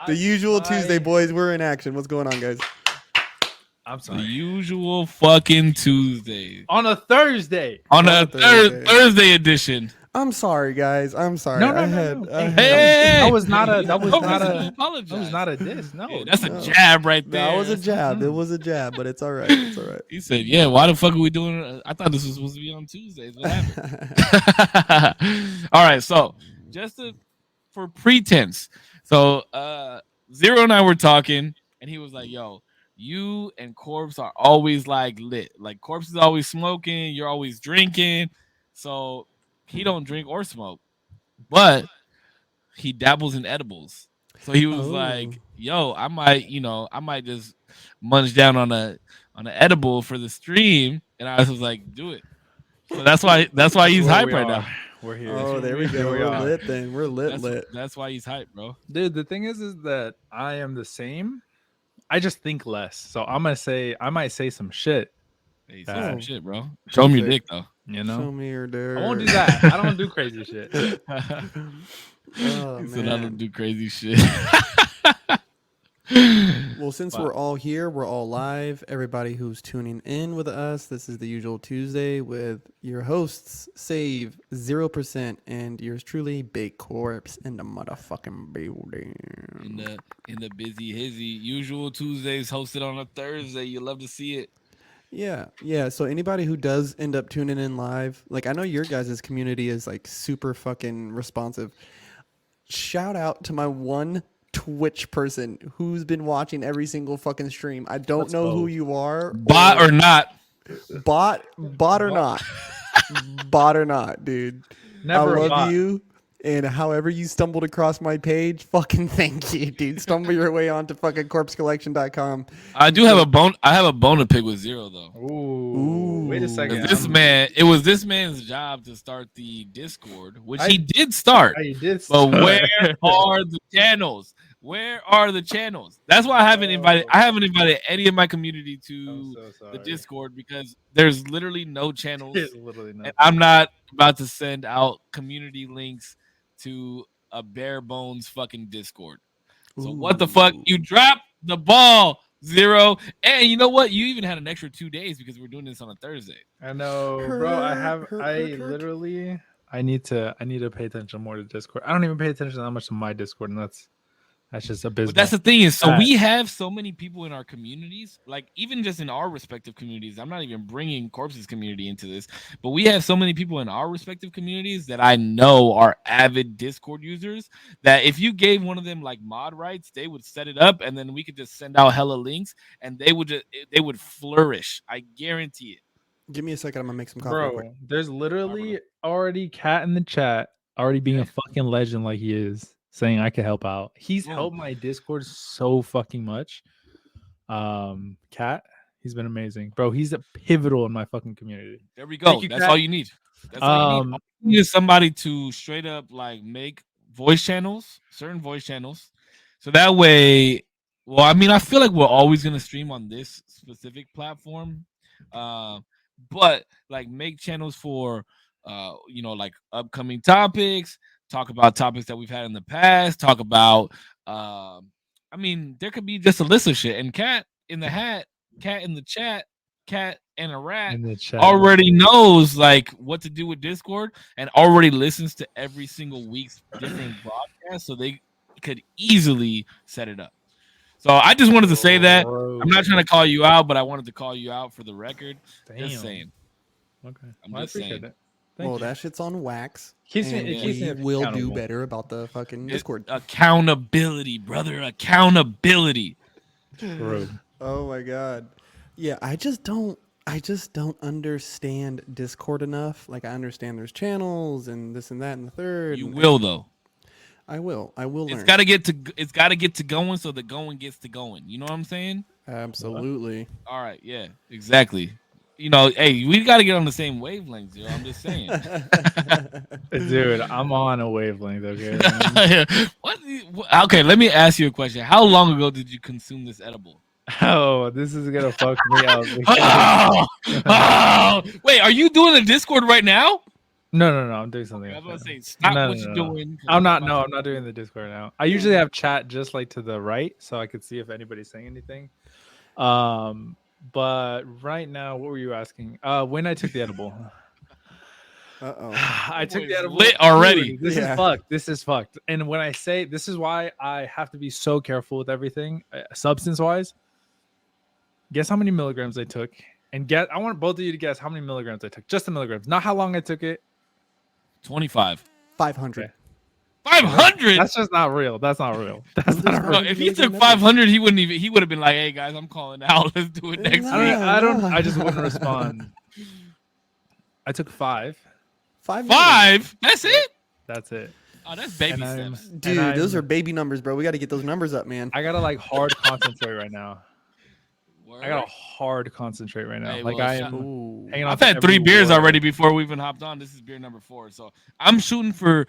The usual Tuesday, boys. We're in action. What's going on, guys? I'm The sorry. usual fucking Tuesday. On a Thursday. On On a a Thursday. Thursday edition. I'm sorry, guys. I'm sorry. No. I Hey, That was not a. That was no not reason to a. apologize. That was not a diss. No, Yeah, that's no. a jab right there. That was a jab. It was a jab, but it's all right. It's all right. He said, "Yeah, why the fuck are we doing? I thought this was supposed to be on Tuesdays. What happened?" All right, so just for pretense. So Zero and I were talking, and he was like, "Yo, you and Corpse are always like lit. Like Corpse is always smoking. You're always drinking. So he don't drink or smoke, but he dabbles in edibles." So he was like, "Yo, I might just munch down on an edible for the stream," and I was like, "Do it." So that's why he's hype right now. We're here. Oh, there we go. We're lit then. We're lit. That's why he's hype, bro. Dude, the thing is that I am the same. I just think less. So I might say some shit. Hey, say some shit, bro. Show me your dick, though. You know, Show me your dirt. I won't do that. I don't do crazy shit. Oh, He said I man. don't do crazy shit. Well, since we're all here, we're all live. Everybody who's tuning in with us, this is the usual Tuesday with your hosts, Save 0%, and yours truly, Big Corpse in the motherfucking building. in the busy hizzy. Usual Tuesdays hosted on a Thursday. You love to see it. Yeah. So anybody who does end up tuning in live, like I know your guys' community is like super fucking responsive. Shout out to my one Twitch person who's been watching every single fucking stream. I don't know who you are. Bot or not. Bot or not. Bot or not, dude. Never I a love bot. you. And however you stumbled across my page, fucking thank you, dude. Stumble your way onto fucking corpsecollection.com. I do have a bone. I have a bone to pick with Zero though. Ooh. Wait a second. 'Cause it was this man's job to start the Discord, which he did start. I did. But where are the channels? Where are the channels? That's why I haven't invited any of my community to the Discord because there's literally no channels. There's literally nothing. And I'm not about to send out community links to a bare bones fucking Discord. So what the fuck? You dropped the ball, Zero. And you know what? You even had an extra 2 days because we're doing this on a Thursday. I know, bro. I need to pay attention more to Discord. I don't even pay attention that much to my Discord, and that's just a business. But that's the thing is, so we have so many people in our communities, like even just in our respective communities. I'm not even bringing Corpse's community into this, but we have so many people in our respective communities that I know are avid Discord users. That if you gave one of them like mod rights, they would set it up, and then we could just send out hella links, and they would flourish. I guarantee it. Give me a second. I'm going to make some coffee real quick. bro. There's literally already Cat in the chat, already being a fucking legend like he is. Saying I could help out. He's helped my Discord so fucking much. Cat, he's been amazing, bro. He's a pivotal in my fucking community. There we go. That's all you need. That's all you need. All you need is somebody to straight up like make voice channels, certain voice channels, so that way. Well, I mean, I feel like we're always gonna stream on this specific platform, but like make channels for, like upcoming topics. Talk about topics that we've had in the past. Talk about, I mean, there could be just a list of shit. And Cat in the hat, Cat in the chat, Cat and a rat already knows like what to do with Discord and already listens to every single week's different broadcast, so they could easily set it up. So I just wanted to say that. I'm not trying to call you out, but I wanted to call you out for the record. Just saying. Okay, I'm just saying. That. Well, that shit's on wax. We will do better about the fucking Discord. Accountability, brother. Accountability. True. Oh my god. Yeah, I just don't understand Discord enough. Like I understand there's channels and this and that and the third. You will though. I will learn. It's got to get to going so the going gets to going. You know what I'm saying? Absolutely. All right, yeah. Exactly. Hey, we got to get on the same wavelength, yo. I'm just saying. Dude, I'm on a wavelength, okay? What? Okay, let me ask you a question. How long ago did you consume this edible? Oh, this is going to fuck me up. Wait, are you doing a Discord right now? No. I'm doing something. I was else gonna right say stop now. what you're doing. 'cause I'm not. about No, to- I'm not doing the Discord now. I usually have chat just like to the right, so I could see if anybody's saying anything. But right now, what were you asking? When I took the edible. Uh-oh. I took boy's the edible lit already. Dude, this Yeah. is fucked. This is fucked. And when I say this is why I have to be so careful with everything, substance wise. Guess how many milligrams I took, and guess. I want both of you to guess how many milligrams I took. Just the milligrams, not how long I took it. 25. 500. Okay. 500. That's just not real. That's not real. That's There's not Bro, real. 500 if he milligram took edibles. 500, he wouldn't even. He would have been like, "Hey guys, I'm calling out. Let's do it next Nah. week." I don't. no. I just wouldn't respond. I took 5. 5 5. That's it. That's it. Oh, that's baby And I'm- steps. Dude, And those I'm- are baby numbers, bro. We got to get those numbers up, man. I gotta like hard concentrate right now. I gotta Word. hard concentrate right now. Hey, like well, I shout- am Ooh. hanging on. I've to had 3 every beers word. already before we even hopped on. This is beer number 4, so I'm shooting for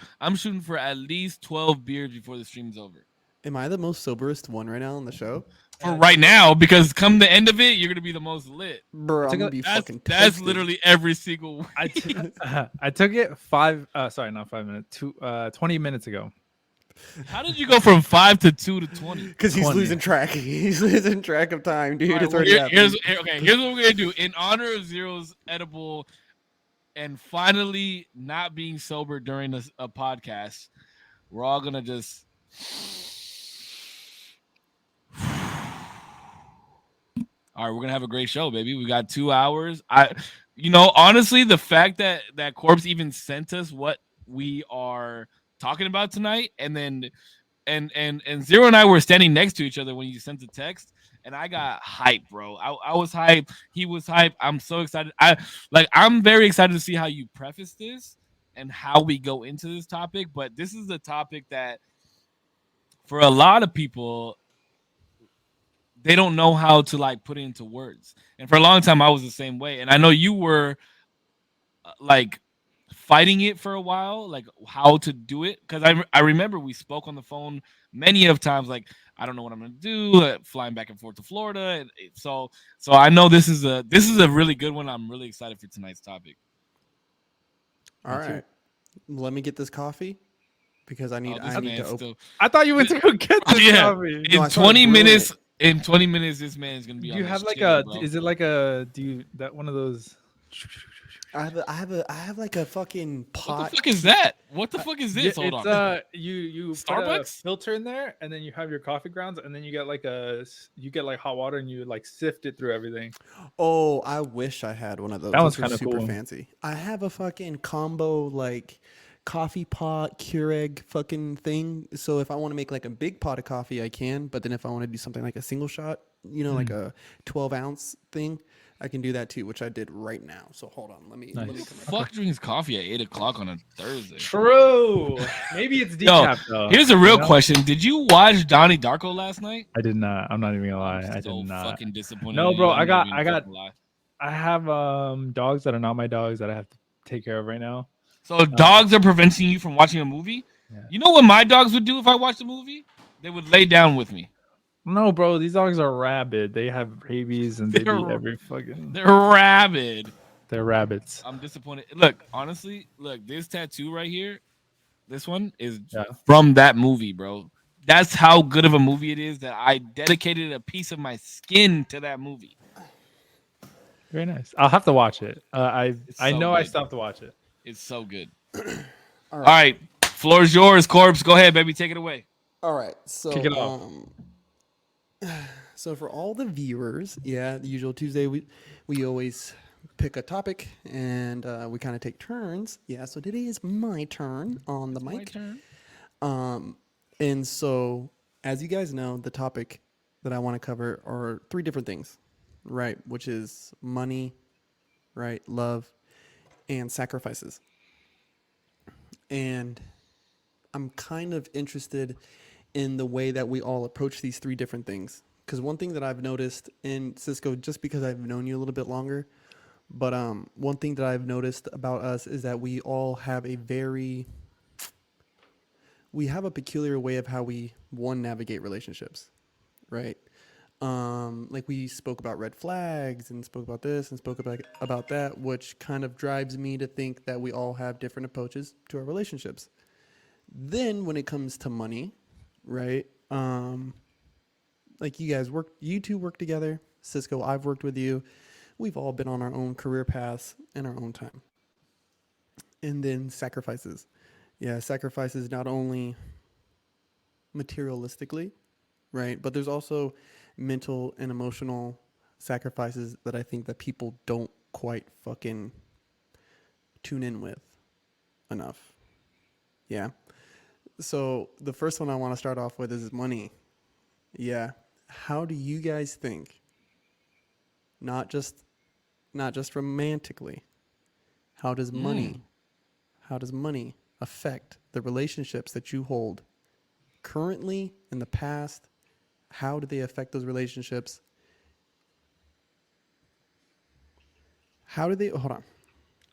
at least 12 beers before the stream's over. Am I the most soberest one right now on the show? For right now, because come the end of it, you're gonna be the most lit. Bro, I'm Took going a- to be That's fucking that's toasted. literally every single week. I took it 5. Sorry, not 5 minutes. 20 minutes ago. How did you go from 5 to 2 to 20? Because he's 20. losing track. He's losing track of time, dude. All right, It's well, already happening. here's what we're gonna do in honor of Zero's edible and finally not being sober during a podcast. We're all gonna just all right, we're gonna have a great show, baby. We got 2 hours. Honestly, the fact that Corpse even sent us what we are talking about tonight, and then and Zero and I were standing next to each other when you sent the text, and I got hyped, bro. I was hyped. He was hyped. I'm so excited. I'm very excited to see how you preface this and how we go into this topic. But this is the topic that, for a lot of people, they don't know how to like put it into words. And for a long time, I was the same way. And I know you were like fighting it for a while, like how to do it. Because I remember we spoke on the phone many of times, like I don't know what I'm gonna do, flying back and forth to Florida. So I know this is a really good one. I'm really excited for tonight's topic. All right. Let me get this coffee because I need Oh, this I need to man's open. still- I thought you went to go get this Yeah. coffee. No, I in saw 20 it brewing minutes. it. In 20 minutes, this man's gonna be. Do on you this have like chicken, a? bro. Is it like a? Do you that one of those? I have like a fucking What pot. the fuck is that? What the fuck is this? Yeah, Hold it's on. you put a Starbucks? filter in there, and then you have your coffee grounds, and then you get like hot water, and you like sift it through everything. Oh, I wish I had one of those. That one's Those are kinda super cool. fancy. I have a fucking combo like coffee pot Keurig fucking thing. So if I want to make like a big pot of coffee, I can. But then if I want to do something like a single shot, like a 12-ounce thing, I can do that too, which I did right now. So hold on, let me Nice. come Fuck drinks coffee at 8:00 on a Thursday. True. Maybe it's Yo, decaf though. Here's a real you know? question: did you watch Donnie Darko last night? I did not. I'm not even gonna lie. I'm I so did not. fucking disappointed. No, in you. bro, I'm I not got- even I got- fucking lie. I have dogs that are not my dogs that I have to take care of right now. So dogs are preventing you from watching a movie. Yeah. You know what my dogs would do if I watched a movie? They would lay down with me. No, bro, these dogs are rabid. They have rabies and they They're- eat every fucking. They're rabid. They're rabbits. I'm disappointed. Look, honestly, this tattoo right here, this one is Yeah. from that movie, bro. That's how good of a movie it is that I dedicated a piece of my skin to that movie. Very nice. I'll have to watch it. I so know I good. still have to watch it. It's so good. All All right, floor is yours, Corpse. Go ahead, baby. Take it away. All right, so Kick it off. So for all the viewers, the usual Tuesday we always pick a topic and we kind of take turns. Yeah, so today is my turn on the My mic. turn. And so as you guys know, the topic that I want to cover are 3 different things, right? Which is money, right? Love, and sacrifices. And I'm kind of interested in the way that we all approach these 3 different things. Because one thing that I've noticed in Cisco, just because I've known you a little bit longer, but one thing that I've noticed about us is that we all have a peculiar way of how we navigate relationships, right? Like we spoke about red flags and spoke about this and spoke about that, which kind of drives me to think that we all have different approaches to our relationships. Then when it comes to money, right? Like you two work together. Cisco, I've worked with you. We've all been on our own career paths in our own time. And then sacrifices. Yeah, sacrifices not only materialistically, right? But there's also mental and emotional sacrifices that I think that people don't quite fucking tune in with enough. Yeah. So the first one I want to start off with is money. Yeah. How do you guys think, not just romantically, how does money affect the relationships that you hold currently in the past? How do they affect those relationships? How do they hold on?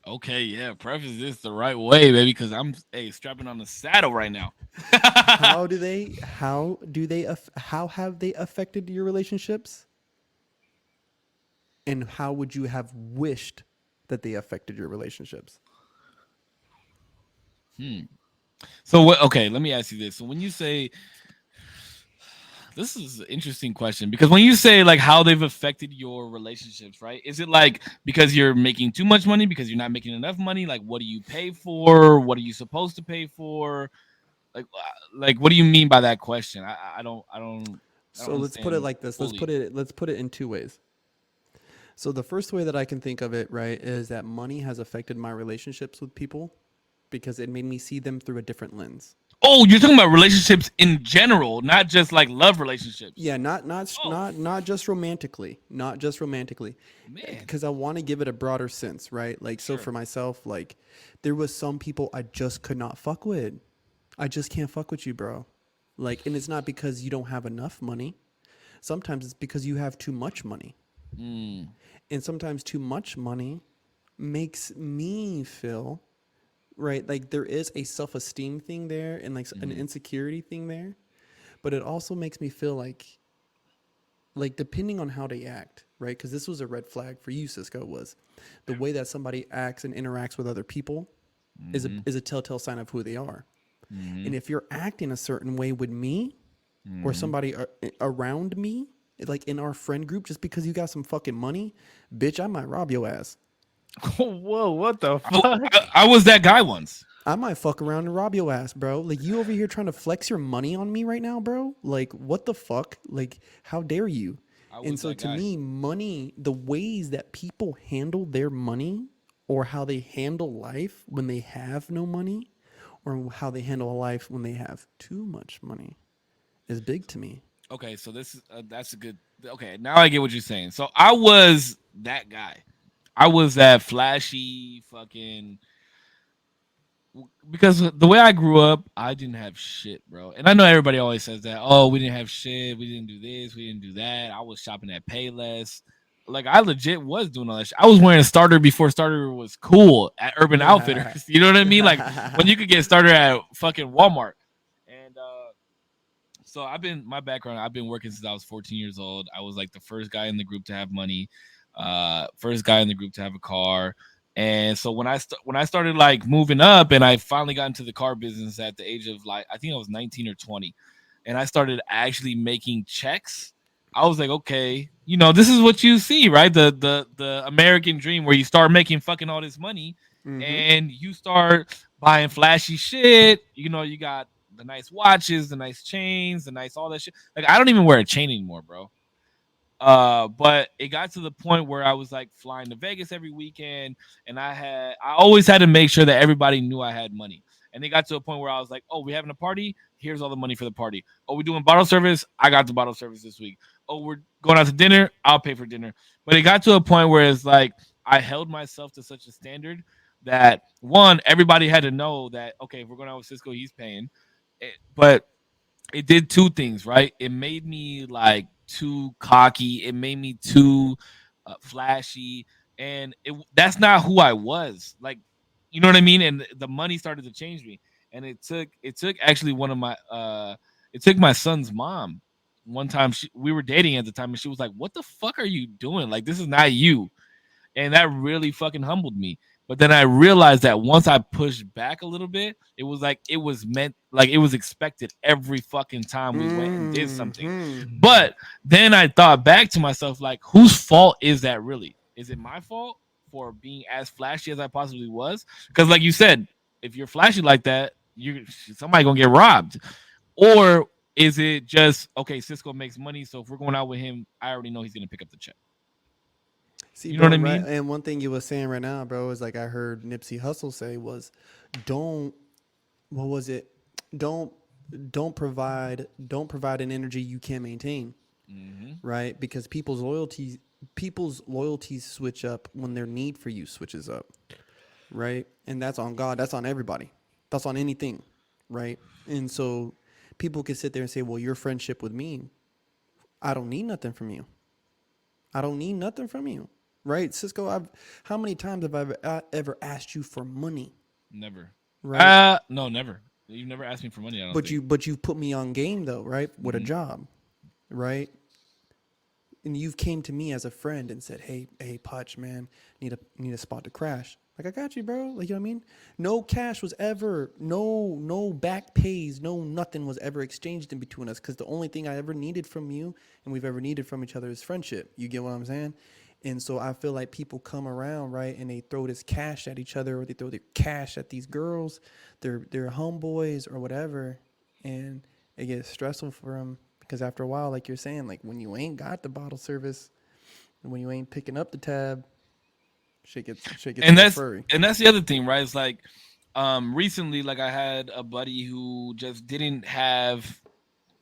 Okay, yeah, preface this the right way, baby, because I'm strapping on the saddle right now. How have they affected your relationships? And how would you have wished that they affected your relationships? So what? Okay, let me ask you this. So when you say this is an interesting question because when you say like how they've affected your relationships, right? Is it like because you're making too much money, because you're not making enough money? Like, what do you pay for? What are you supposed to pay for? Like what do you mean by that question? I don't So let's put it understand like this. fully. Let's put it in two ways. So the first way that I can think of it, right, is that money has affected my relationships with people because it made me see them through a different lens. Oh, you're talking about relationships in general, not just like love relationships. Yeah, Oh not just romantically, not just romantically, man, because I want to give it a broader sense, right? Like, so sure. for myself, like, there was some people I just could not fuck with. I just can't fuck with you, bro. Like, and it's not because you don't have enough money. Sometimes it's because you have too much money, Mm, and sometimes too much money makes me feel right. Like there is a self-esteem thing there, and like an insecurity thing there, but it also makes me feel like depending on how they act, right? Because this was a red flag for you, Cisco, was the way that somebody acts and interacts with other people is a telltale sign of who they are. And if you're acting a certain way with me or somebody around me, like in our friend group, just because you got some fucking money, bitch, I might rob your ass. Whoa, what the I, fuck? I was that guy once. I might fuck around and rob your ass, bro. Like you over here trying to flex your money on me right now, bro. Like what the fuck? Like how dare you? I And was so that to guy. me, money, the ways that people handle their money or how they handle life when they have no money or how they handle life when they have too much money is big to me. Okay, so this is that's a good. Okay, now I get what you're saying. So I was that guy. I was that flashy fucking because the way I grew up, I didn't have shit, bro. And I know everybody always says that. Oh, we didn't have shit. We didn't do this. We didn't do that. I was shopping at Payless. Like I legit was doing all that shit. I was wearing a starter before starter was cool at Urban Outfitters. You know what I mean? Like when you could get starter at fucking Walmart. And so my background. I've been working since I was 14 years old. I was like the first guy in the group to have money, first guy in the group to have a car. And so when I started like moving up, and I finally got into the car business at the age of like I think I was 19 or 20, and I started actually making checks. I was like, okay, this is what you see, right? The American dream where you start making fucking all this money, Mm-hmm. and you start buying flashy shit. You got the nice watches, the nice chains, the nice all that shit. Like I don't even wear a chain anymore, bro. But it got to the point where I was like flying to Vegas every weekend, and I always had to make sure that everybody knew I had money. And it got to a point where I was like, oh, we having a party? Here's all the money for the party. Oh, we're doing bottle service? I got the bottle service this week. Oh, we're going out to dinner? I'll pay for dinner. But it got to a point where it's like I held myself to such a standard that one, everybody had to know that okay, if we're going out with Cisco, he's paying. But it did two things, right? It made me like too cocky. It made me too flashy, and that's not who I was. Like, you know what I mean? And the money started to change me, and it took actually one of my it took my son's mom one time we were dating at the time, and she was like, "What the fuck are you doing? Like, this is not you." And that really fucking humbled me. But then I realized that once I pushed back a little bit, it was like it was meant, like it was expected every fucking time we went and did something. Mhm. But then I thought back to myself, like, whose fault is that really? Is it my fault for being as flashy as I possibly was? Because, like you said, if you're flashy like that, you somebody gonna get robbed. Or is it just okay? Cisco makes money, so if we're going out with him, I already know he's gonna pick up the check. See, You know bro, what I right? mean? And one thing you were saying right now, bro, is like I heard Nipsey Hussle say was, don't. What was it? Don't don't provide an energy you can't maintain, Mm-hmm. right? Because people's loyalties switch up when their need for you switches up, right? And that's on God. That's on everybody. That's on anything, right? And so people can sit there and say, well, your friendship with me, I don't need nothing from you. I don't need nothing from you, right? Cisco, how many times have I ever asked you for money, Never. right? No, never. You've never asked me for money. I don't But think. you've put me on game though, right? With a Mhm. job, right? And you've came to me as a friend and said, hey, Putch, man, need a spot to crash. Like I got you, bro. Like you know what I mean? No cash was ever, no back pays, no nothing was ever exchanged in between us. Because the only thing I ever needed from you and we've ever needed from each other is friendship. You get what I'm saying? And so I feel like people come around, right, and they throw this cash at each other, or they throw their cash at these girls, their homeboys or whatever, and it gets stressful for them because after a while, like you're saying, like when you ain't got the bottle service, and when you ain't picking up the tab, shit gets a and little that's furry. and that's the other thing, right? It's like recently, like I had a buddy who just didn't have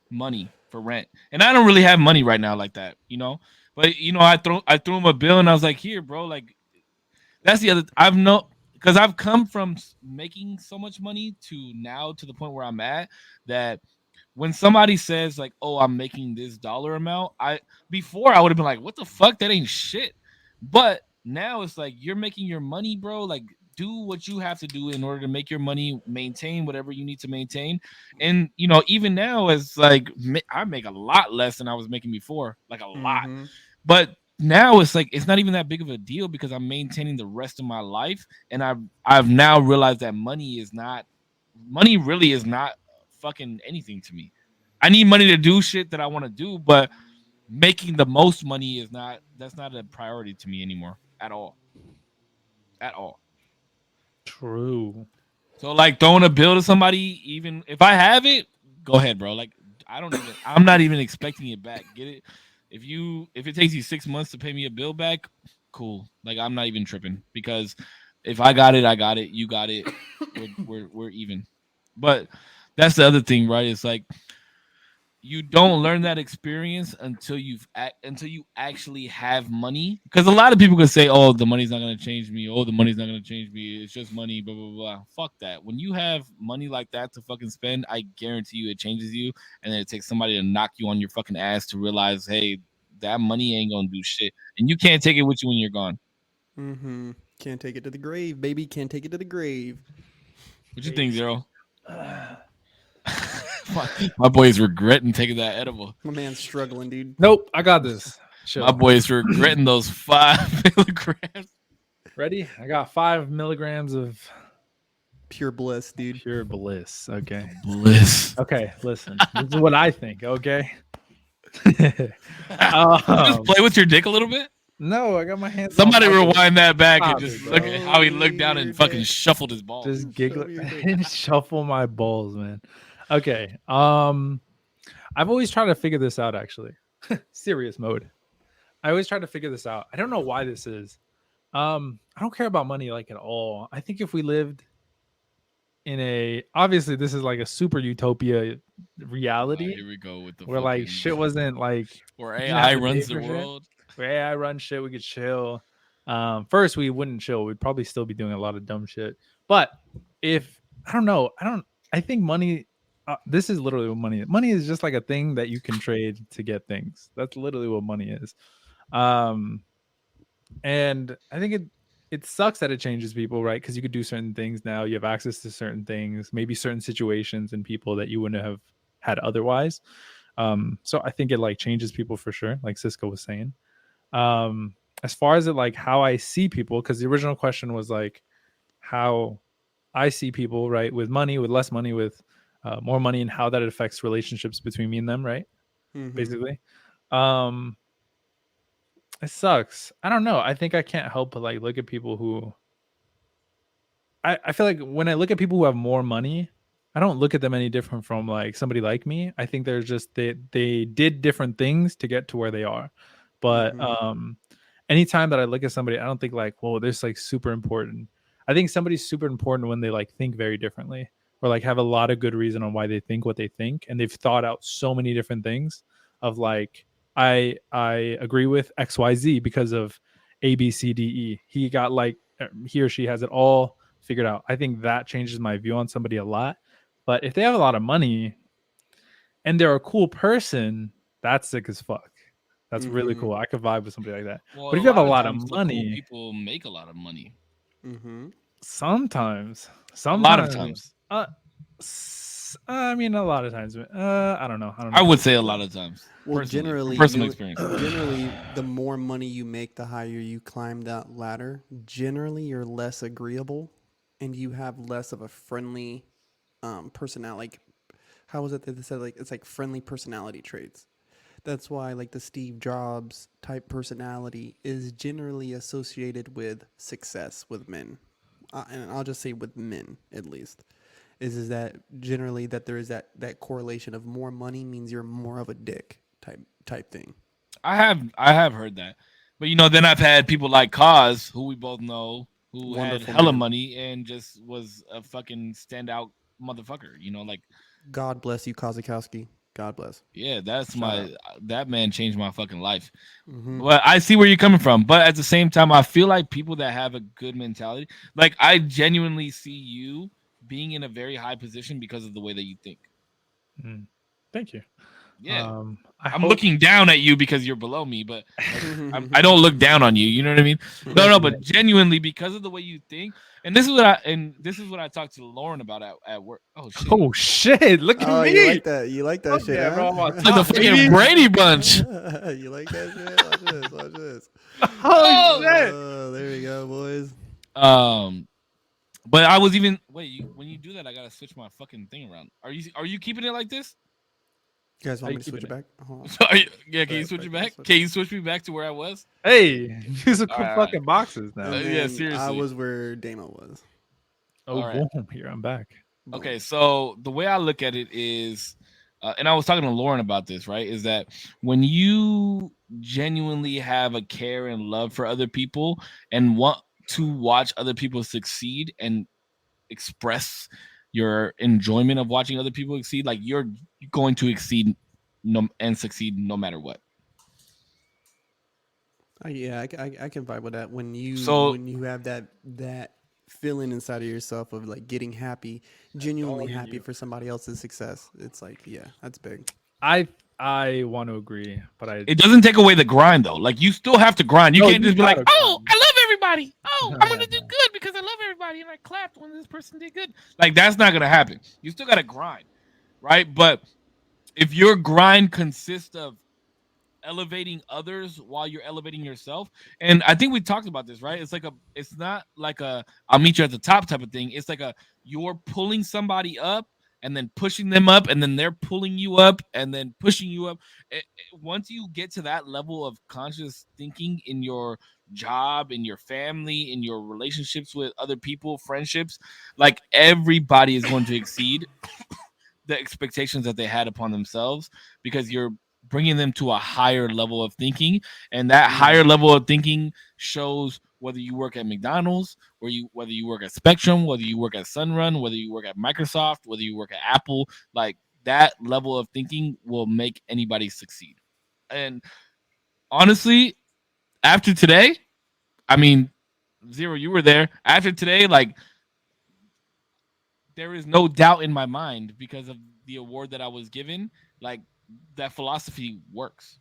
money for rent, and I don't really have money right now like that, you know. But you know, I threw him a bill, and I was like, "Here, bro." Like that's the other. I've no because I've come from making so much money to now to the point where I'm at that when somebody says like, "Oh, I'm making this dollar amount," I before I would have been like, "What the fuck? That ain't shit." But now it's like you're making your money, bro. Like do what you have to do in order to make your money, maintain whatever you need to maintain. And you know, even now it's like I make a lot less than I was making before, like a lot. Mm-hmm. But now it's like it's not even that big of a deal because I'm maintaining the rest of my life, and I've now realized that money really is not fucking anything to me. I need money to do shit that I want to do, but making the most money is not that's not a priority to me anymore at all. At all. True. So like throwing a bill to somebody, even if I have it, go ahead, bro. Like I'm not even expecting it back. Get it? If it takes you 6 months to pay me a bill back, cool. Like I'm not even tripping because if I got it, I got it. You got it. We're even. But that's the other thing, right? It's like you don't learn that experience until you actually have money. Because a lot of people could say, "Oh, the money's not gonna change me. Oh, the money's not gonna change me. It's just money." Blah blah blah. Fuck that. When you have money like that to fucking spend, I guarantee you it changes you. And then it takes somebody to knock you on your fucking ass to realize, hey, that money ain't gonna do shit, and you can't take it with you when you're gone. Mm-hmm. Can't take it to the grave, baby. Can't take it to the grave. What you think, Zero? My boy is regretting taking that edible. My man's struggling, dude. Nope, I got this. Chill. My boy is regretting those 5 milligrams. Ready? I got 5 milligrams of Pure bliss, dude. pure bliss. Okay. Bliss. Okay, listen. This is what I think, okay? Just play with your dick a little bit. No, I got my hands. Somebody on my- rewind that back and Stop just it, look bro. at how he looked down and fucking shuffled his balls. Just giggle Show me your dick. and shuffle my balls, man. Okay. I've always tried to figure this out actually. Serious mode. I always try to figure this out. I don't know why this is. I don't care about money like at all. I think if we lived in obviously this is like a super utopia reality Here we go with the where like fucking- shit wasn't like where didn't AI have to runs pay the for shit. world. where AI run shit, we could chill. First we wouldn't chill. We'd probably still be doing a lot of dumb shit. But if I think money. This is literally what money is. Money is just like a thing that you can trade to get things. That's literally what money is. And I think it sucks that it changes people, right? Because you could do certain things now. You have access to certain things, maybe certain situations and people that you wouldn't have had otherwise. So I think it like changes people for sure, like Cisco was saying. As far as it like how I see people, because the original question was like how I see people, right, with money, with less money, with more money, and how that affects relationships between me and them, right? Mhm. Basically. It sucks. I don't know. I think I can't help but like look at people who I feel like when I look at people who have more money, I don't look at them any different from like somebody like me. I think they're just they did different things to get to where they are. But anytime that I look at somebody, I don't think like, whoa, this like super important. I think somebody's super important when they like think very differently or like have a lot of good reason on why they think what they think, and they've thought out so many different things of like I agree with XYZ because of A B C D E. He got like he or she has it all figured out. I think that changes my view on somebody a lot. But if they have a lot of money and they're a cool person, that's sick as fuck. That's really cool. I could vibe with somebody like that. Well, But if you have a lot of times, the cool money, people make a lot of money. sometimes, A lot of times. I mean, a lot of times. I don't know. I would say a lot of times. Well, personally, generally, from personal experience. generally, the more money you make, the higher you climb that ladder. Generally, you're less agreeable, and you have less of a friendly personality. Like, how was it that they said like it's like friendly personality traits? That's why like the Steve Jobs type personality is generally associated with success with men, and I'll just say with men at least. Is that generally that there is that correlation of more money means you're more of a dick type thing. I have heard that, but you know, then I've had people like Cause, who we both know, who Wonderful had hella man. money and just was a fucking standout motherfucker. You know, like God bless you, Kozakowski. God bless. yeah, that's Shout out. that man changed my fucking life. Mm-hmm. But I see where you're coming from. But at the same time, I feel like people that have a good mentality, like I genuinely see you being in a very high position because of the way that you think. Thank you. Yeah. I'm I'm looking down at you because you're below me, but like, I don't look down on you. You know what I mean? No, but genuinely because of the way you think, and this is what I talked to Lauren about at work. Oh shit! Oh shit! Look at Oh, me. you like that? You like that shit? Yeah, Huh? bro, I'm on Like the top, fucking baby. Brady Bunch. You like that shit? Watch this. Watch this. Oh shit! Oh, there we go, boys. But I was even when you do that, I gotta switch my fucking thing around. Are you keeping it like this? You guys want you me to switch it keeping back? Hold on. Yeah, can you switch it back? Switch. Can you switch me back to where I was? Hey, these are cool Alright. fucking boxes now. And yeah, then seriously. I was where Damo was. Oh, alright. boom! Here I'm back. Boom. Okay, so the way I look at it is, and I was talking to Lauren about this, right? Is that when you genuinely have a care and love for other people and want to watch other people succeed and express your enjoyment of watching other people succeed, like you're going to exceed and succeed no matter what. Yeah, I can vibe with that. When you So- have that feeling inside of yourself of like getting happy, genuinely dog in happy you. for somebody else's success. It's like, yeah, that's big. I want to agree, but It doesn't take away the grind though. Like you still have to grind. You No, can't you just be like, gotta "Oh, grind. I love everybody. Oh, I'm gonna do good because I love everybody," and I clapped when this person did good. Like that's not gonna happen. You still gotta grind, right? But if your grind consists of elevating others while you're elevating yourself, and I think we talked about this, right? It's not like a I'll meet you at the top type of thing. It's like you're pulling somebody up and then pushing them up, and then they're pulling you up and then pushing you up. Once you get to that level of conscious thinking in your job, in your family, in your relationships with other people, friendships, like everybody is going to exceed the expectations that they had upon themselves because you're bringing them to a higher level of thinking, and that higher level of thinking shows whether you work at McDonald's, whether you work at Spectrum, whether you work at Sunrun, whether you work at Microsoft, whether you work at Apple. Like that level of thinking will make anybody succeed. And honestly, after today, I mean, Zero, you were there. After today, like there is no doubt in my mind because of the award that I was given. Like that philosophy works.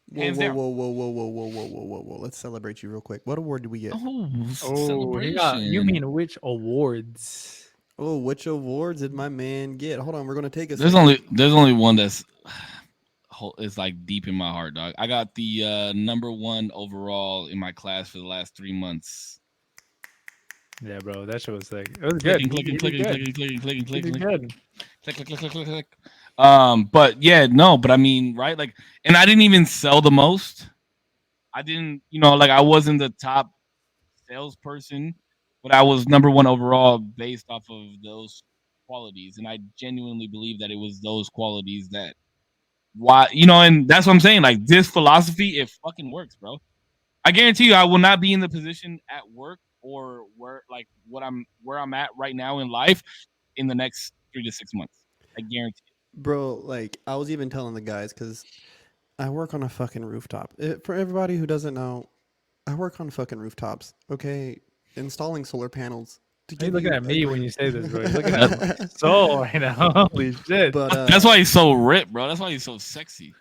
Whoa, Hands whoa, down. whoa, whoa, whoa, whoa, whoa, whoa, whoa, whoa, whoa. Let's celebrate you real quick. What award did we get? Oh, Oh, you mean which awards? Oh, which awards did my man get? Hold on, we're gonna take a there's second. only one that's is like deep in my heart, dog. I got the number 1 overall in my class for the last 3 months. Yeah, bro, that shit was sick. It was good. Clicking, He did good. clicking. He did good. Click. But yeah, no, but I mean, right? Like, and I didn't even sell the most. I didn't, like I wasn't the top salesperson, but I was number 1 overall based off of those qualities. And I genuinely believe that it was those qualities that and that's what I'm saying. Like, this philosophy, it fucking works, bro. I guarantee you I will not be in the position at work or where I'm at right now in life in the next 3 to 6 months. I guarantee it. Bro, like I was even telling the guys because I work on a fucking rooftop. For everybody who doesn't know, I work on fucking rooftops. Okay, installing solar panels. You're looking at me when you say this, bro. You're looking at my soul right now. Holy shit! But that's why he's so ripped, bro. That's why he's so sexy.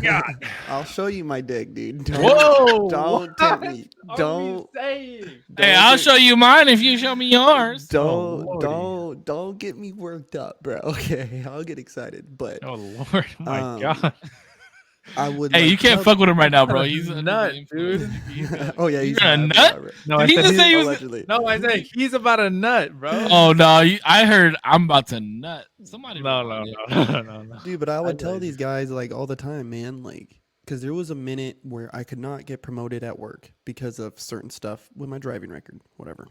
God. I'll show you my dick, dude. Whoa! Don't tempt me. What Don't. are you saying? Hey, I'll show you mine if you show me yours. Don't get me worked up, bro. Okay, I'll get excited, but Oh Lord, my God! I would. Hey, like, you can't tell- fuck with him right now, bro. He's a nut, dude. Oh yeah, he's You're a not, nut? right. No, Did I he said just say he was? Allegedly. no. I said he's about a nut, bro. Oh no, I heard I'm about to nut. Somebody. no. Dude, but I would tell did. these guys like all the time, man, like because there was a minute where I could not get promoted at work because of certain stuff with my driving record, whatever.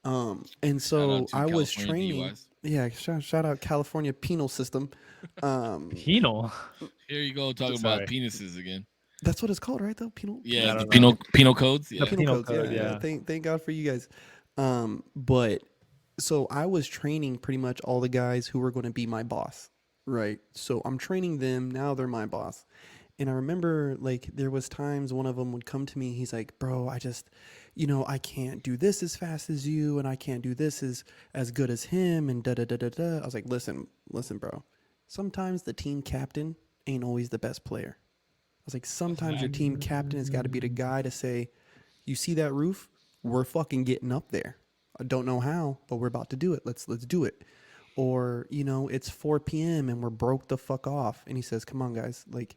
And so to I was California training. DUIs. Yeah, shout out California penal system. Penal. Here you go talking Sorry. about penises again. That's what it's called, right? Though penal. Yeah, I the don't penal codes. Yeah. The penal Penal codes. code, Yeah. yeah. Thank God for you guys. But so I was training pretty much all the guys who were going to be my boss, right? So I'm training them. Now they're my boss. And I remember like there was times one of them would come to me. He's like, bro, I just, I can't do this as fast as you, and I can't do this as good as him, and da da da da da. I was like, listen, bro. Sometimes the team captain ain't always the best player. I was like, sometimes your team captain has got to be the guy to say, you see that roof? We're fucking getting up there. I don't know how, but we're about to do it. Let's do it. Or, it's 4 p.m. and we're broke the fuck off. And he says, come on, guys. Like,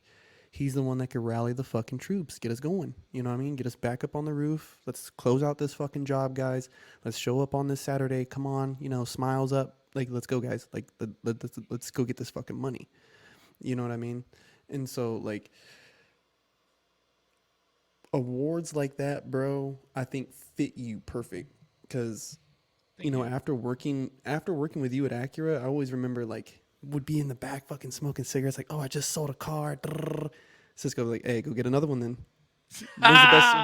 he's the one that could rally the fucking troops, get us going. You know what I mean? Get us back up on the roof. Let's close out this fucking job, guys. Let's show up on this Saturday. Come on, smiles up. Like, let's go, guys. Like, let's go get this fucking money. You know what I mean? And so, like, awards like that, bro, I think fit you perfect because, after working with you at Acura, I always remember like would be in the back fucking smoking cigarettes. Like, oh, I just sold a car. Cisco was like, hey, go get another one then.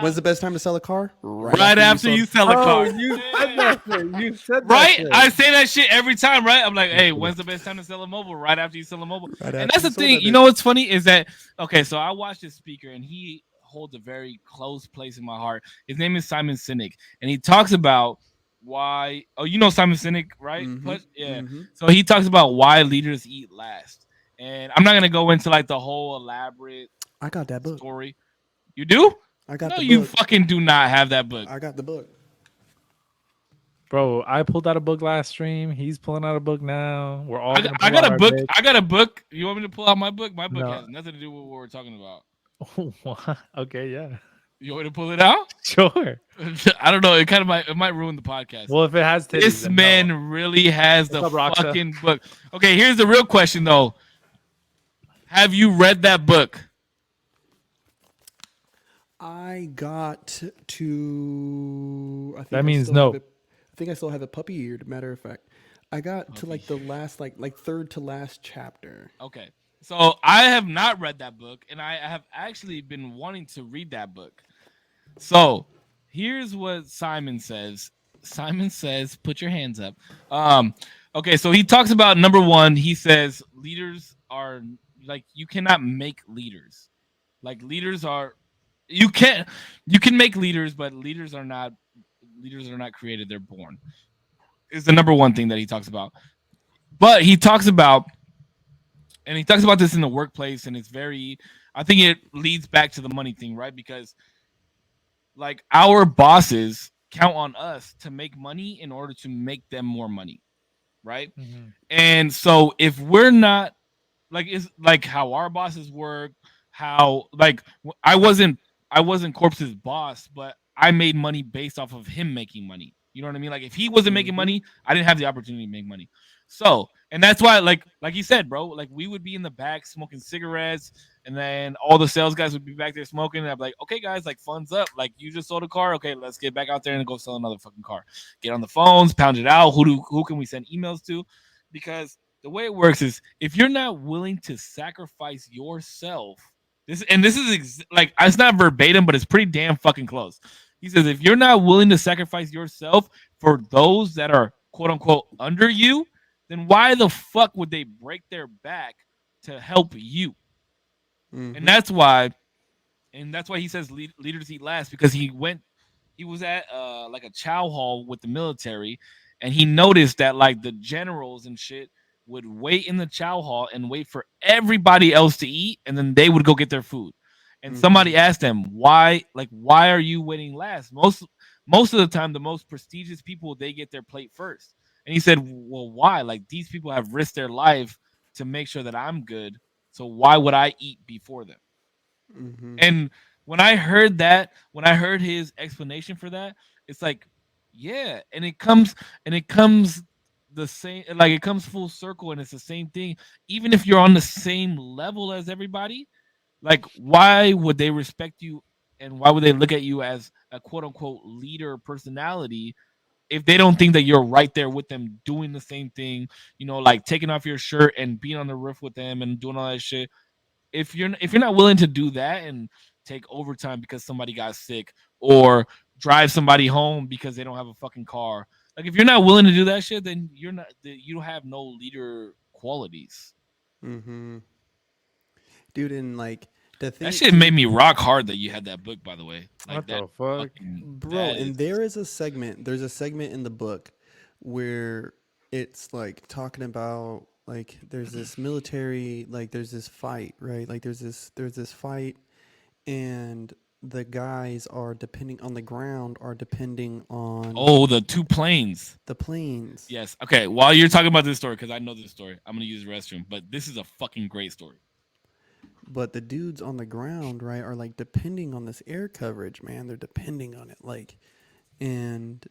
When's the best time to sell a car? Right after you sell a car. You said that shit. You said that Right? shit. I say that shit every time, right? I'm like, hey, when's the best time to sell a mobile? Right after you sell a mobile. Right And after that's the you sold thing. that You bitch. know what's funny is that, okay, so I watched this speaker and he holds a very close place in my heart. His name is Simon Sinek. And he talks about why, Simon Sinek, right? Mhm, Plus, yeah. mhm. So he talks about why leaders eat last. And I'm not going to go into like the whole elaborate I got that book. story. You do? I got No, the you book. fucking do not have that book. I got the book. Bro, I pulled out a book last stream. He's pulling out a book now. We're all. I gonna got pull out a our book. bits. I got a book. You want me to pull out my book? My book No. has nothing to do with what we're talking about. What? Okay, yeah, You want me to pull it out? sure. I don't know. It might ruin the podcast. Well, if it has titties, This then man no. really has the What's up, Roxa? fucking book. Okay, here's the real question though. Have you read that book? I got to. I think That I means still no. have it- I think I still have a puppy ear. Matter of fact, I got to like the last, like third to last chapter. Okay. So I have not read that book, and I have actually been wanting to read that book. So here's what Simon says. Simon says, put your hands up. Okay, so he talks about number one, he says leaders are like you cannot make leaders. Like leaders are you can make leaders, but leaders are not created, they're born. Is the number one thing that he talks about. But he talks about this in the workplace, and it's very, I think it leads back to the money thing, right? Because like our bosses count on us to make money in order to make them more money, right? Mhm. And so if we're not like it's like how our bosses work. How like I wasn't Corpse's boss, but I made money based off of him making money. You know what I mean? Like if he wasn't making Mm-hmm. money, I didn't have the opportunity to make money. So, and that's why, like you said, bro, like we would be in the back smoking cigarettes, and then all the sales guys would be back there smoking, and I'd be like, okay, guys, like funds up. Like you just sold a car, okay, let's get back out there and go sell another fucking car. Get on the phones, pound it out. Who can we send emails to? Because the way it works is if you're not willing to sacrifice yourself, this is like it's not verbatim, but it's pretty damn fucking close. He says if you're not willing to sacrifice yourself for those that are quote unquote under you, then why the fuck would they break their back to help you? Mm-hmm. And that's why he says leaders eat last, because he was at like a chow hall with the military, and he noticed that like the generals and shit would wait in the chow hall and wait for everybody else to eat, and then they would go get their food. And Mm-hmm. somebody asked them why are you waiting last? Most of the time, the most prestigious people, they get their plate first. And he said, well, why? Like these people have risked their life to make sure that I'm good, so why would I eat before them? Mm-hmm. And when I heard his explanation for that, it's like, yeah, and it comes the same, like it comes full circle, and it's the same thing. Even if you're on the same level as everybody, like why would they respect you, and why would they look at you as a quote unquote leader personality if they don't think that you're right there with them doing the same thing, like taking off your shirt and being on the roof with them and doing all that shit. If you're not willing to do that and take overtime because somebody got sick, or drive somebody home because they don't have a fucking car, like if you're not willing to do that shit, then you don't have no leader qualities. Mm-hmm. Dude, and like the That thing shit too, made me rock hard that you had that book, by the way. Like What that the fuck? fucking bro, that is and there's a segment in the book where it's like talking about like there's this military, like there's this fight, right? Like there's this fight, and the guys are depending on the ground are depending on Oh, the two planes. the planes. Yes. Okay. While you're talking about this story, because I know this story, I'm gonna use the restroom. But this is a fucking great story. But the dudes on the ground, right, are like depending on this air coverage, man. They're depending on it, like, and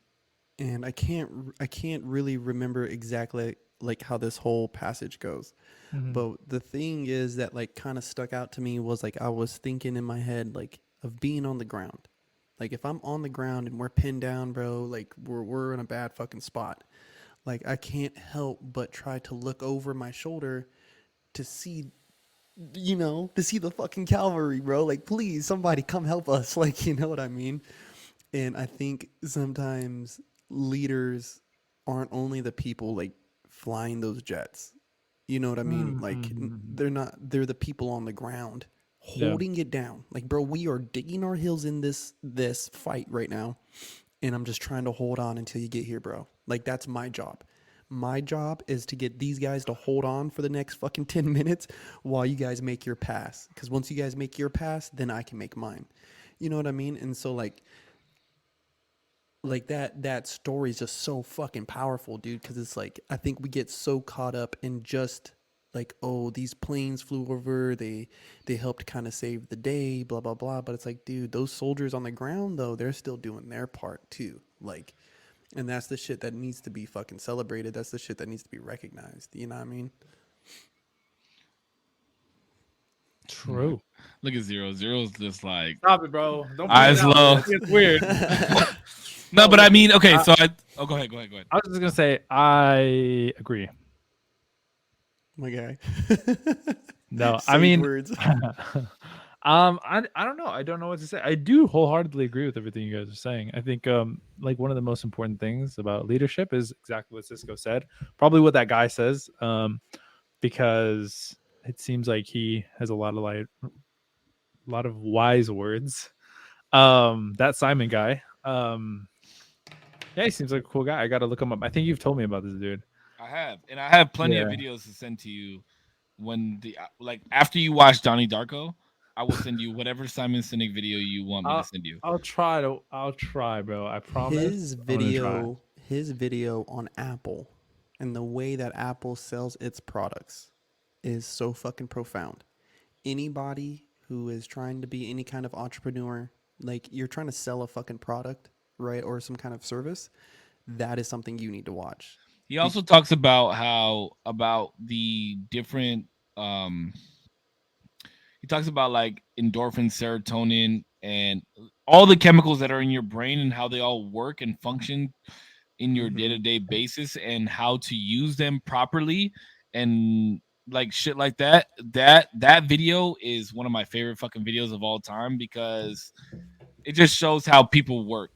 I can't really remember exactly like how this whole passage goes. Mhm. But the thing is that like kind of stuck out to me was like I was thinking in my head like of being on the ground. Like if I'm on the ground and we're pinned down, bro, like we're in a bad fucking spot. Like I can't help but try to look over my shoulder to see, to see the fucking cavalry, bro. Like please somebody come help us. Like, you know what I mean? And I think sometimes leaders aren't only the people like flying those jets. You know what I mean? Like Mhm. they're the people on the ground Yeah. holding it down. Like bro, we are digging our heels in this fight right now, and I'm just trying to hold on until you get here, bro. Like that's my job. My job is to get these guys to hold on for the next fucking 10 minutes while you guys make your pass. Cuz once you guys make your pass, then I can make mine. You know what I mean? And so like that story is just so fucking powerful, dude, because it's like I think we get so caught up in just like, oh, these planes flew over, they helped kind of save the day, blah blah blah. But it's like, dude, those soldiers on the ground though, they're still doing their part too. Like, and that's the shit that needs to be fucking celebrated. That's the shit that needs to be recognized. You know what I mean? True. Look at Zero. Zero's just like Stop it, bro. Don't point it eyes out. low. It's weird. No, No, but I look, mean, okay. I, So go ahead. Go ahead. Go ahead. I was just gonna say I agree. My guy. No, I Sage mean, words. I don't know. I don't know what to say. I do wholeheartedly agree with everything you guys are saying. I think like one of the most important things about leadership is exactly what Cisco said. Probably what that guy says. Because it seems like he has a lot of wise words. That Simon guy. Yeah, he seems like a cool guy. I gotta look him up. I think you've told me about this dude. I have plenty of Yeah. videos to send to you when like after you watch Donnie Darko. I will send you whatever Simon Sinek video you want me to I'll send you. I'll try, bro. I promise. his I'm gonna try. video his video on Apple and the way that Apple sells its products is so fucking profound. Anybody who is trying to be any kind of entrepreneur, like you're trying to sell a fucking product, right, or some kind of service, that is something you need to watch. He also talks about about the different he talks about like endorphin, serotonin, and all the chemicals that are in your brain and how they all work and function in your day-to-day basis and how to use them properly and like shit like that. That video is one of my favorite fucking videos of all time because it just shows how people work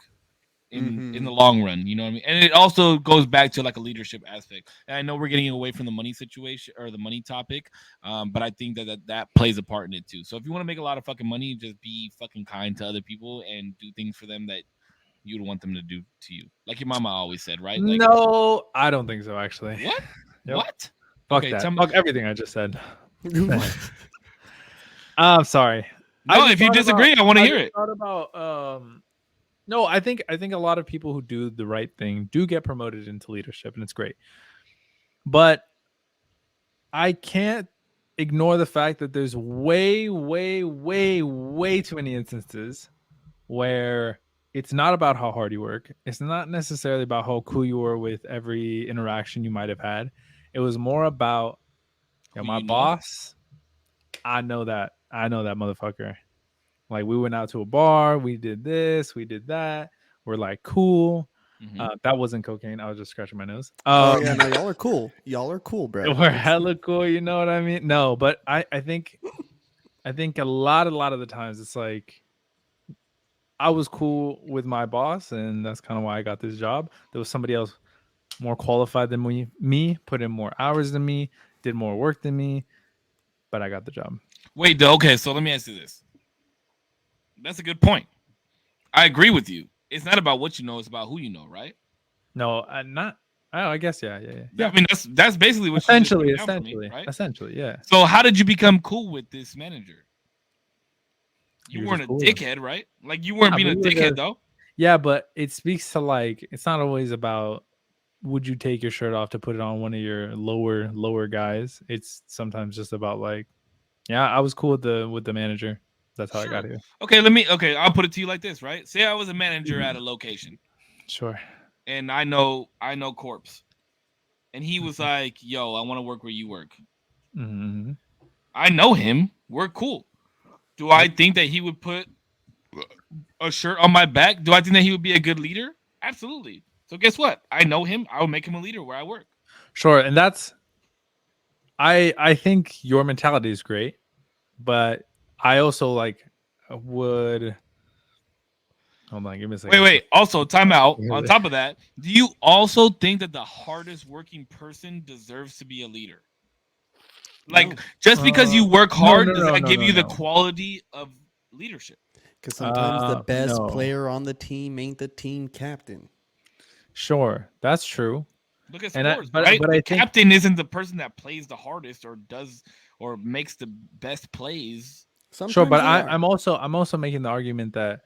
in the long run, you know what I mean? And it also goes back to like a leadership aspect. And I know we're getting away from the money situation or the money topic, but I think that plays a part in it too. So if you want to make a lot of fucking money, just be fucking kind to other people and do things for them that you would want them to do to you, like your mama always said, right? Like, No, I don't think so. Actually, what? Yep. What? Fuck Okay, that. tell me- Fuck everything I just said. I'm sorry. No, if you disagree, I want to hear it. Thought about no, I think a lot of people who do the right thing do get promoted into leadership, and it's great. But I can't ignore the fact that there's way too many instances where it's not about how hard you work. It's not necessarily about how cool you were with every interaction you might have had. It was more about my boss. I know that motherfucker. Like we went out to a bar, we did this, we did that. We're like cool. That wasn't cocaine. I was just scratching my nose. Oh yeah, no, y'all are cool. Y'all are cool, bro. We're hella cool. You know what I mean? No, but I think a lot of the times it's like I was cool with my boss, and that's kind of why I got this job. There was somebody else more qualified than me, put in more hours than me, did more work than me, but I got the job. Wait, okay, so let me ask you this. That's a good point. I agree with you. It's not about what you know; it's about who you know, right? No, not. Oh, I guess yeah. I mean, that's basically what essentially, right? Essentially, yeah. So, how did you become cool with this manager? You weren't a cool dickhead, right? Like you weren't being a dickhead, though. Yeah, but it speaks to like it's not always about would you take your shirt off to put it on one of your lower guys. It's sometimes just about like, yeah, I was cool with the manager. That's how I got here. Okay, I'll put it to you like this, right? Say I was a manager at a location. Sure. And I know Corpse. And he was like, yo, I want to work where you work. Mm-hmm. I know him. We're cool. Do I think that he would put a shirt on my back? Do I think that he would be a good leader? Absolutely. So guess what? I know him. I'll make him a leader where I work. Sure. And that's I think your mentality is great, but I also like would hold on, give me a second. Wait. Also, time out. On top of that, do you also think that the hardest working person deserves to be a leader? Like, just because you work hard, does that give you the quality of leadership? Because sometimes the best player on the team ain't the team captain. Sure, that's true. Look at sports, right? But the captain isn't the person that plays the hardest or does or makes the best plays. Sometimes sure, but I'm also making the argument that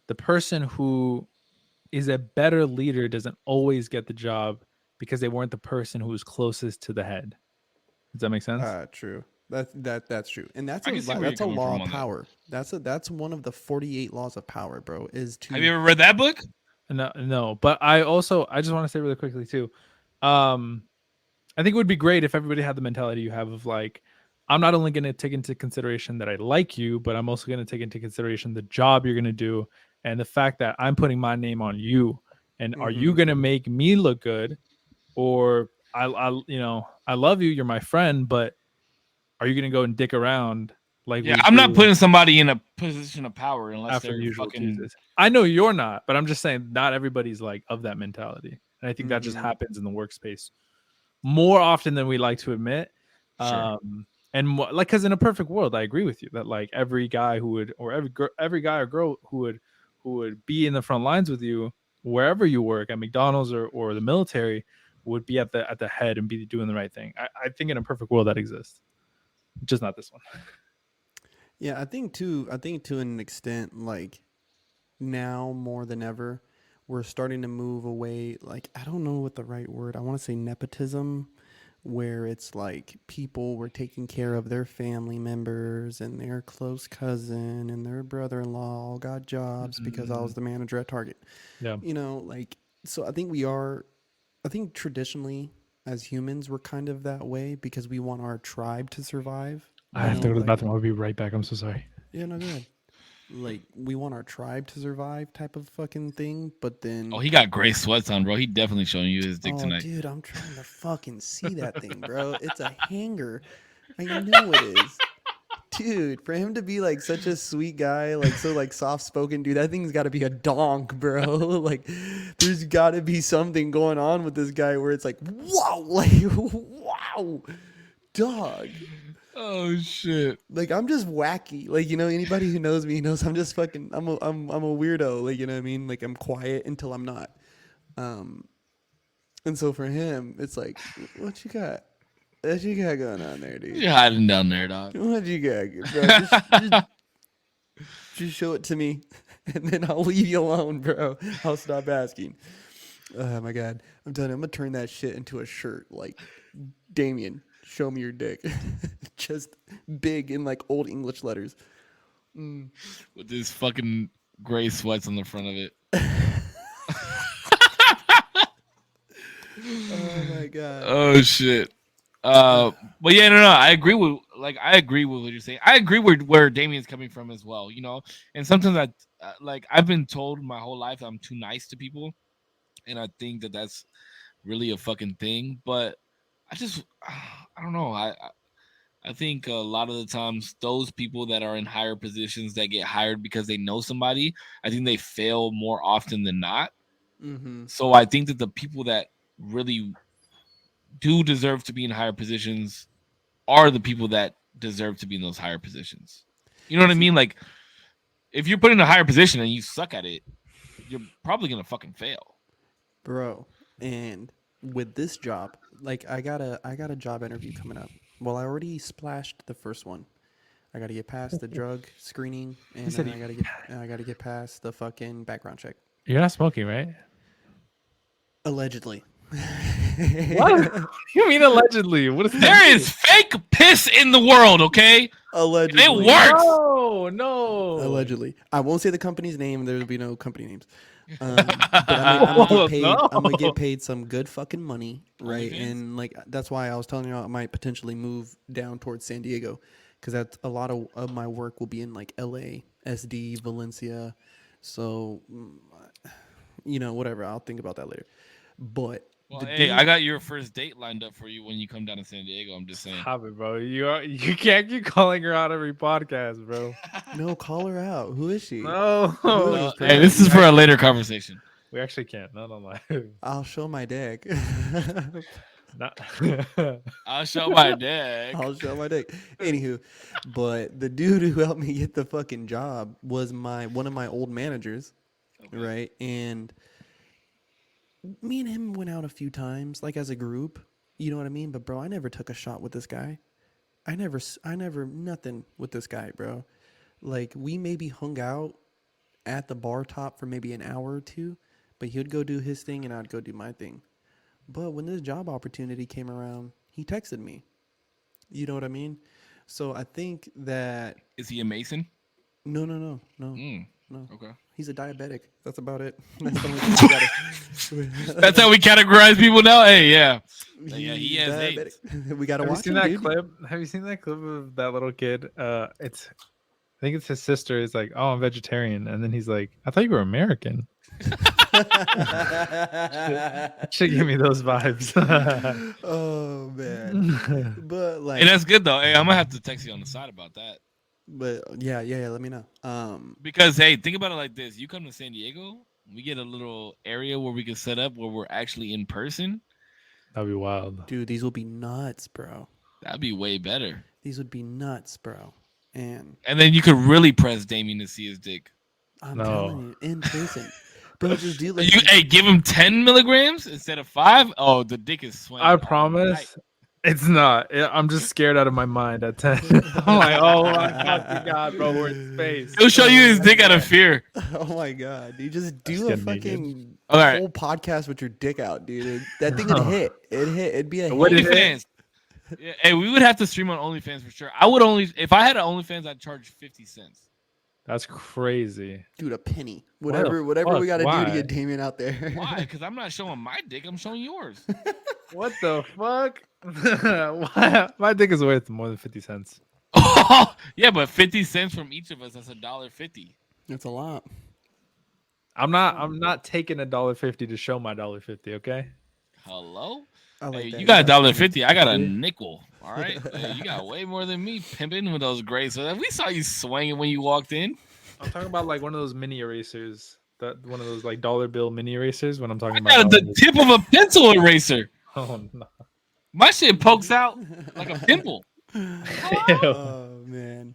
the person who is a better leader doesn't always get the job because they weren't the person who was closest to the head. Does that make sense? True. That's true, and that's a law of power. That's one of the 48 laws of power, bro. Have you ever read that book? No. But I just want to say really quickly too. I think it would be great if everybody had the mentality you have of like, I'm not only going to take into consideration that I like you, but I'm also going to take into consideration the job you're going to do and the fact that I'm putting my name on you. And are you going to make me look good? Or I love you, you're my friend, but are you going to go and dick around? Like, yeah, I'm not putting somebody in a position of power unless they're fucking. Tuesdays. I know you're not, but I'm just saying not everybody's like of that mentality. And I think that just happens in the workspace more often than we like to admit. Sure. And like, because in a perfect world, I agree with you that like every guy who would, or every guy or girl who would be in the front lines with you, wherever you work at McDonald's or the military, would be at the head and be doing the right thing. I think in a perfect world that exists, just not this one. Yeah, I think to an extent, like now more than ever, we're starting to move away. Like, I don't know what the right word. I want to say nepotism, where it's like people were taking care of their family members and their close cousin and their brother-in-law all got jobs because I was the manager at Target. Yeah. You know, like, so I think traditionally as humans, we're kind of that way because we want our tribe to survive. I have to go to the like, bathroom. I'll be right back. I'm so sorry. Yeah, no, good. Like, we want our tribe to survive type of fucking thing, but then... Oh, he got gray sweats on, bro. He definitely showing you his dick tonight. Dude, I'm trying to fucking see that thing, bro. It's a hanger. I know it is. Dude, for him to be like such a sweet guy, like so like soft spoken, dude, that thing's got to be a donk, bro. Like, there's got to be something going on with this guy where it's like, wow, like, wow, dog. Oh shit! Like, I'm just wacky. Like, you know, anybody who knows me knows I'm just fucking. I'm a weirdo. Like, you know what I mean? Like, I'm quiet until I'm not. And so for him, it's like, what you got? What you got going on there, dude? You're hiding down there, dog. What you got, bro? Just show it to me, and then I'll leave you alone, bro. I'll stop asking. Oh my god, I'm done. I'm gonna turn that shit into a shirt, like Damien. Show me your dick, just big in like old English letters. With his fucking gray sweats on the front of it. Oh my god. Oh shit. But yeah, no. I agree with what you're saying. I agree where Damien's coming from as well. You know, and sometimes I've been told my whole life I'm too nice to people, and I think that that's really a fucking thing. But I don't know. I think a lot of the times those people that are in higher positions that get hired because they know somebody, I think they fail more often than not. Mm-hmm. So I think that the people that really do deserve to be in higher positions are the people that deserve to be in those higher positions. You know what I mean? Like, if you're put in a higher position and you suck at it, you're probably gonna fucking fail, Bro. And with this job, like I got a job interview coming up. Well, I already splashed the first one. I got to get past the drug screening, and said then I got to get past the fucking background check. You're not smoking, right? Allegedly. What? You mean allegedly? What is that? There is fake piss in the world, okay? Allegedly. It works. No. Allegedly. I won't say the company's name. There will be no company names. But I'm gonna get paid some good fucking money, right? And like that's why I was telling you I might potentially move down towards San Diego, because that's a lot of my work will be in like LA, SD, Valencia. So, you know, whatever. I'll think about that later. But Well, hey, I got your first date lined up for you when you come down to San Diego. I'm just saying. Stop it, bro. You can't keep calling her out every podcast, bro. no, call her out. Who is she? No. Hey, this is for a later conversation. We actually can't. Not on live. I'll show my dick. I'll show my dick. I'll show my dick. Anywho, but the dude who helped me get the fucking job was one of my old managers, right? And me and him went out a few times, like as a group. You know what I mean? But bro, I never took a shot with this guy. I never nothing with this guy, bro. Like we maybe hung out at the bar top for maybe an hour or two, but he would go do his thing and I'd go do my thing. But when this job opportunity came around, he texted me. You know what I mean? So I think that... Is he a Mason? No. No. Okay. He's a diabetic. That's about it. That's the only thing That's how we categorize people now? Hey, yeah. Yeah, he has AIDS. We got to Have you watch seen him, that dude. clip? Have you seen that clip of that little kid? I think it's his sister is like, "Oh, I'm vegetarian," and then he's like, "I thought you were American." Should give me those vibes. Oh, man. But like... Hey, that's good, though. Hey, I'm going to have to text you on the side about that. But yeah, let me know. Because, hey, think about it like this. You come to San Diego, we get a little area where we can set up where we're actually in person. That'd be wild. Dude, these will be nuts, bro. That'd be way better. These would be nuts, bro. And then you could really press Damien to see his dick. I'm telling you, in person. Bro, just do like... Hey, give him 10 milligrams instead of 5. Oh, the dick is swinging. I promise. It's not. I'm just scared out of my mind at 10. I'm like, oh my God, bro, we're in space. He'll show you his dick out of fear. Oh my god, you just do a getting me, fucking All right. whole podcast with your dick out, dude. That thing would hit. It'd be a What hit. is it? OnlyFans. Yeah, hey, we would have to stream on OnlyFans for sure. I would only if I had an OnlyFans, I'd charge 50 cents. That's crazy. Dude, a penny. Why the Whatever we fuck? got to do to Why? get Damien out there. Why? Because I'm not showing my dick. I'm showing yours. What the fuck? Why? My dick is worth more than 50 cents. Yeah, but 50 cents from each of us, that's $1.50. That's a lot. I'm not taking $1.50 to show my $1.50, okay? Hello? I like Hey, that. you got got $1.50. I got a nickel. All right. Hey, you got way more than me pimping with those grades. So we saw you swinging when you walked in. I'm talking about like one of those mini erasers. That one of those like dollar bill mini erasers when I'm talking I about got the tip of a pencil eraser. Oh no. My shit pokes out like a pimple. Oh man.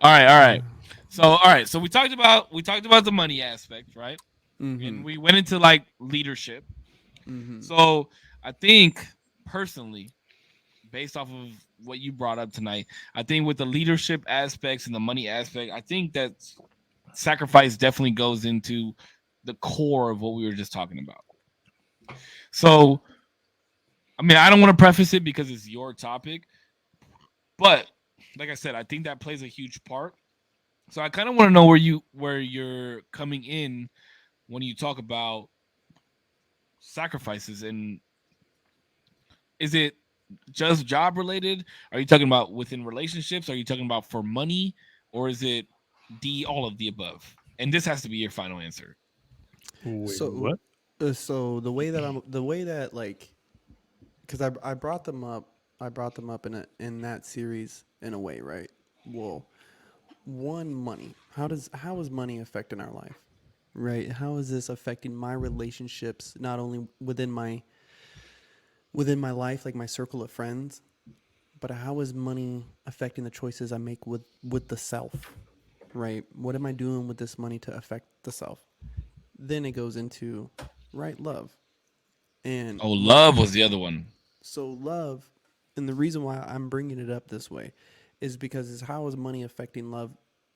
All right. So we talked about the money aspect, right? Mhm. And we went into like leadership. Mhm. So I think personally, based off of what you brought up tonight, I think with the leadership aspects and the money aspect, I think that sacrifice definitely goes into the core of what we were just talking about. So, I mean, I don't want to preface it because it's your topic, but like I said, I think that plays a huge part. So I kind of want to know where you're coming in when you talk about sacrifices, and is it just job related? Are you talking about within relationships? Are you talking about for money, or is it all of the above? And this has to be your final answer. Wait, So, what? so the way that like, because I brought them up, in that series in a way, right? Well, one, money. How is money affecting our life, right? How is this affecting my relationships, not only within my life, like my circle of friends, but how is money affecting the choices I make with the self, right? What am I doing with this money to affect the self? Then it goes into right love, and Oh, love was the other one. so love, and the reason why I'm bringing it up this way is because is how is money affecting love,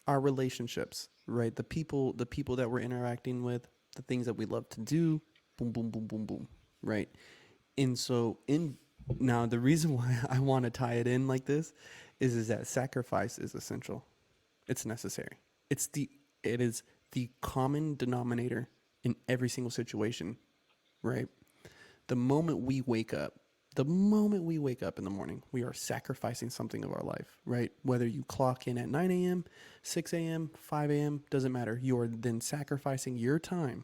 our relationships, right? The people that we're interacting with, the things that we love to do, boom, boom, boom, boom, boom, right? And so in now the reason why I want to tie it in like this is that sacrifice is essential. It's necessary. It is the common denominator in every single situation, right? The moment we wake up, the moment we wake up in the morning, we are sacrificing something of our life, right? Whether you clock in at 9 a.m., 6 a.m., 5 a.m., doesn't matter. You are then sacrificing your time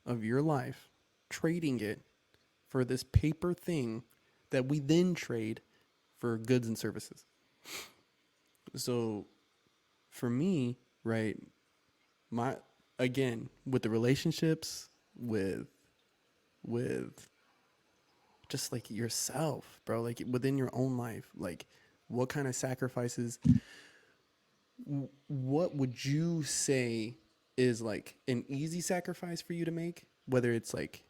of your life, trading it for this paper thing that we then trade for goods and services. So for me, right, my again, with the relationships, with just like yourself, bro, like within your own life, like what kind of sacrifices, what would you say is like an easy sacrifice for you to make, whether it's like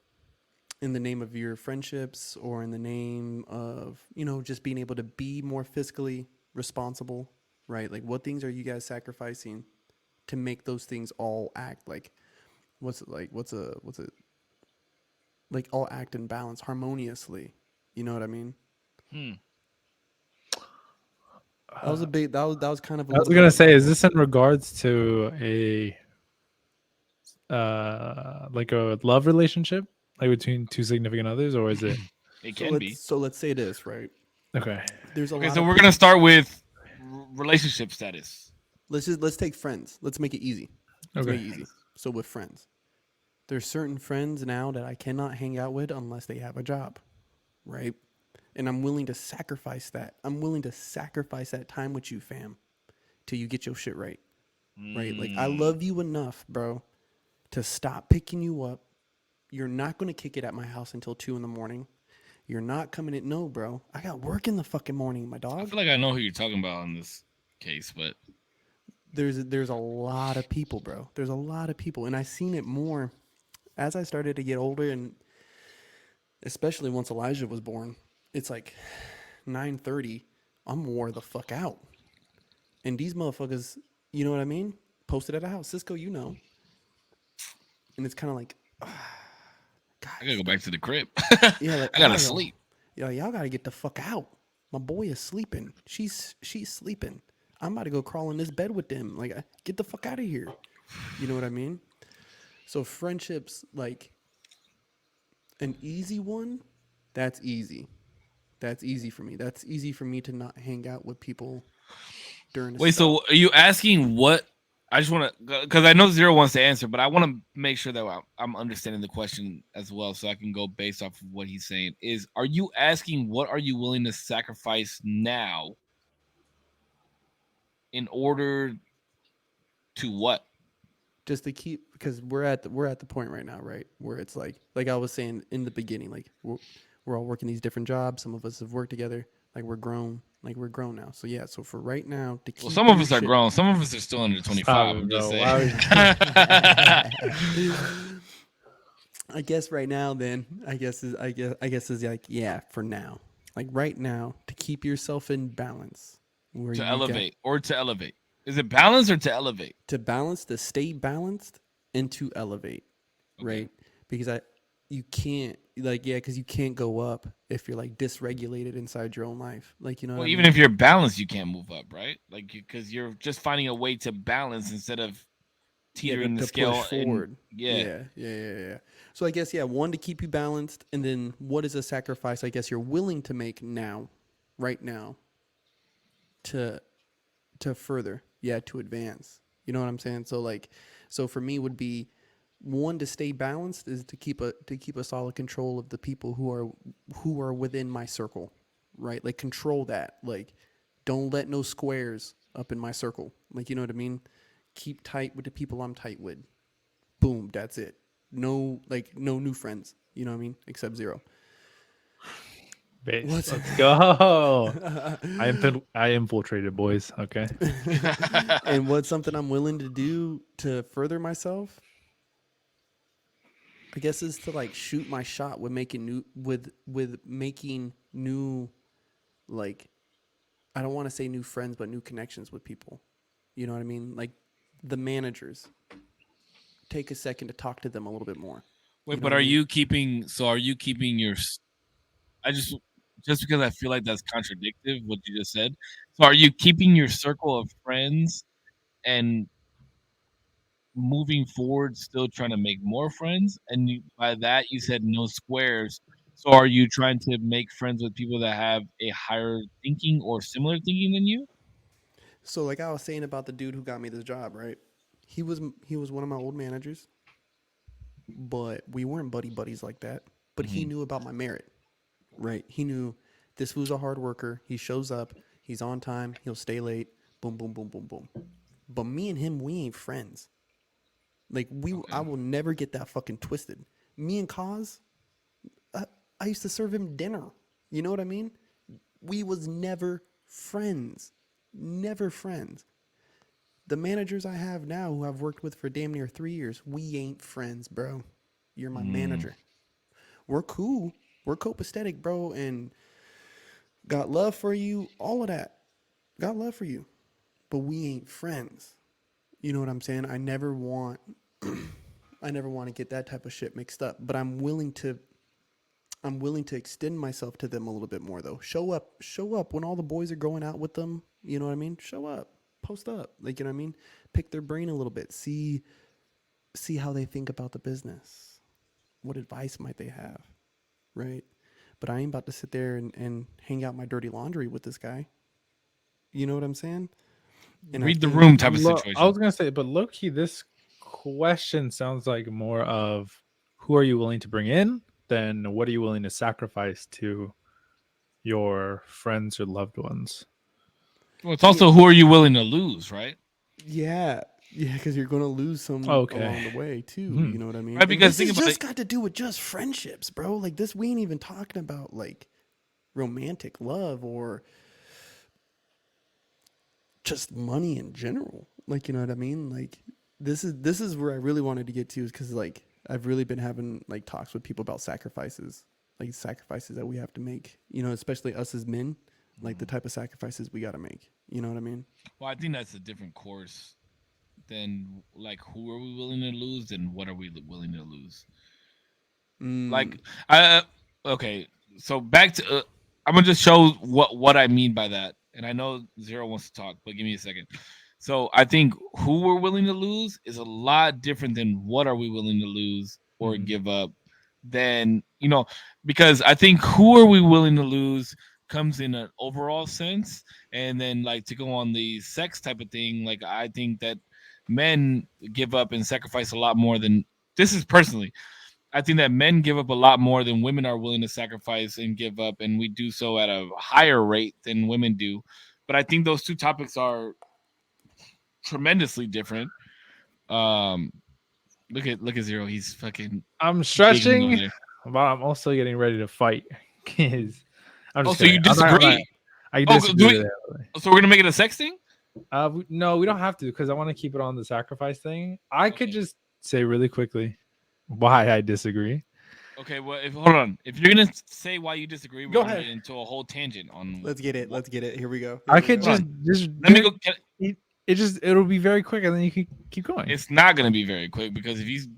in the name of your friendships or in the name of, just being able to be more fiscally responsible, right? Like what things are you guys sacrificing to make those things all act like, what's it like all act in balance harmoniously? You know what I mean? Hmm. That was a big, that was kind of a I was little gonna bit. say, is this in regards to a like a love relationship, like between two significant others, or is it It So can be. let's say this, right? okay? There's a Okay, lot so of we're people. gonna start with relationship status. Let's take friends. Let's make it easy. Let's make Okay. it easy. So with friends, there's certain friends now that I cannot hang out with unless they have a job, right? And I'm willing to sacrifice that. I'm willing to sacrifice that time with you, fam, till you get your shit right, right? Like I love you enough, bro, to stop picking you up. You're not gonna kick it at my house until 2 a.m. You're not coming in. No, bro. I got work in the fucking morning, my I dog. feel like I know who you're talking about in this case, but There's a lot of people, bro. There's a lot of people, and I seen it more as I started to get older, and especially once Elijah was born. It's like 9:30. I'm wore the fuck out, and these motherfuckers, you know what I mean? Posted at a house, Cisco, and it's kind of like, I gotta guys, go back to the crib. yeah, like I gotta sleep. y'all gotta get the fuck out. My boy is sleeping. She's sleeping. I'm about to go crawl in this bed with them. Like, get the fuck out of here. You know what I mean? So friendships, like an easy one, that's easy. That's easy for me. That's easy for me to not hang out with people during. Wait, so are you asking what? I just want to, because I know Zero wants to answer, but I want to make sure that I'm understanding the question as well, so I can go based off of what he's saying. Are you asking what are you willing to sacrifice now in order to what? just to keep, because we're at the point right now, right, where it's like I was saying in the beginning, like we're all working these different jobs. Some of us have worked together. Like we're grown now. So yeah. So for right now, to keep Well, some of your us are shit- grown. Some of us are still under 25. Stop it, I'm just bro. saying. I guess right now, then I guess is like, yeah, for now, like right now, to keep yourself in balance, where To you elevate or to elevate. Is it balance or to elevate? to balance, to stay balanced, and to elevate, Okay. right? Because you can't, like, yeah, because you can't go up if you're like dysregulated inside your own life, like, you know. Well, what I even mean? if you're balanced, you can't move up, right? Like, because you're just finding a way to balance instead of teetering the to scale push forward. Yeah. Yeah. So I guess, yeah, one, to keep you balanced, and then what is a sacrifice I guess you're willing to make now, right now, to further, to advance. You know what I'm saying? So like, so for me would be, one, to stay balanced is to keep a solid control of the people who are within my circle, right? Like control that. Like, don't let no squares up in my circle. Like, you know what I mean? Keep tight with the people I'm tight with. Boom, that's it. No new friends. You know what I mean? Except Zero. Base. What's- Let's go. I infiltrated, boys. Okay. And what's something I'm willing to do to further myself? I guess is to like shoot my shot with making new, like, I don't want to say new friends, but new connections with people. You know what I mean? Like the managers. Take a second to talk to them a little bit more. Wait, You know but what I are mean? you keeping? So are you keeping your? I just because I feel like that's contradictive what you just said. So are you keeping your circle of friends and moving forward, still trying to make more friends? And by that you said no squares. So are you trying to make friends with people that have a higher thinking or similar thinking than you? So like I was saying about the dude who got me this job, right? He was one of my old managers, but we weren't buddies like that. But he knew about my merit, right? He knew this was a hard worker. He shows up, he's on time, he'll stay late. Boom, boom, boom, boom, boom. But me and him, we ain't friends. Like I will never get that fucking twisted. Me and Kaz, I used to serve him dinner. You know what I mean? We was never friends. Never friends. The managers I have now, who I've worked with for damn near 3 years, we ain't friends, bro. You're my manager. We're cool. We're copacetic, bro, and got love for you. All of that. Got love for you. But we ain't friends. You know what I'm saying? I never want to get that type of shit mixed up. But I'm willing to extend myself to them a little bit more though. Show up when all the boys are going out with them. You know what I mean? Show up, post up. Like, you know what I mean? Pick their brain a little bit. See how they think about the business. What advice might they have? Right? But I ain't about to sit there and hang out my dirty laundry with this guy. You know what I'm saying? And Read the room type of I situation. was gonna say, but low key, this question sounds like more of who are you willing to bring in than what are you willing to sacrifice to your friends or loved ones. Well, it's also who are you willing to lose, right? Yeah, because you're going to lose some Okay. along the way too. Mhm. You know what I mean? Right, And because this think has about just got to do with just friendships, bro. Like this, we ain't even talking about like romantic love or just money in general. Like, you know what I mean? Like this is where I really wanted to get to, is because like I've really been having like talks with people about sacrifices, like sacrifices that we have to make. You know, especially us as men, like the type of sacrifices we got to make. You know what I mean? Well, I think that's a different course than like who are we willing to lose and what are we willing to lose. Like, okay, so back to I'm gonna just show what I mean by that. And I know Zero wants to talk, but give me a second. So I think who we're willing to lose is a lot different than what are we willing to lose or give up. Then because I think who are we willing to lose comes in an overall sense, and then like to go on the sex type of thing. Like I think that men give up and sacrifice a lot more than this is personally. I think that men give up a lot more than women are willing to sacrifice and give up, and we do so at a higher rate than women do. But I think those two topics are tremendously different. Look at Zero. He's fucking. I'm stretching, but I'm also getting ready to fight. I'm just so you disagree? I disagree. So we're gonna make it a sex thing? No, we don't have to because I want to keep it on the sacrifice thing. I could just say really quickly why I disagree. Okay, well, hold on. If you're gonna say why you disagree, we're Go gonna ahead. get into a whole tangent on. Let's get it. Let's get it. Here we go. I could just let me go. It'll be very quick, and then you can keep going. It's not gonna be very quick because if he's,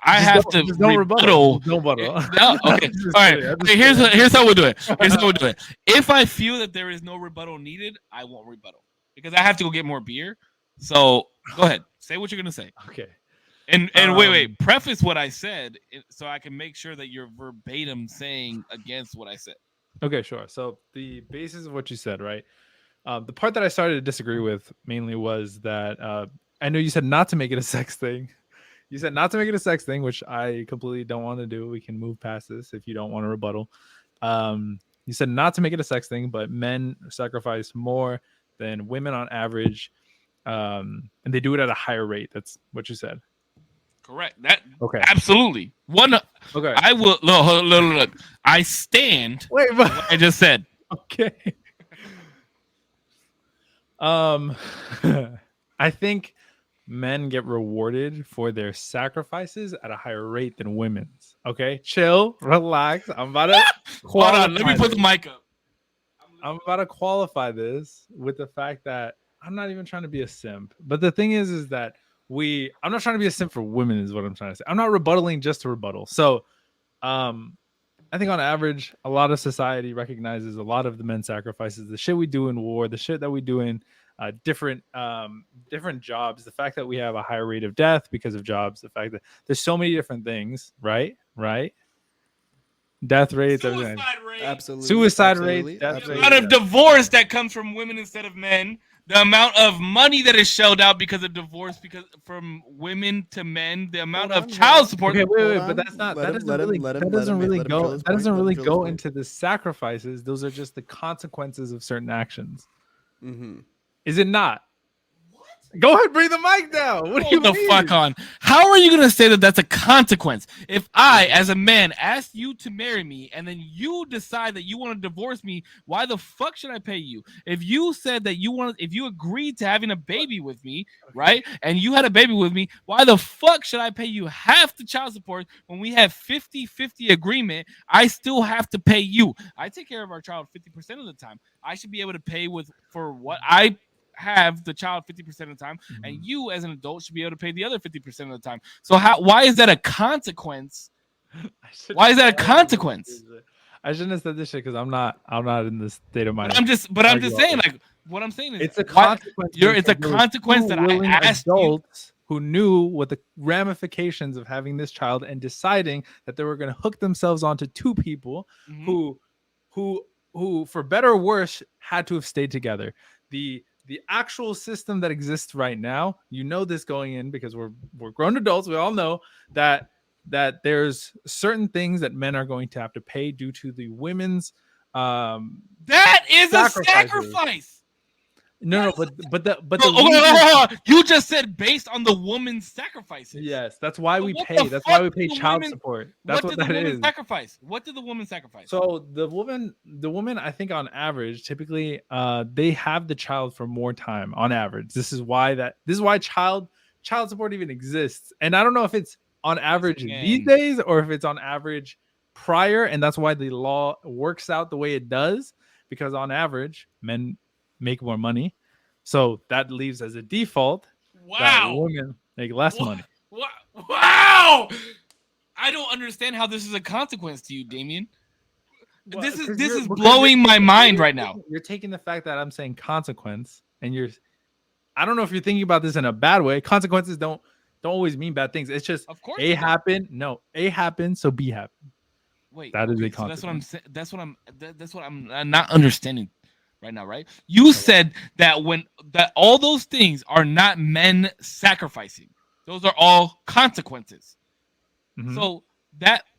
I have to rebuttal. No, okay. All right. Okay, here's how we'll do it. Here's how we'll do it. If I feel that there is no rebuttal needed, I won't rebuttal because I have to go get more beer. So go ahead. Say what you're gonna say. Okay. And wait. Preface what I said so I can make sure that you're verbatim saying against what I said. Okay, sure. So the basis of what you said, right? The part that I started to disagree with mainly was that I know you said not to make it a sex thing. You said not to make it a sex thing, which I completely don't want to do. We can move past this if you don't want to rebuttal. You said not to make it a sex thing, but men sacrifice more than women on average, and they do it at a higher rate. That's what you said. Correct. That okay. Absolutely. Okay. I will look. I stand. Wait, but what I just said. Okay. I think men get rewarded for their sacrifices at a higher rate than women's. Okay, chill, relax. I'm about to hold on. Let me put the mic up. I'm about to qualify this with the fact that I'm not even trying to be a simp. But the thing is that I'm not trying to be a simp for women, is what I'm trying to say. I'm not rebuttaling just to rebuttal. So, I think on average, a lot of society recognizes a lot of the men's sacrifices, the shit we do in war, the shit that we do in different jobs, the fact that we have a higher rate of death because of jobs, the fact that there's so many different things, right? Death rates, everything. Absolutely. Suicide rates, death the amount of divorce that comes from women instead of men, the amount of money that is shelled out because of divorce, because from women to men, the amount of child support. Okay, wait, but that's not. That doesn't really go into the sacrifices. Those are just the consequences of certain actions. Mm-hmm. Is it not? Go ahead, bring the mic down. What do you mean? Fuck on? How are you gonna say that that's a consequence? If I, as a man, ask you to marry me and then you decide that you want to divorce me, why the fuck should I pay you? If you said that if you agreed to having a baby with me, right, and you had a baby with me, why the fuck should I pay you half the child support when we have 50-50 agreement? I still have to pay you. I take care of our child 50% of the time. I should be able to pay for what I have the child 50% of the time, and you as an adult should be able to pay the other 50% of the time. So why is that a consequence? Why is that a consequence? I shouldn't have said this shit because I'm not in this state of mind. But I'm just saying, like, what I'm saying is it's a consequence. It's a consequence that I asked adults who knew what the ramifications of having this child and deciding that they were going to hook themselves onto two people who for better or worse had to have stayed together. The actual system that exists right now, this going in because we're grown adults. We all know that there's certain things that men are going to have to pay due to the women's. That is a sacrifice. No, but you just said based on the woman's sacrifices. Yes, that's why we pay. That's why we pay child support. That's what that is. What did the woman sacrifice? So the woman, I think on average, typically, they have the child for more time on average. This is why child support even exists. And I don't know if it's on average these days or if it's on average prior, and that's why the law works out the way it does. Because on average, men make more money, so that leaves as a default that women make less money. Wow! I don't understand how this is a consequence to you, Damien. this is blowing my mind right now. You're taking the fact that I'm saying consequence, and I don't know if you're thinking about this in a bad way. Consequences don't always mean bad things. It's just Of course A happened. No, A happened, so B happened. Wait, that is a so consequence. that's what I'm saying. That's what I'm not understanding right now, right? You said that all those things are not men sacrificing. Those are all consequences. Mhm. So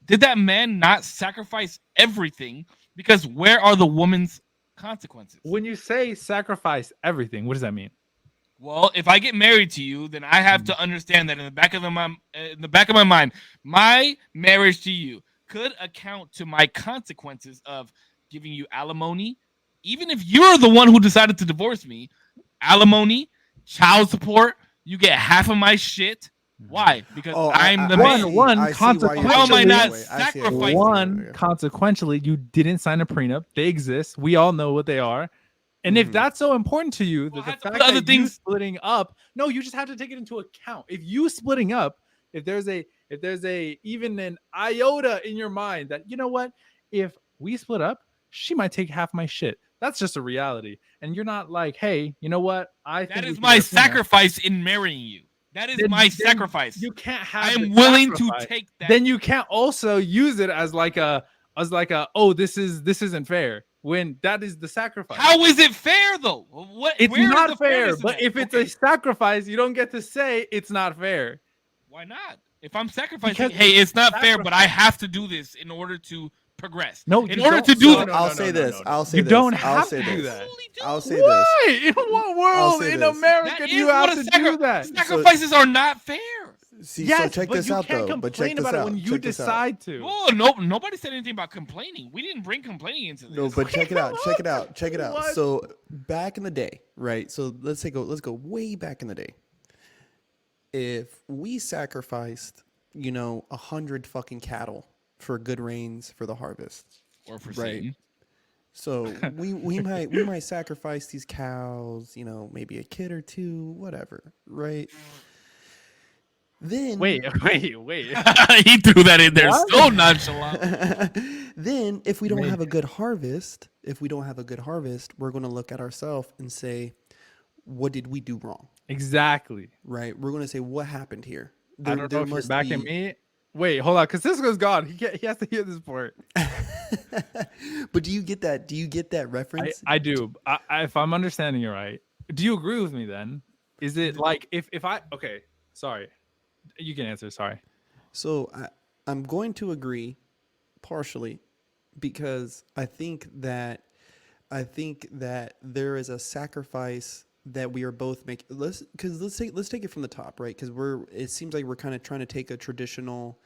did that man not sacrifice everything? Because where are the woman's consequences? When you say sacrifice everything, what does that mean? Well, if I get married to you, then I have to understand that in the back of my mind, my marriage to you could account to my consequences of giving you alimony, even if you're the one who decided to divorce me. Alimony, child support, you get half of my shit. Why? Because I'm the man. One consequence. How am I not sacrificing? One, consequentially, you didn't sign a prenup. They exist. We all know what they are. And if that's so important to you, Well, that the I have to fact put other that you things- splitting up, no, you just have to take it into account. If you splitting up, if there's a even an iota in your mind that, you know what, if we split up, she might take half my shit. That's just a reality. And you're not like, hey, you know what? I think That we is should my get a prenup. sacrifice in marrying you. That is Then- my then sacrifice. You can't have. I am the willing sacrifice. to take that. Then you can't also use it as like a oh, this isn't fair, when that is the sacrifice. How is it fair though? It's where is not the fair, fairness in but that? if it's Okay, a sacrifice, you don't get to say it's not fair. why not? If I'm sacrificing, Because hey, it's not fair, but I sacrifice. have to do this in order to progress. No, in you order don't. to do No, that, no, I'll say this. I'll say You this. don't I'll have say to do this. that. I'll say this. Why? In what world say in this. America That do is you what have a to do that? Sacrifices are not fair. See, Yes, so check but this you out can't though. But check complain this about out. it when you Check this out. decide to. Oh no! Nobody said anything about complaining. We didn't bring complaining into this. No, but check it out. Check it out. Check it out. What? So back in the day, right? So let's go way back in the day. If we sacrificed, 100 fucking cattle for good rains for the harvest, or for right? Satan. So we might sacrifice these cows, maybe a kid or two, whatever, right? Then Wait. He threw that in there What? so nonchalant. then if we don't Maybe. have a good harvest, we're going to look at ourselves and say, what did we do wrong? Exactly. Right? We're going to say, what happened here? I don't know if you're backing me. Wait, hold on, because Cisco's gone. He has to hear this part. But do you get that? Do you get that reference? I do. If I'm understanding you right, do you agree with me then? Is it like if I okay? Sorry, you can answer. Sorry. So I'm going to agree partially because I think that there is a sacrifice that we are both making. Let's take it from the top, right? Because it seems like we're kind of trying to take a traditional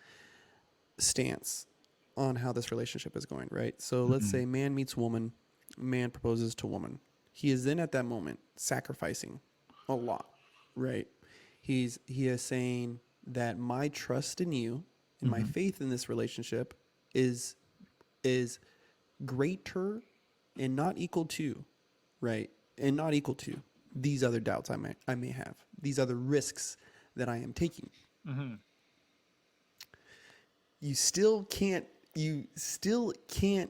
stance on how this relationship is going, right? So let's say man meets woman, man proposes to woman. He is then at that moment sacrificing a lot, right? He is saying that my trust in you and my faith in this relationship is greater and not equal to, right? And not equal to these other doubts I may have, these other risks that I am taking. Mm-hmm. You still can't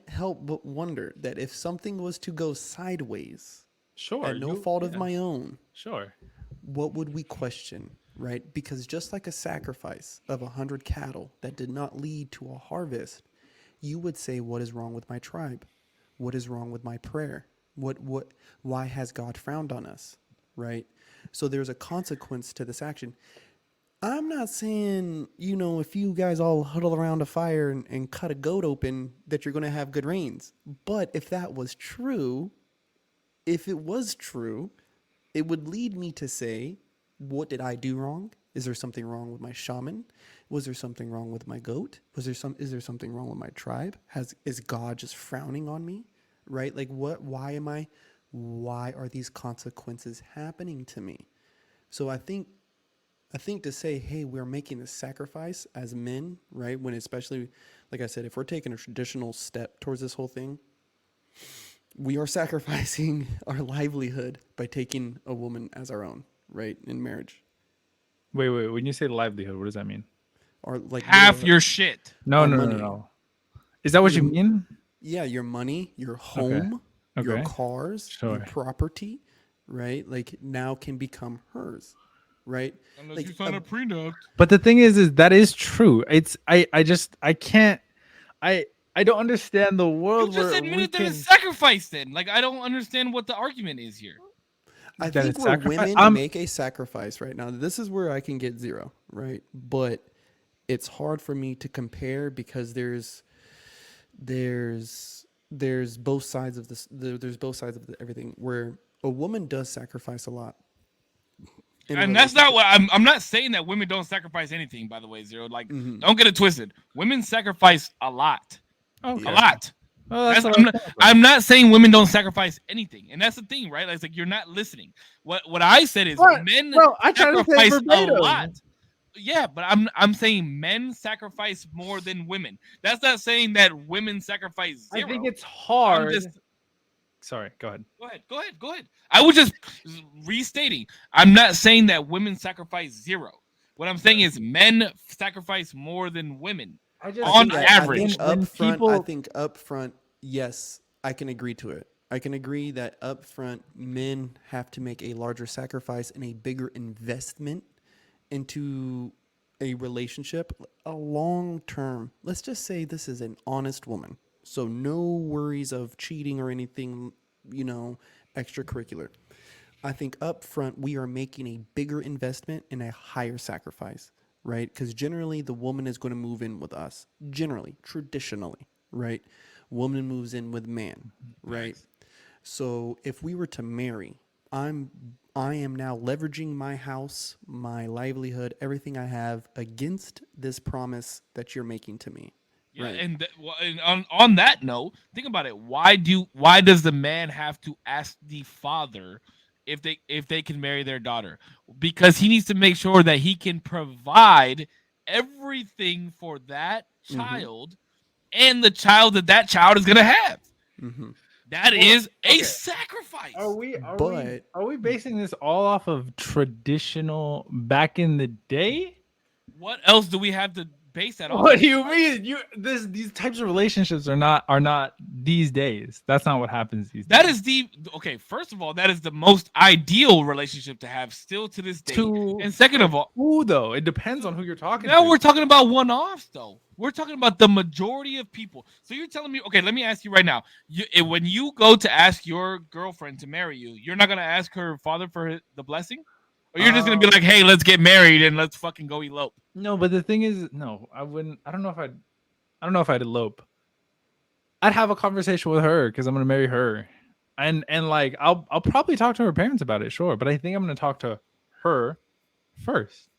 help but wonder that if something was to go sideways Sure. at no fault of my own, Sure. what would we question, right? Because just like a sacrifice of 100 cattle that did not lead to a harvest, you would say, what is wrong with my tribe? What is wrong with my prayer? Why has God frowned on us, right? So there's a consequence to this action. I'm not saying, if you guys all huddle around a fire and cut a goat open, that you're going to have good rains. But if that was true, it would lead me to say, what did I do wrong? Is there something wrong with my shaman? Was there something wrong with my goat? Is there something wrong with my tribe? Is God just frowning on me? Right? Like why are these consequences happening to me? So I think to say, hey, we're making a sacrifice as men, right? When especially, like I said, if we're taking a traditional step towards this whole thing, we are sacrificing our livelihood by taking a woman as our own, right? In marriage. Wait. When you say livelihood, what does that mean? Or like Half your shit. No. Our money. Is that what you mean? Yeah, your money, your home, your Okay. cars, your Sure. property, right? Like now can become hers, right? Unless Like you sign a prenup. But the thing is that is true. It's I just I can't I I don't understand the You world just where we admitted that it's can sacrifice. Then, like, I don't understand what the argument is here. I that think it's where sacrifice. women make a sacrifice right now, this is where I can get 0, right? But it's hard for me to compare because there's both sides of this. There's both sides of everything where a woman does sacrifice a lot in a And that's not relationship. what I'm not saying that women don't sacrifice anything, by the way, Zero. Like, Mhm. don't get it twisted. Women sacrifice a lot. Okay. A Yeah. lot. Well, that's That's, what I thought. I'm not saying women don't sacrifice anything. And that's the thing, right? It's like you're not listening. What I said is What? men Bro, I tried to say sacrifice a verbatim. lot. Yeah, but I'm saying men sacrifice more than women. That's not saying that women sacrifice I zero. think it's I'm hard. just Sorry, go ahead. Go ahead. I was just restating. I'm not saying that women sacrifice zero. What I'm saying is men sacrifice more than women. I just On I average. think when up front, people I think up front, yes, I can agree to it. I can agree that up front, men have to make a larger sacrifice and a bigger investment into a relationship, a long term. Let's just say this is an honest woman. So no worries of cheating or anything, you know, extracurricular. I think up front we are making a bigger investment and a higher sacrifice, right? Because generally the woman is going to move in with us. Generally, traditionally, right? Woman moves in with man, right? So if we were to marry, I am now leveraging my house, my livelihood, everything I have against this promise that you're making to me. Yeah, Right. and on that note, think about it. Why does the man have to ask the father if they can marry their daughter? Because he needs to make sure that he can provide everything for that child and the child that child is gonna have. Mm-hmm. That Well, is a okay. sacrifice. But we basing this all off of traditional back in the day? What else do we have to base that on? What do you mean? These types of relationships are not these days. That's not what happens these That days. is the okay. First of all, that is the most ideal relationship to have still to this day. To And second of all, who though? It depends on who you're talking now to. we're talking about one-offs, though. We're talking about the majority of people. So you're telling me, okay? Let me ask you right now. When you go to ask your girlfriend to marry you, you're not gonna ask her father for the blessing, or you're just gonna be like, "Hey, let's get married and let's fucking go elope." No, but the thing is, no, I wouldn't. I don't know if I'd elope. I'd have a conversation with her because I'm gonna marry her, and like I'll probably talk to her parents about it, sure. But I think I'm gonna talk to her first.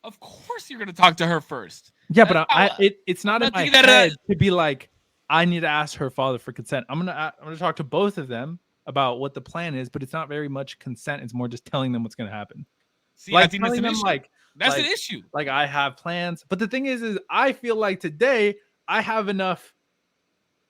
Of course, you're gonna talk to her first. Yeah, but That's it's not in not my thinking that, head to be like I need to ask her father for consent. I'm gonna talk to both of them about what the plan is, but it's not very much consent. It's more just telling them what's gonna happen. see, I think that's telling an them issue. like That's like- an issue. like I have plans. But the thing is I feel like today I have enough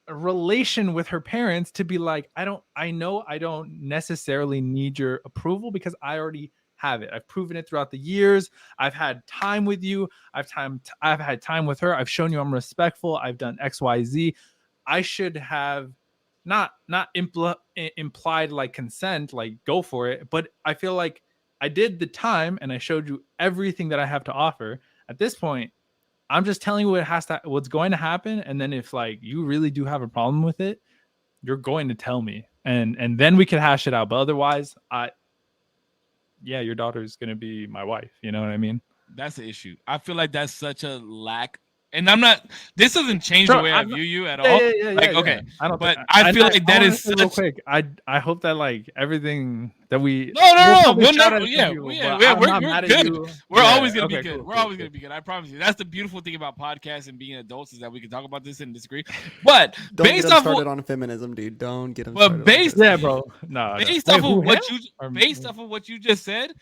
relation with her parents to be like, I know I don't necessarily need your approval because I already have it. I've proven it throughout the years. I've had time with you. I've had time with her. I've shown you I'm respectful. I've done XYZ. I should have not implied like consent, like go for it. But I feel like I did the time and I showed you everything that I have to offer. At this point, I'm just telling you what's going to happen. And then if like you really do have a problem with it, you're going to tell me. And then we can hash it out. But otherwise, your daughter is gonna be my wife. You know what I mean? That's the issue. I feel like that's such a lack. And I'm not. This doesn't change the way I view you at all. Okay, I don't. But I feel like that is real such. quick. I hope that like everything that we. No. probably We'll shout never. at Yeah, people, yeah, but I'm we're not mad at good. you. We're Yeah, always gonna be okay, good. cool, We're cool, always cool. gonna be good. I promise you. That's the beautiful thing about podcasts and being adults is that we can talk about this and disagree. But don't based get them off started what, on feminism, dude. Don't get them But started. on based- feminism. Yeah, bro. No. based Wait, off who, of what him? you Or- based off of what you just said,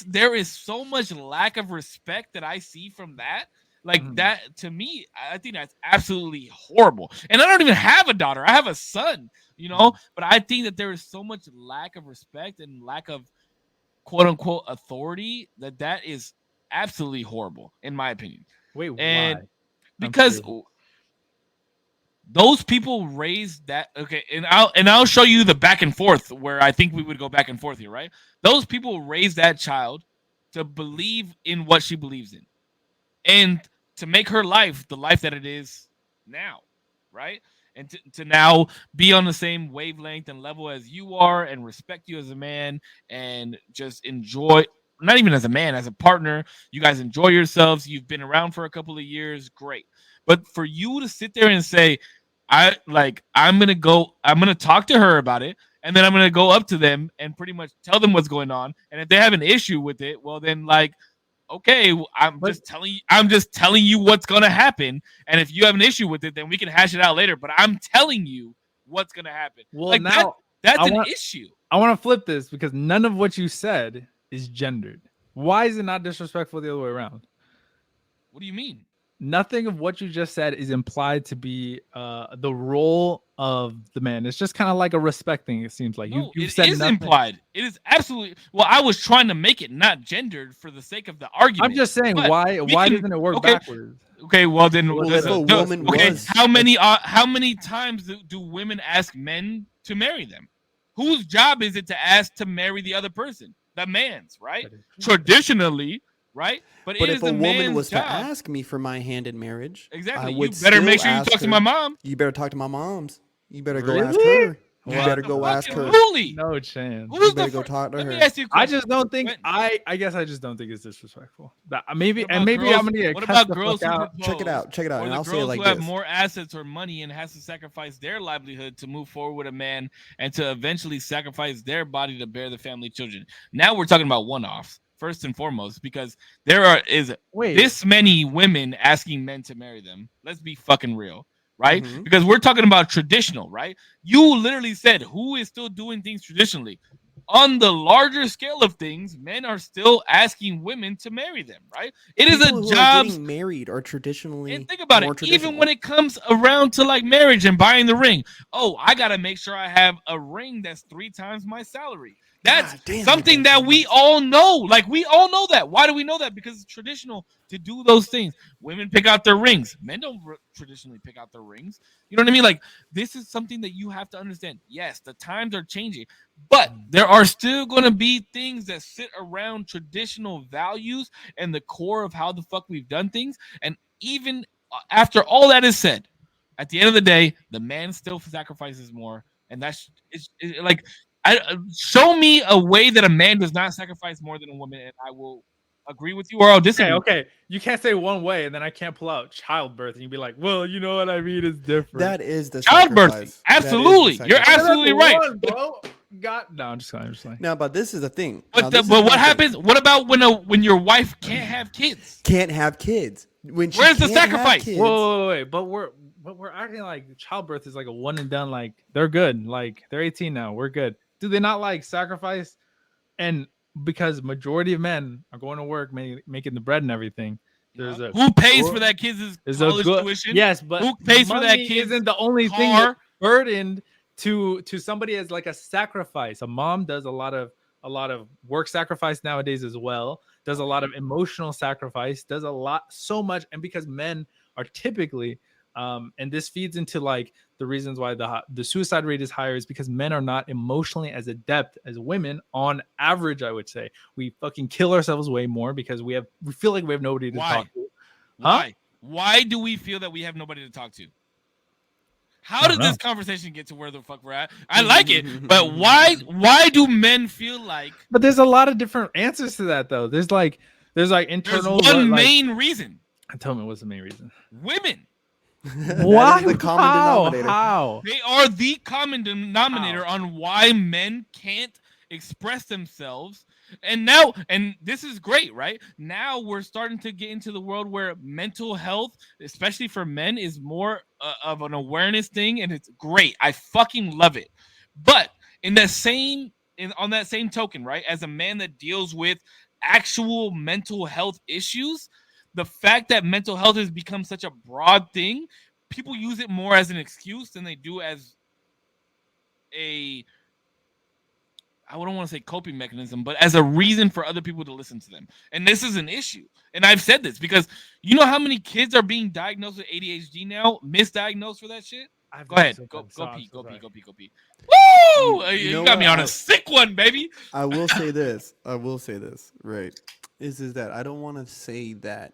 there is so much lack of respect that I see from that. Like Mhm. that to me, I think that's absolutely horrible. And I don't even have a daughter; I have a son. You know, but I think that there is so much lack of respect and lack of quote unquote authority that is absolutely horrible, in my opinion. Wait, And why? because those people raised that. Okay, and I'll show you the back and forth where I think we would go back and forth here, right? Those people raised that child to believe in what she believes in, and to make her life the life that it is now, right? And to now be on the same wavelength and level as you are, and respect you as a man, and just enjoy, not even as a man, as a partner. You guys enjoy yourselves. You've been around for a couple of years, great. But for you to sit there and say, I'm gonna talk to her about it, and then I'm gonna go up to them and pretty much tell them what's going on. And if they have an issue with it, well then, like, okay, I'm just telling you what's gonna happen. And if you have an issue with it, then we can hash it out later. But I'm telling you what's gonna happen. Well, like now that's an issue. I want to flip this because none of what you said is gendered. Why is it not disrespectful the other way around? What do you mean? Nothing of what you just said is implied to be the role of the man. It's just kind of like a respect thing. It seems like No, you've it said is nothing. implied. It is absolutely. Well, I was trying to make it not gendered for the sake of the argument. I'm just saying, why doesn't it work backwards? Okay, well then, Well, if a woman was- how many times do women ask men to marry them? Whose job is it to ask to marry the other person? The man's, right? Traditionally, right? But it if is the a woman man's was job. to ask me for my hand in marriage, Exactly. I You would better still make sure you ask talk to her. my mom. You better talk to my moms. You better go ask Really? her. You better go ask her. Absolutely. No chance. Who's You better the go fir- talk to Let her. me ask you a I question. just don't think When- I guess I just don't think it's disrespectful. Maybe What about I'm gonna get what cussed about the girls fuck who out. propose? Check it out. Check it out. Or And the I'll say it girls like who have this. more assets or money and has to sacrifice their livelihood to move forward with a man and to eventually sacrifice their body to bear the family children. Now we're talking about one-offs first and foremost, because is Wait, this many women asking men to marry them. Let's be fucking real, right? Mhm. Because we're talking about traditional, right? You literally said who is still doing things traditionally. On the larger scale of things, men are still asking women to marry them, right? It is People a who are job. getting married are traditionally And think about more it, traditional. even when it comes around to like marriage and buying the ring. Oh, I gotta make sure I have a ring that's 3 times my salary. That's God damn, something that's that we nice. all know. Like, we all know that. Why do we know that? Because it's traditional to do those things. Women pick out their rings. Men don't traditionally pick out their rings. You know what I mean? Like, this is something that you have to understand. Yes, the times are changing, but there are still going to be things that sit around traditional values and the core of how the fuck we've done things. And even after all that is said, at the end of the day, the man still sacrifices more, and it's like, show me a way that a man does not sacrifice more than a woman, and I will agree with you or I'll disagree. okay. You can't say one way and then I can't pull out childbirth and you'd be like, well, you know what I mean? It's different. That is the Childbirth. sacrifice. That is the Absolutely. You're sacrifice. absolutely right. bro. No, I'm just saying. Now, but this is the thing. But Now, this is what my thing. happens? What about when your wife can't have kids? Can't have kids. When she Where's the can't have sacrifice? kids- Wait. But we're acting like childbirth is like a one and done. Like they're good. Like they're 18 now. We're good. Do they not like sacrifice? And because majority of men are going to work, making the bread and everything. There's a Who pays for that kid's college tuition? Yes, but who pays for that money kid's isn't the only thing car? that's burdened to somebody as like a sacrifice. A mom does a lot of work sacrifice nowadays as well. Does a lot of emotional sacrifice. Does a lot, so much, and because men are typically, and this feeds into like the reasons why the suicide rate is higher is because men are not emotionally as adept as women on average. I would say we fucking kill ourselves way more because we feel like we have nobody to Why? talk to. Why? Why do we feel that we have nobody to talk to? How I did don't this conversation get to where the fuck we're at? I like it, but why do men feel like But there's a lot of different answers to that though. There's there's internal. one main reason? Tell me what's the main reason. Women. That is the common denominator. How? They are the common denominator on why men can't express themselves. And this is great, right? Now we're starting to get into the world where mental health, especially for men, is more of an awareness thing, and it's great. I fucking love it. But on that same token, right, as a man that deals with actual mental health issues, the fact that mental health has become such a broad thing, people use it more as an excuse than they do as I don't want to say coping mechanism, but as a reason for other people to listen to them. And this is an issue. And I've said this because you know how many kids are being diagnosed with ADHD now, misdiagnosed for that shit? Go ahead. Go pee. Woo! You got me on a sick one, baby. I will say this. Right. Is that I don't want to say that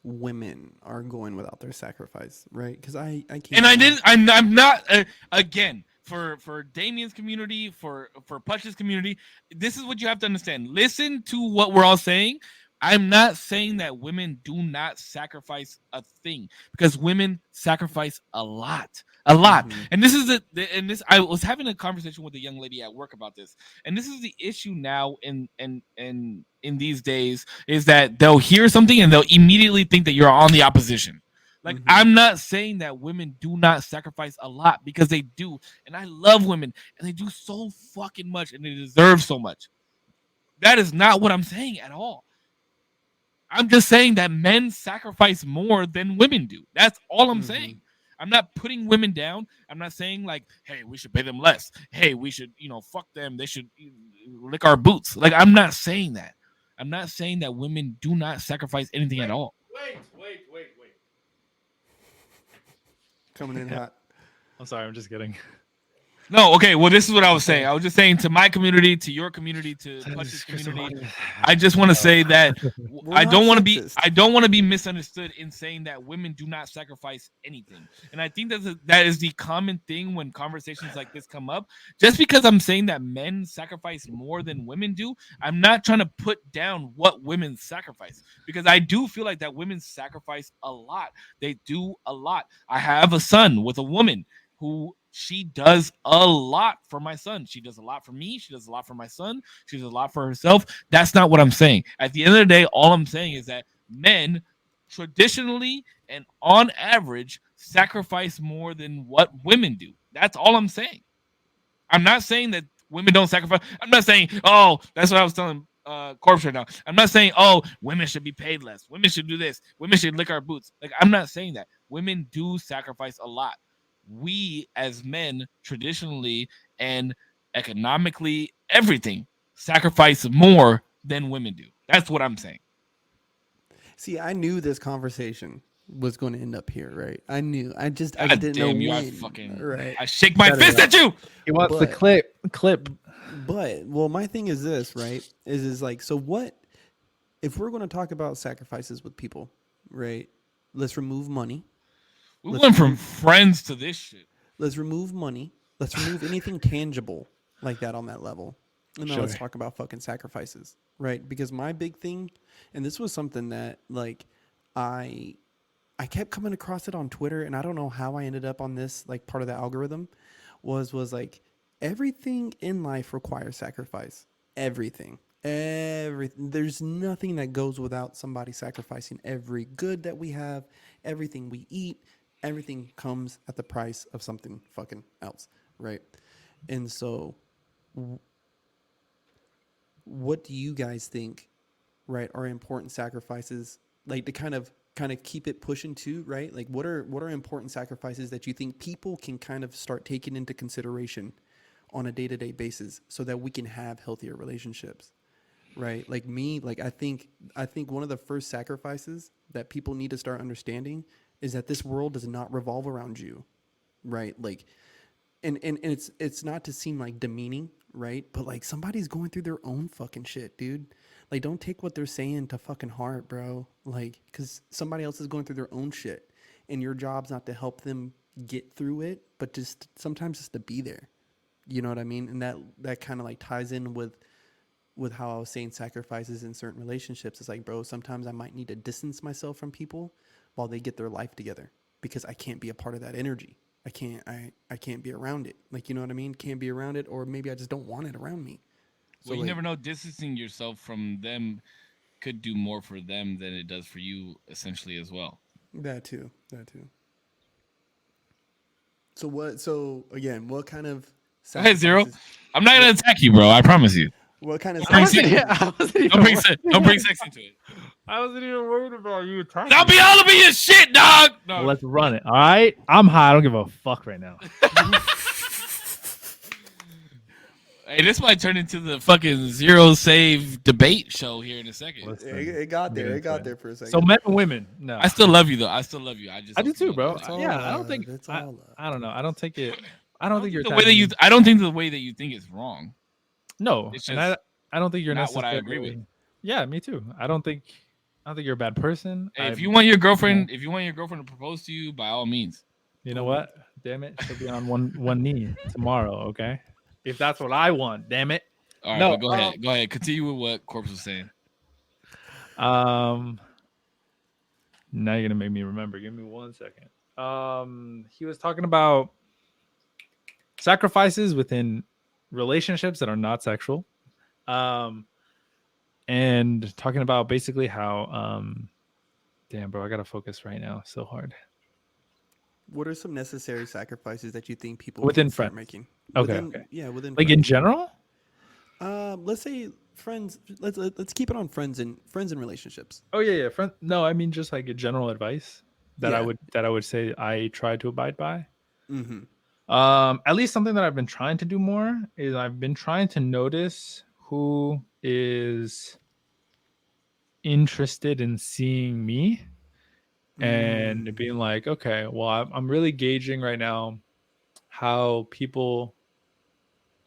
women are going without their sacrifice, right? Because I can't. And I didn't. I'm not. Again, for Damien's community, for Putch's community, this is what you have to understand. Listen to what we're all saying. I'm not saying that women do not sacrifice a thing, because women sacrifice a lot. Mm-hmm. And this is I was having a conversation with a young lady at work about this, and this is the issue now in these days, is that they'll hear something and they'll immediately think that you're on the opposition. Like, I'm not saying that women do not sacrifice a lot, because they do, and I love women, and they do so fucking much, and they deserve so much. That is not what I'm saying at all. I'm just saying that men sacrifice more than women do. That's all I'm saying. I'm not putting women down. I'm not saying like, hey, we should pay them less. Hey, we should, fuck them. They should lick our boots. Like, I'm not saying that. I'm not saying that women do not sacrifice anything at all. Wait. Coming in hot. I'm sorry, I'm just kidding. No, okay. Well, this is what I was saying. I was just saying to my community, to your community, to Putch's community. I just want to say that I don't want to be misunderstood in saying that women do not sacrifice anything. And I think that is the common thing when conversations like this come up. Just because I'm saying that men sacrifice more than women do, I'm not trying to put down what women sacrifice, because I do feel like that women sacrifice a lot. They do a lot. I have a son with a woman who she does a lot for my son. She does a lot for me. She does a lot for my son. She does a lot for herself. That's not what I'm saying. At the end of the day, all I'm saying is that men traditionally and on average sacrifice more than what women do. That's all I'm saying. I'm not saying that women don't sacrifice. I'm not saying, oh, that's what I was telling Corpse right now. I'm not saying, oh, women should be paid less. Women should do this. Women should lick our boots. Like, I'm not saying that. Women do sacrifice a lot. We as men traditionally and economically, everything, sacrifice more than women do. That's what I'm saying. See, I knew this conversation was going to end up here, right? I knew. I just didn't know when. Right. I shake my fist at you. He wants the clip. But my thing is this, right? Is like, so what if we're going to talk about sacrifices with people, right? Let's remove money. We went from friends to this shit. Let's remove money. Let's remove anything tangible like that on that level. And then let's talk about fucking sacrifices, right? Because my big thing, and this was something that like I kept coming across it on Twitter, and I don't know how I ended up on this like part of the algorithm, was like everything in life requires sacrifice. Everything. There's nothing that goes without somebody sacrificing. Every good that we have, everything we eat, everything comes at the price of something fucking else, right? And so what do you guys think, right, are important sacrifices, like to kind of keep it pushing too, right? Like what are important sacrifices that you think people can kind of start taking into consideration on a day-to-day basis so that we can have healthier relationships, right? Like me, like I think one of the first sacrifices that people need to start understanding is that this world does not revolve around you, right? Like, and it's not to seem like demeaning, right? But like somebody's going through their own fucking shit, dude. Like, don't take what they're saying to fucking heart, bro. Like, because somebody else is going through their own shit, and your job's not to help them get through it, but just sometimes just to be there. You know what I mean? And that kind of like ties in with how I was saying sacrifices in certain relationships. It's like, bro, sometimes I might need to distance myself from people while they get their life together, because I can't be a part of that energy. I can't be around it. Like, you know what I mean? Can't be around it, or maybe I just don't want it around me. So you never know. Distancing yourself from them could do more for them than it does for you, essentially, as well. That too. So again, what kind of Hey, Zero. I'm not gonna attack you, bro. I promise you. What kind of don't bring sex into it. I wasn't even worried about you attacking. I'll be all over your shit, dog. No. Well, let's run it. All right, I'm high. I don't give a fuck right now. Hey, this might turn into the fucking zero save debate show here in a second. Listen, It got there. get It into got it. there for a second. So men and women, no. I still love you though. I still love you. I just I do don't feel too, bro. like- It's all Yeah, I don't love. think It's I, all love. I don't know. I don't think it. I don't think you're the way that attacking you. me. I don't think the way that you think is wrong. No, It's and just I don't think you're not what I necessarily. agree with. Yeah, me too. I don't think you're a bad person. Hey, if I'm- you want your girlfriend, if you want your girlfriend to propose to you, by all means. You know what? Damn it, she'll be on one knee tomorrow. Okay, if that's what I want. Damn it. All right, No, but go ahead. Go ahead. Continue with what Corpse was saying. Now you're gonna make me remember. Give me 1 second. He was talking about sacrifices within relationships that are not sexual. And talking about basically how damn bro, I gotta focus right now so hard. What are some necessary sacrifices that you think people Within can start friends. making? Okay, Within, okay. Yeah, within Like in friends. general? Let's say friends. Let's keep it on friends and relationships. Oh yeah. Friend, no, I mean just like a general advice that Yeah. I would say I try to abide by. Mm-hmm. At least something that I've been trying to do more is I've been trying to notice who is interested in seeing me and being like, okay, well, I'm really gauging right now how people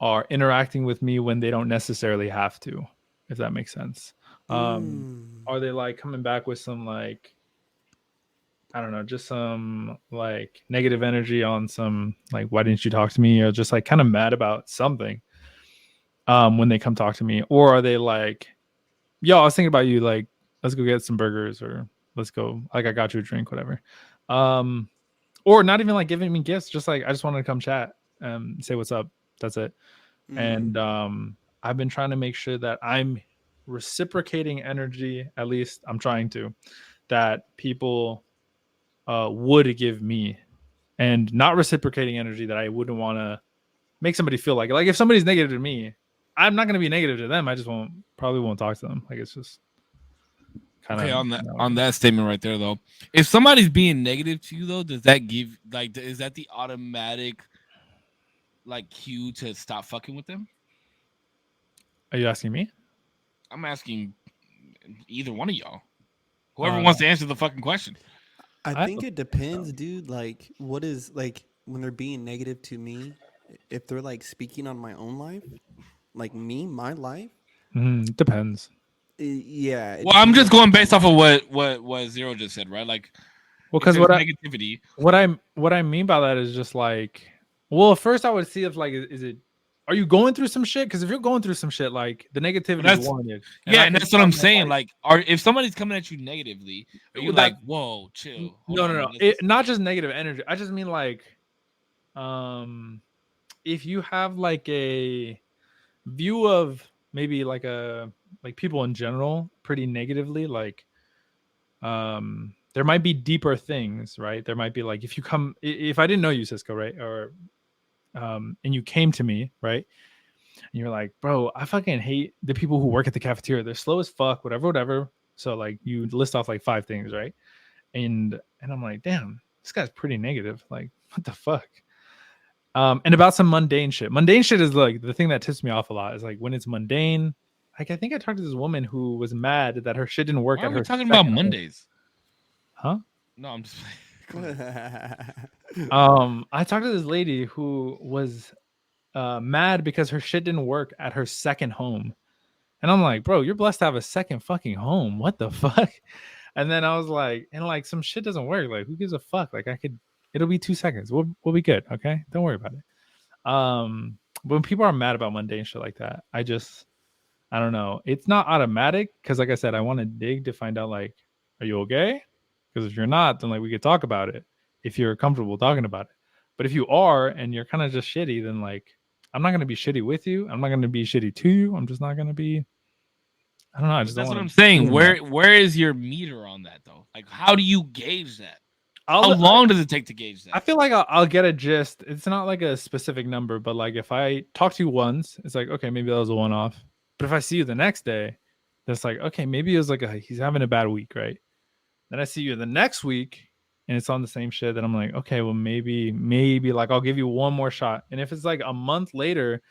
are interacting with me when they don't necessarily have to, if that makes sense. Are they like coming back with some like, I don't know, just some like negative energy on some like, why didn't you talk to me? Or just like kind of mad about something when they come talk to me? Or are they like, yo, I was thinking about you, like, let's go get some burgers or let's go, like, I got you a drink, whatever. Or not even like giving me gifts, just like, I just wanted to come chat and say what's up. That's it. And I've been trying to make sure that I'm reciprocating energy, at least I'm trying to, that people would give me, and not reciprocating energy that I wouldn't want to make somebody feel like if somebody's negative to me, I'm not going to be negative to them. I just probably won't talk to them. Like, it's just kind of Okay, on that statement right there though, if somebody's being negative to you though, does that give like, is that the automatic like cue to stop fucking with them? Are you asking me? I'm asking either one of y'all. Whoever wants to answer the fucking question. I think it depends, dude. Like, what is like when they're being negative to me? If they're like speaking on my own life, like me, my life. Depends. Yeah. Well, I'm just going based off of what Zero just said, right? Like, well, because negativity. What I mean by that is just like, well, first I would see if like, is it, are you going through some shit? Because if you're going through some shit, like the negativity is warranted. And that's what I'm saying. Like, if somebody's coming at you negatively, are you like, whoa, chill? No. Not just negative energy. I just mean like, if you have like a view of maybe like people in general pretty negatively, like, there might be deeper things, right? There might be like, if I didn't know you, Cisco, right? Or and you came to me, right? And you're like, bro, I fucking hate the people who work at the cafeteria. They're slow as fuck, whatever. So like you list off like 5 things, right? And I'm like, damn, this guy's pretty negative. Like, what the fuck? And about some mundane shit. Mundane shit is like the thing that tips me off a lot, is like when it's mundane. Like, I think I talked to this woman who was mad that her shit didn't work. Why at are her we talking about second Mondays? Huh? No, I'm just I talked to this lady who was mad because her shit didn't work at her second home. And I'm like, bro, you're blessed to have a second fucking home. What the fuck? And then I was like, and like some shit doesn't work. Like, who gives a fuck? Like, it'll be 2 seconds. We'll be good. Okay. Don't worry about it. When people are mad about mundane shit like that, I don't know. It's not automatic. Cause like I said, I want to dig to find out, like, are you okay? Because if you're not, then like we could talk about it if you're comfortable talking about it. But if you are and you're kind of just shitty, then like, I'm not going to be shitty with you. I'm not going to be shitty to you. I'm just not going to be, I don't know. I just That's don't what want I'm saying. Where is your meter on that though? Like, how do you gauge that? How long does it take to gauge that? I feel like I'll get a gist. It's not like a specific number, but like if I talk to you once, it's like, okay, maybe that was a one-off. But if I see you the next day, that's like, okay, maybe it was like he's having a bad week, right? Then I see you the next week and it's on the same shit. Then I'm like, okay, well, maybe like I'll give you one more shot. And if it's like a month later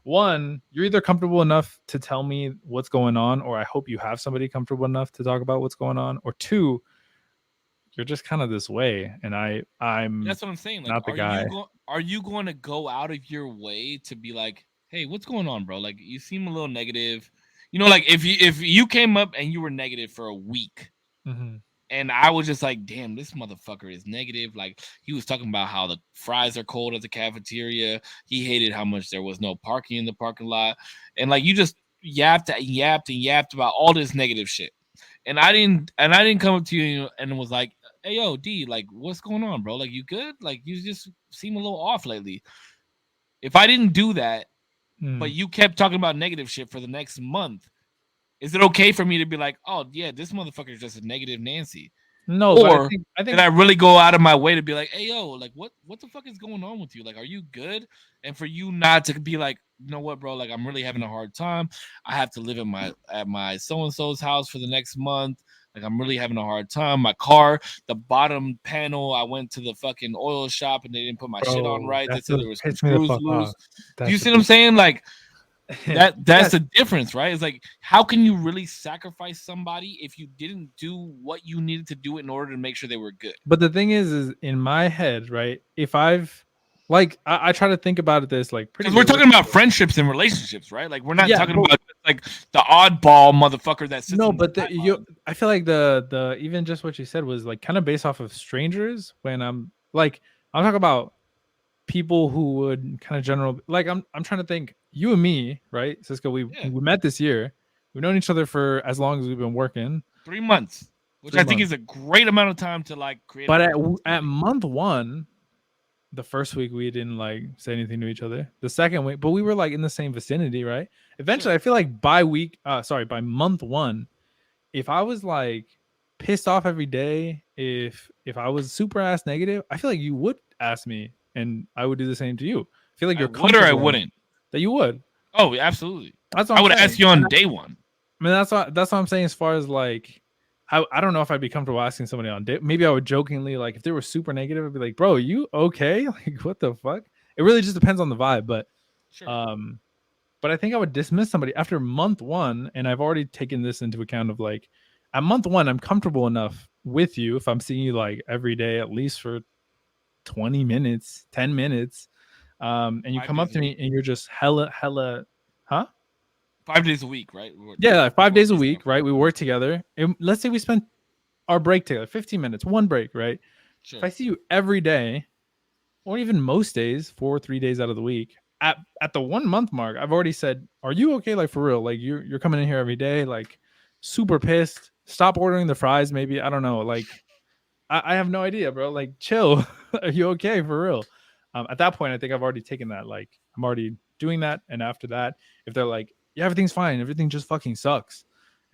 one, you're either comfortable enough to tell me what's going on, or I hope you have somebody comfortable enough to talk about what's going on, or two, you're just kind of this way, and I'm That's what I'm saying. Like, not the guy. are you going to go out of your way to be like, hey, what's going on, bro? Like, you seem a little negative. You know, like if you came up and you were negative for a week, Mhm. and I was just like, damn, this motherfucker is negative. Like, he was talking about how the fries are cold at the cafeteria. He hated how much there was no parking in the parking lot, and like you just yapped and yapped and yapped about all this negative shit. And I didn't come up to you and was like, hey yo, D, like what's going on, bro? Like, you good? Like, you just seem a little off lately. If I didn't do that, but Mm. you kept talking about negative shit for the next month, is it okay for me to be like, oh yeah, this motherfucker is just a negative Nancy? No, but Or I did think I really go out of my way to be like, hey yo, like what the fuck is going on with you? Like, are you good? And for you not to be like, you know what, bro? Like, I'm really having a hard time. I have to live at my so and so's house for the next month. Like, I'm really having a hard time. My car, the bottom panel, I went to the fucking oil shop and they didn't put my shit on bro, right. They that said should there was some piss me the screws fuck loose. off. Do you see what I'm saying? Like, that's Yes. the difference, right? It's like, how can you really sacrifice somebody if you didn't do what you needed to do in order to make sure they were good? But the thing is in my head, right? If I've like I try to think about it this like pretty Because we're talking about realistically. friendships and relationships, right? Like, we're not Yeah, talking but about like the oddball motherfucker that sits no, on the but sideline. I feel like the even just what you said was like kind of based off of strangers when I'm talking about people who would kind of general like I'm trying to think you and me, right? Cisco, Yeah, we met this year. We've known each other for as long as we've been working, 3 months, which three I think months. is a great amount of time to like create a But relationship. at month one, the first week we didn't like say anything to each other. The second week, but we were like in the same vicinity, right? Eventually, Sure. I feel like by month one, if I was like pissed off every day, if I was super ass negative, I feel like you would ask me, and I would do the same to you. I feel like I you're would or I comfortable wouldn't. that you would. Oh, absolutely. That's what I I'm would saying. ask you on day one. I mean, that's what I'm saying. As far as like, I don't know if I'd be comfortable asking somebody on date. Maybe I would jokingly like if they were super negative, I'd be like, "Bro, you okay? Like, what the fuck?" It really just depends on the vibe, Sure. um, but I think I would dismiss somebody after month one, and I've already taken this into account of like, at month one, I'm comfortable enough with you if I'm seeing you like every day at least for 20 minutes, 10 minutes, and you 5 come up days a to me week. and you're just hella, huh? 5 days a week, right? Yeah, like 5 days a Basically week, right? We work together. And let's say we spend our break together, 15 minutes, one break, right? If Sure. I see you every day, or even most days, 3 days out of the week, at the 1 month mark, I've already said, "Are you okay? Like for real? Like you're coming in here every day, like super pissed. Stop ordering the fries, maybe. I don't know. Like I have no idea, bro. Like chill. Are you okay for real?" At that point, I think I've already taken that. Like I'm already doing that, and after that, if they're like, "Yeah, everything's fine. Everything just fucking sucks,"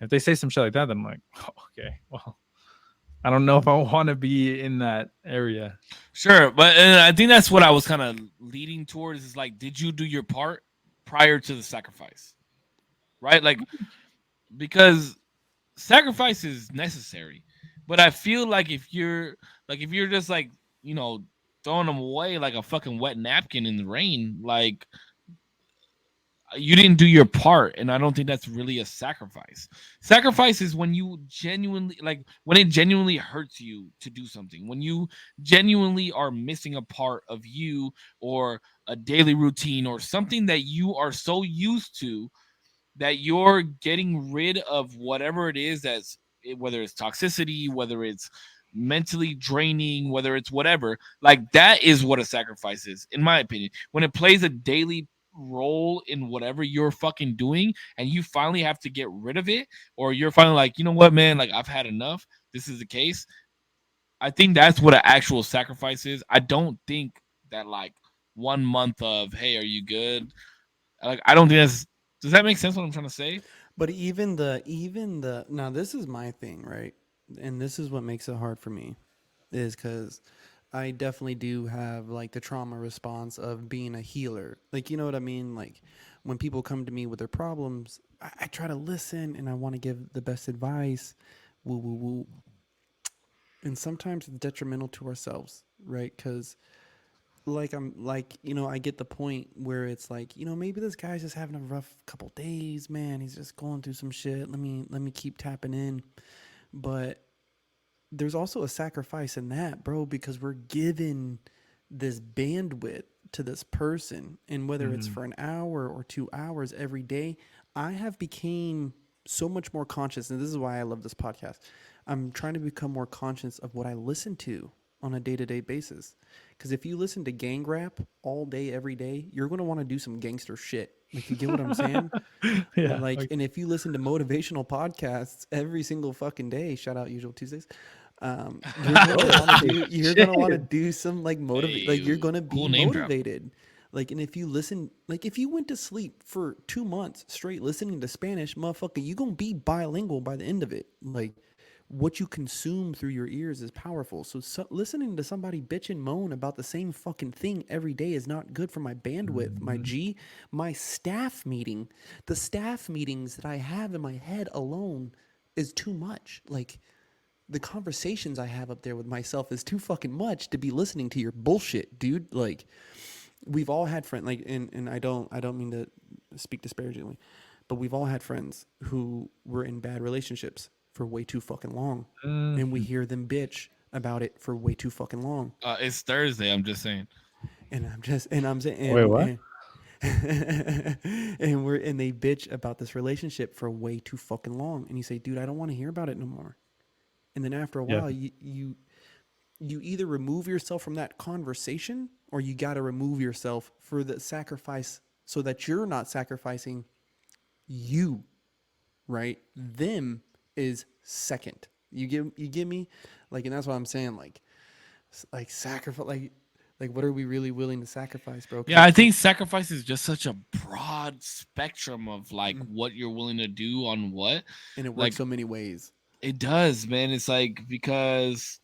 if they say some shit like that, then I'm like, oh, "Okay, well." I don't know if I want to be in that area. Sure, but I think that's what I was kind of leading towards. Is like, did you do your part prior to the sacrifice? Right, like, because sacrifice is necessary, but I feel like if you're just like, throwing them away like a fucking wet napkin in the rain, like, you didn't do your part, and I don't think that's really a sacrifice. Sacrifice is when you genuinely, like, when it genuinely hurts you to do something, when you genuinely are missing a part of you, or a daily routine, or something that you are so used to that you're getting rid of whatever it is, whether it's toxicity, whether it's mentally draining, whether it's whatever. Like, that is what a sacrifice is, in my opinion, when it plays a daily role in whatever you're fucking doing, and you finally have to get rid of it, or you're finally like, you know what, man, like, I've had enough. This is the case. I think that's what an actual sacrifice is. I don't think that, like, 1 month of, hey, are you good? Like, I don't think that's. Does that make sense what I'm trying to say? But even the now this is my thing, right? And this is what makes it hard for me is cuz I definitely do have like the trauma response of being a healer. Like, you know what I mean? Like when people come to me with their problems, I try to listen and I want to give the best advice. Woo woo woo. And sometimes it's detrimental to ourselves, right? Cuz like I'm like, I get the point where it's like, maybe this guy's just having a rough couple days, man. He's just going through some shit. Let me keep tapping in. But there's also a sacrifice in that, bro, because we're given this bandwidth to this person, and whether it's for an hour or 2 hours every day, I have became so much more conscious, and this is why I love this podcast. I'm trying to become more conscious of what I listen to on a day-to-day basis. Because if you listen to gang rap all day, every day, you're going to want to do some gangster shit. Like, you get what I'm saying? Yeah. Like, and if you listen to motivational podcasts every single fucking day, shout out Usual Tuesdays, you're gonna want to do some like motivate. Like, you're gonna be Cool name drop. motivated. Like, and if you listen, like if you went to sleep for 2 months straight listening to Spanish, motherfucker, you gonna be bilingual by the end of it. Like, what you consume through your ears is powerful. So listening to somebody bitch and moan about the same fucking thing every day is not good for my bandwidth. My G, my staff meeting, the staff meetings that I have in my head alone is too much. Like, the conversations I have up there with myself is too fucking much to be listening to your bullshit, dude. Like, we've all had friends, like, and I don't mean to speak disparagingly, but we've all had friends who were in bad relationships for way too fucking long, and we hear them bitch about it for way too fucking long. It's Thursday. I'm just saying. And I'm saying, Wait, what? And they bitch about this relationship for way too fucking long, and you say, dude, I don't want to hear about it no more. And then after a while, you either remove yourself from that conversation, or you got to remove yourself for the sacrifice, so that you're not sacrificing you, right? Them is second. You give me, like, and that's what I'm saying. Like sacrifice, like what are we really willing to sacrifice, bro? Yeah, I think sacrifice is just such a broad spectrum of like what you're willing to do on what, and it works like, so many ways. It does, man. It's like, because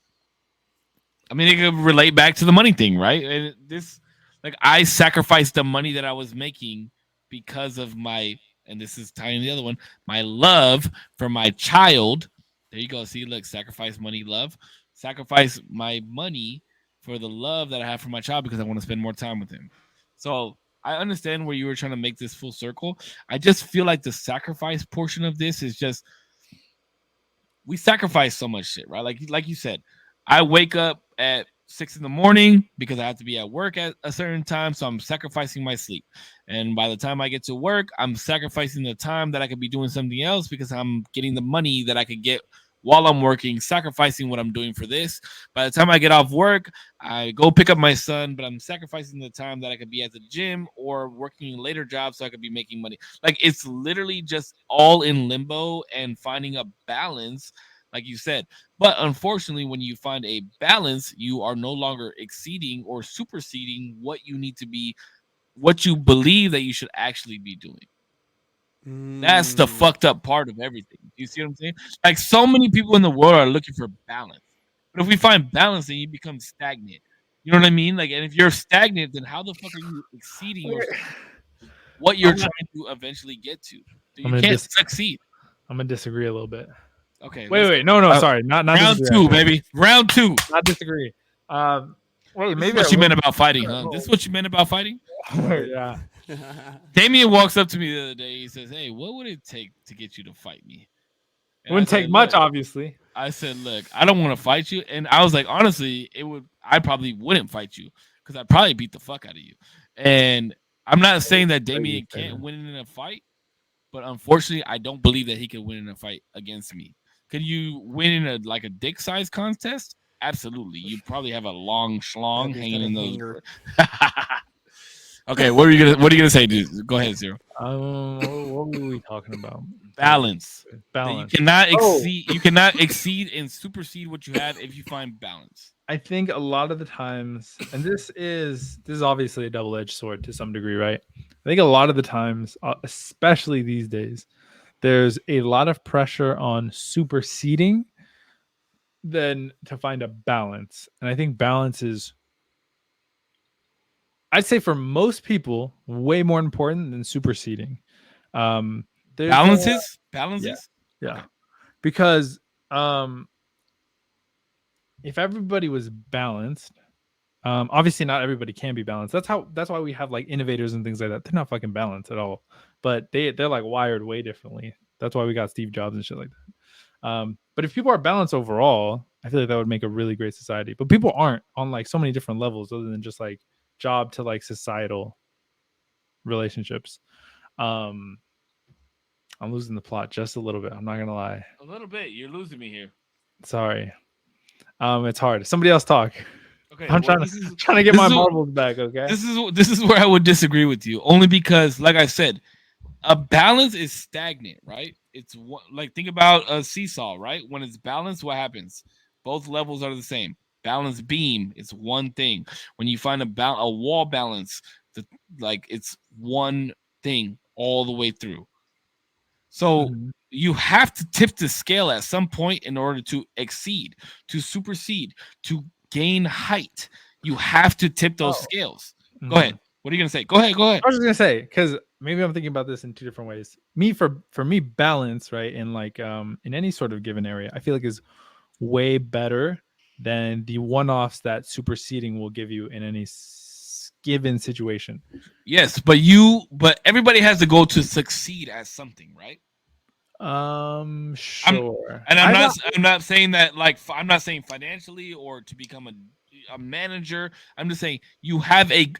I mean, it could relate back to the money thing, right? And this, like, I sacrificed the money that I was making because of my, and this is tying the other one, my love for my child. There you go. See, look, sacrifice money, love. Sacrifice my money for the love that I have for my child because I want to spend more time with him. So I understand where you were trying to make this full circle. I just feel like the sacrifice portion of this is just, we sacrifice so much shit, right? Like you said, I wake up at 6 a.m. because I have to be at work at a certain time, so I'm sacrificing my sleep. And by the time I get to work, I'm sacrificing the time that I could be doing something else because I'm getting the money that I could get while I'm working, sacrificing what I'm doing for this. By the time I get off work, I go pick up my son, but I'm sacrificing the time that I could be at the gym or working later jobs so I could be making money. Like, it's literally just all in limbo and finding a balance, like you said. But unfortunately, when you find a balance, you are no longer exceeding or superseding what you need to be, what you believe that you should actually be doing. That's the fucked up part of everything. You see what I'm saying? Like, so many people in the world are looking for balance. But if we find balance, then you become stagnant. You know what I mean? Like, and if you're stagnant, then how the fuck are you exceeding what you're trying to eventually get to? You can't succeed. I'm gonna disagree a little bit. Okay. Wait. No. Sorry. Not round disagree, two, baby. Round two. Not disagree. Wait, maybe this is what you meant about fighting, huh? This is what you meant about fighting? Yeah. Damien walks up to me the other day. He says, "Hey, what would it take to get you to fight me?" It wouldn't take much, obviously. I said, "Look, I don't want to fight you." And I was like, honestly, I probably wouldn't fight you because I'd probably beat the fuck out of you. And I'm not saying that Damien can't win in a fight, but unfortunately, I don't believe that he can win in a fight against me. Can you win in a dick size contest? Absolutely. You probably have a long schlong hanging in those. Okay, what are you gonna say, dude? Go ahead, Zero. What were we talking about? Balance. Balance. You cannot exceed. You cannot exceed and supersede what you have if you find balance. I think a lot of the times, and this is obviously a double-edged sword to some degree, right? I think a lot of the times, especially these days, there's a lot of pressure on superseding than to find a balance. And I think balance is, I'd say for most people, way more important than superseding. Balances? Yeah. Okay. Because if everybody was balanced, Obviously, not everybody can be balanced. That's why we have like innovators and things like that. They're not fucking balanced at all, but they're like wired way differently. That's why we got Steve Jobs and shit like that. But if people are balanced overall, I feel like that would make a really great society. But people aren't on like so many different levels, other than just like job to like societal relationships. I'm losing the plot just a little bit. I'm not gonna lie. A little bit. You're losing me here. Sorry. It's hard. Somebody else talk. Okay, I'm trying to get my marbles back. Okay. This is where I would disagree with you, only because, like I said, a balance is stagnant, right? It's like, think about a seesaw, right? When it's balanced, what happens? Both levels are the same. Balance beam is one thing. When you find a wall balance, like it's one thing all the way through. So you have to tip the scale at some point in order to exceed, to supersede, to gain height. You have to tip those scales. Go ahead. What are you gonna say? Go ahead. I was just gonna say, because maybe I'm thinking about this in two different ways. For me, balance, right, in like in any sort of given area, I feel like is way better than the one-offs that superseding will give you in any given situation. Yes, but everybody has to go to succeed at something, right? Sure. I'm not saying that, like, I'm not saying financially or to become a manager. I'm just saying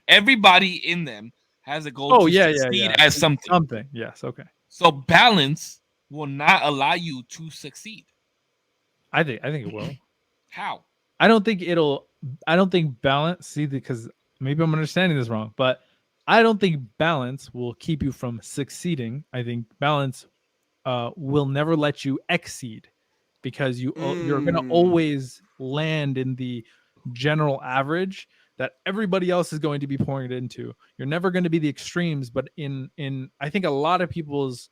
everybody in them has a goal to succeed at something. Something. Yes. Okay. So balance will not allow you to succeed. I think it will. How? I don't think balance. See, because maybe I'm understanding this wrong, but I don't think balance will keep you from succeeding. I think balance will never let you exceed, because you're going to always land in the general average that everybody else is going to be pouring it into. You're never going to be the extremes, but in I think a lot of people's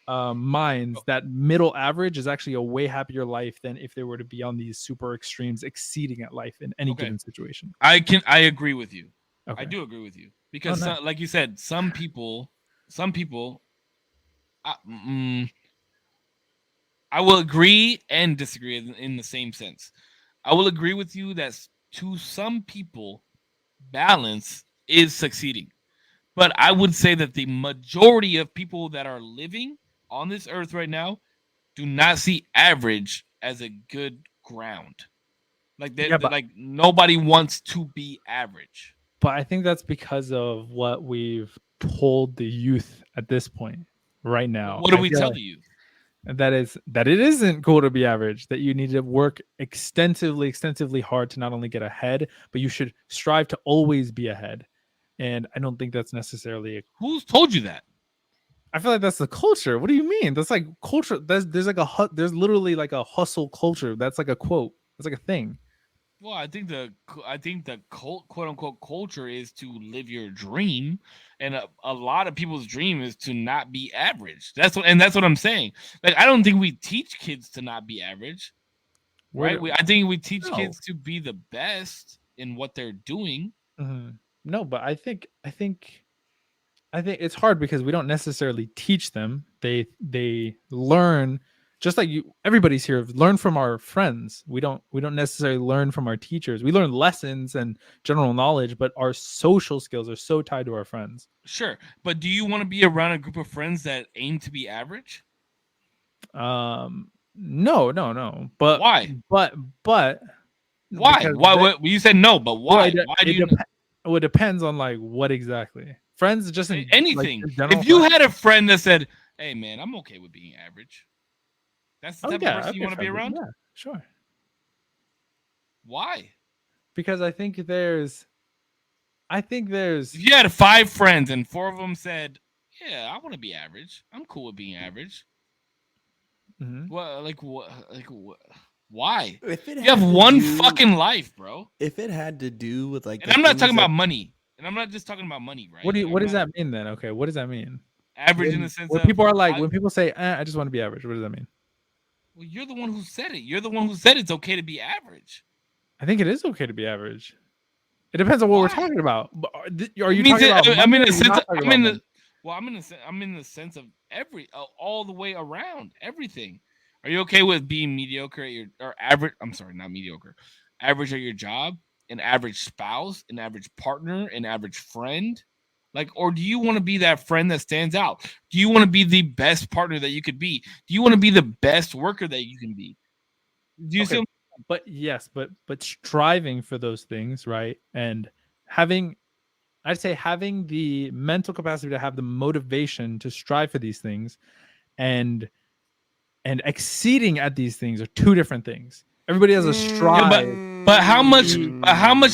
minds, that middle average is actually a way happier life than if they were to be on these super extremes, exceeding at life in any given situation. I agree with you. Okay. I do agree with you, because like you said, some people I will agree and disagree in the same sense. I will agree with you that to some people, balance is succeeding. But I would say that the majority of people that are living on this earth right now do not see average as a good ground. Like like nobody wants to be average. But I think that's because of what we've told the youth at this point right now. What do we tell the youth? That it isn't cool to be average, that you need to work extensively hard to not only get ahead, but you should strive to always be ahead. And I don't think that's necessarily who's told you that? I feel like that's the culture. What do you mean? That's like culture. There's literally like a hustle culture. That's like a quote. That's like a thing. Well, I think the quote unquote culture is to live your dream, and a lot of people's dream is to not be average. That's what I'm saying. Like, I don't think we teach kids to not be average, right? I think we teach kids to be the best in what they're doing. Mm-hmm. No, but I think it's hard because we don't necessarily teach them. They learn. Just like everybody's here, learn from our friends. We don't necessarily learn from our teachers. We learn lessons and general knowledge, but our social skills are so tied to our friends. Sure, but do you want to be around a group of friends that aim to be average? No. But why? But why? Why? You said no, but why? It depends on like what exactly. Friends, just in anything. Like, if you had a friend that said, "Hey, man, I'm okay with being average," that's the type of person you want to be around? Yeah, sure. Why? Because I think there's if you had 5 friends and 4 of them said, "Yeah, I want to be average. I'm cool with being average." Mm-hmm. Well, what? Why? You have one fucking life, bro. If it had to do with like, and I'm not talking about money, and I'm not just talking about money, right? What does that mean then? Okay, what does that mean? Average in the sense when people are like, when people say, "I just want to be average," what does that mean? Well, you're the one who said it. You're the one who said it's okay to be average. I think it is okay to be average. It depends on what we're talking about. Are you talking about? I'm in the sense of all the way around everything. Are you okay with being mediocre at or average? I'm sorry, not mediocre. Average at your job. an average spouse, an average partner, an average friend? Like, or do you want to be that friend that stands out? Do you want to be the best partner that you could be? Do you want to be the best worker that you can be? Do you Okay. see? But yes, but striving for those things, right? And having, I'd say having the mental capacity to have the motivation to strive for these things and exceeding at these things are two different things. Everybody has a strive. But how much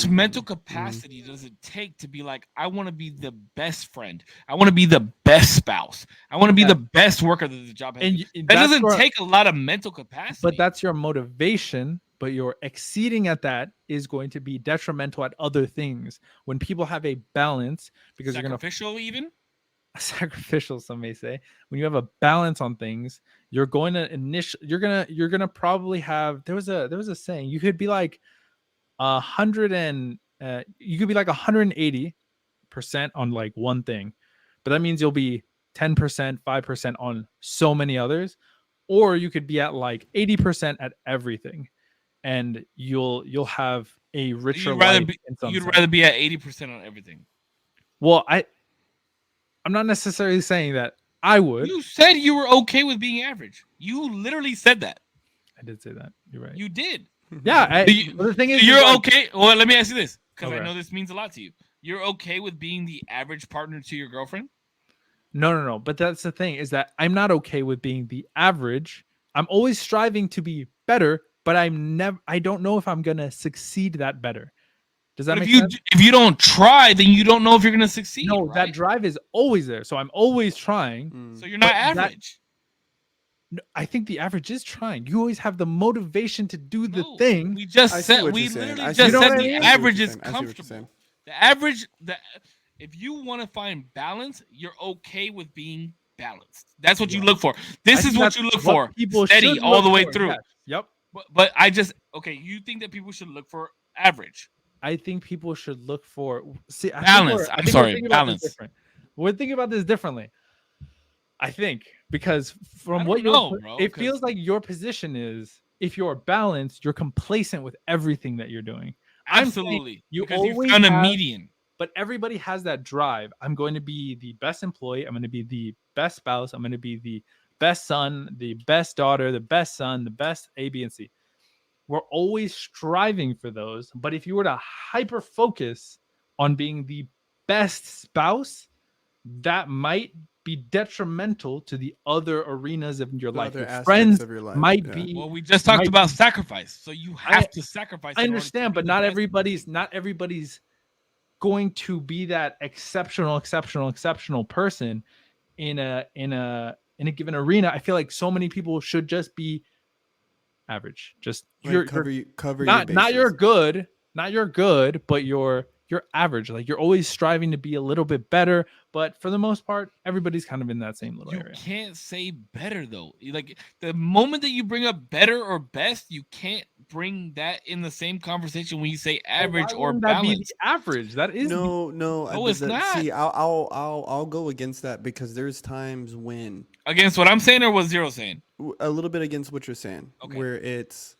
mental Mm. capacity does it take to be like, I want to be the best friend, I want to be the best spouse, I want to be Yeah. the best worker that the job has? And That that's doesn't your- take a lot of mental capacity. but that's your motivation. But your exceeding at that is going to be detrimental at other things. When people have a balance, because you're going to sacrificial even. sacrificial, some may say, when you have a balance on things, you're going to you're gonna probably have, there was a saying, you could be like 100 and you could be like 180% on like one thing, but that means you'll be 10%, 5% on so many others. Or you could be at like 80% at everything, and you'll have a richer You'd rather life be, in some you'd sense. rather be at 80% on everything. Well, I'm not necessarily saying that I would. You said you were okay with being average. You literally said that. I did say that. You're right. You did. Yeah. But The thing is, you're like, okay. Well, let me ask you this, because I Okay. know this means a lot to you. You're okay with being the average partner to your girlfriend? No. But that's the thing, is that I'm not okay with being the average. I'm always striving to be better, but I don't know if I'm gonna succeed that better. Does that But make if sense? you don't try, then you don't know if you're gonna succeed. No, right? that drive is always there. So I'm always trying. Mm. So you're not But that- average. No, I think the average is trying. You always have the motivation to do the No, thing. We just I see said what we you're saying. literally I see just what said you're the saying. average I is see what you're saying. comfortable. The average, if you want to find balance, you're okay with being balanced. That's what you Yeah. look for. I This is think what that's you look for. People Steady should all look the way for, through. yes. Yep. But I just you think that people should look for average? I think people should look for Balance. I'm sorry, balance. We're thinking about this differently. I think, because from I what don't know, you're, bro, it 'cause- feels like your position is, if you're balanced, you're complacent with everything that you're doing. I'm saying Absolutely. you Because you've always found a have- median. But everybody has that drive. I'm going to be the best employee. I'm going to be the best spouse. I'm going to be the best son, the best daughter, the best son, the best A, B, and C. We're always striving for those. But if you were to hyper focus on being the best spouse, that might be detrimental to the other arenas of your The life. other Your aspects friends of your life, might yeah. be. Well, we just talked might about be- sacrifice. So you have to sacrifice. I in order to understand, be but the not best. everybody's going to be that exceptional person in a given arena. I feel like so many people should just be average. Just Like, you're cover not your bases. you're good, but you're average. Like, you're always striving to be a little bit better, but for the most part, everybody's kind of in that same little You area. can't say better though. Like, the moment that you bring up better or best, you can't bring that in the same conversation when you say average Why or wouldn't that be balance. the average? That is No, No, it's not. See, I'll go against that, because there's times when Against what I'm saying, or what Zero saying? a little bit against what you're saying, Okay. where it's,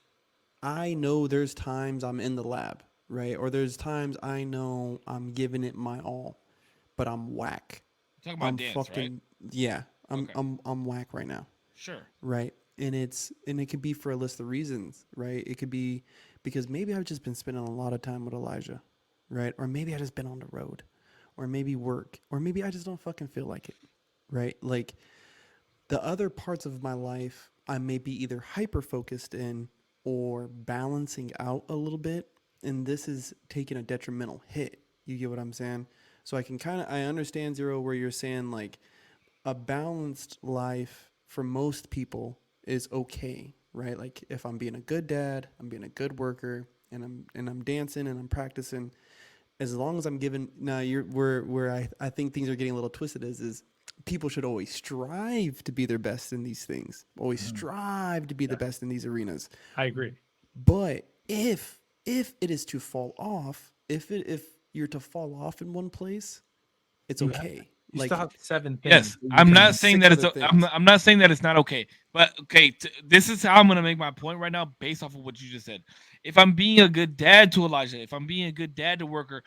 I know there's times I'm in the lab, right? Or there's times I know I'm giving it my all, but I'm whack. Talking about I'm dance, fucking right? yeah. I'm Okay. I'm whack right now, Sure. right? And it could be for a list of reasons, right? It could be because maybe I've just been spending a lot of time with Elijah, right? Or maybe I just been on the road, or maybe work, or maybe I just don't fucking feel like it, right? Like, the other parts of my life, I may be either hyper focused in or balancing out a little bit, and this is taking a detrimental hit. You get what I'm saying? So I understand, Zero, where you're saying like a balanced life for most people is okay, right? Like, if I'm being a good dad, I'm being a good worker, and I'm dancing and I'm practicing, as long as I'm giving. Now, where I think things are getting a little twisted is people should always strive to be their best in these things. Always strive to be the best in these arenas. I agree. But if it is to fall off, if you're to fall off in one place, it's You okay. You Like, still have 7 things. Yes, that you I'm can- not saying 6 that it's. other I'm things. not, I'm not saying that it's not okay. But okay, this is how I'm gonna make my point right now, based off of what you just said. If I'm being a good dad to Elijah, if I'm being a good dad to worker,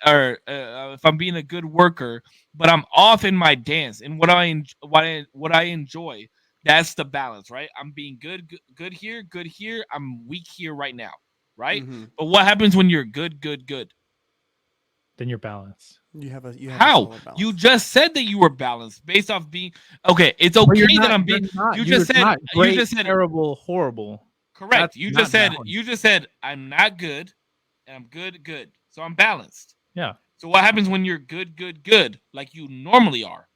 or if I'm being a good worker, but I'm off in my dance and what I enjoy, that's the balance, right? I'm being good here, good here. I'm weak here right now, right? Mhm. But what happens when you're good? Then you're balanced. You have a How? solid balance. You just said that you were balanced based off being okay. It's But okay you're that not, I'm you're being. not, You you're just said. not You great, just said terrible, horrible. correct. That's You not just said. balanced. You just said I'm not good, and I'm good. So I'm balanced. Yeah. So what happens when you're good, like you normally are?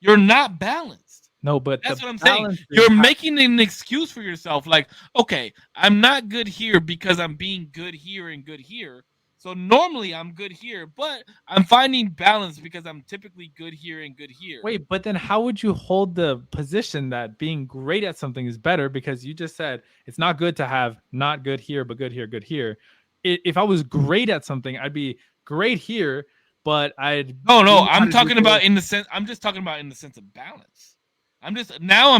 You're not balanced. No, but That's the what I'm saying. balance is You're how- making an excuse for yourself. Like, okay, I'm not good here because I'm being good here and good here. So normally I'm good here, but I'm finding balance because I'm typically good here and good here. Wait, but then how would you hold the position that being great at something is better? Because you just said it's not good to have not good here, but good here, good here. If I was great at something, I'd be great here, but I'd No, be I'm not as talking good- about in the sense. I'm just talking about in the sense of balance. I'm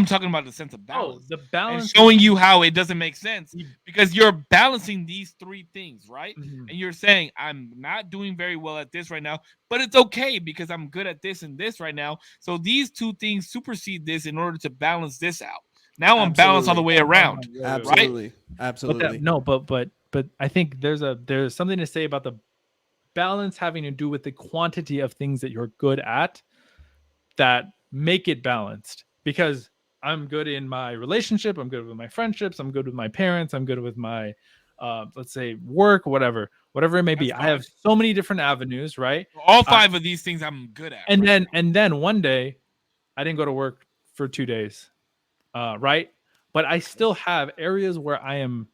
talking about the sense of Oh, balance the and balance. showing you how it doesn't make sense You- because you're balancing these 3 things, right? Mhm. And you're saying I'm not doing very well at this right now, but it's okay because I'm good at this and this right now. So these 2 things supersede this in order to balance this out. Now I'm balanced all the way around. Wait. Absolutely. But Absolutely. but I think there's something to say about the balance having to do with the quantity of things that you're good at that make it balanced. Because I'm good in my relationship, I'm good with my friendships, I'm good with my parents, I'm good with my let's say work, whatever it may be. That's I have fine. so many different avenues, right? All 5 of these things I'm good at. And right then one day I didn't go to work for 2 days. Right? But I still have areas where I'm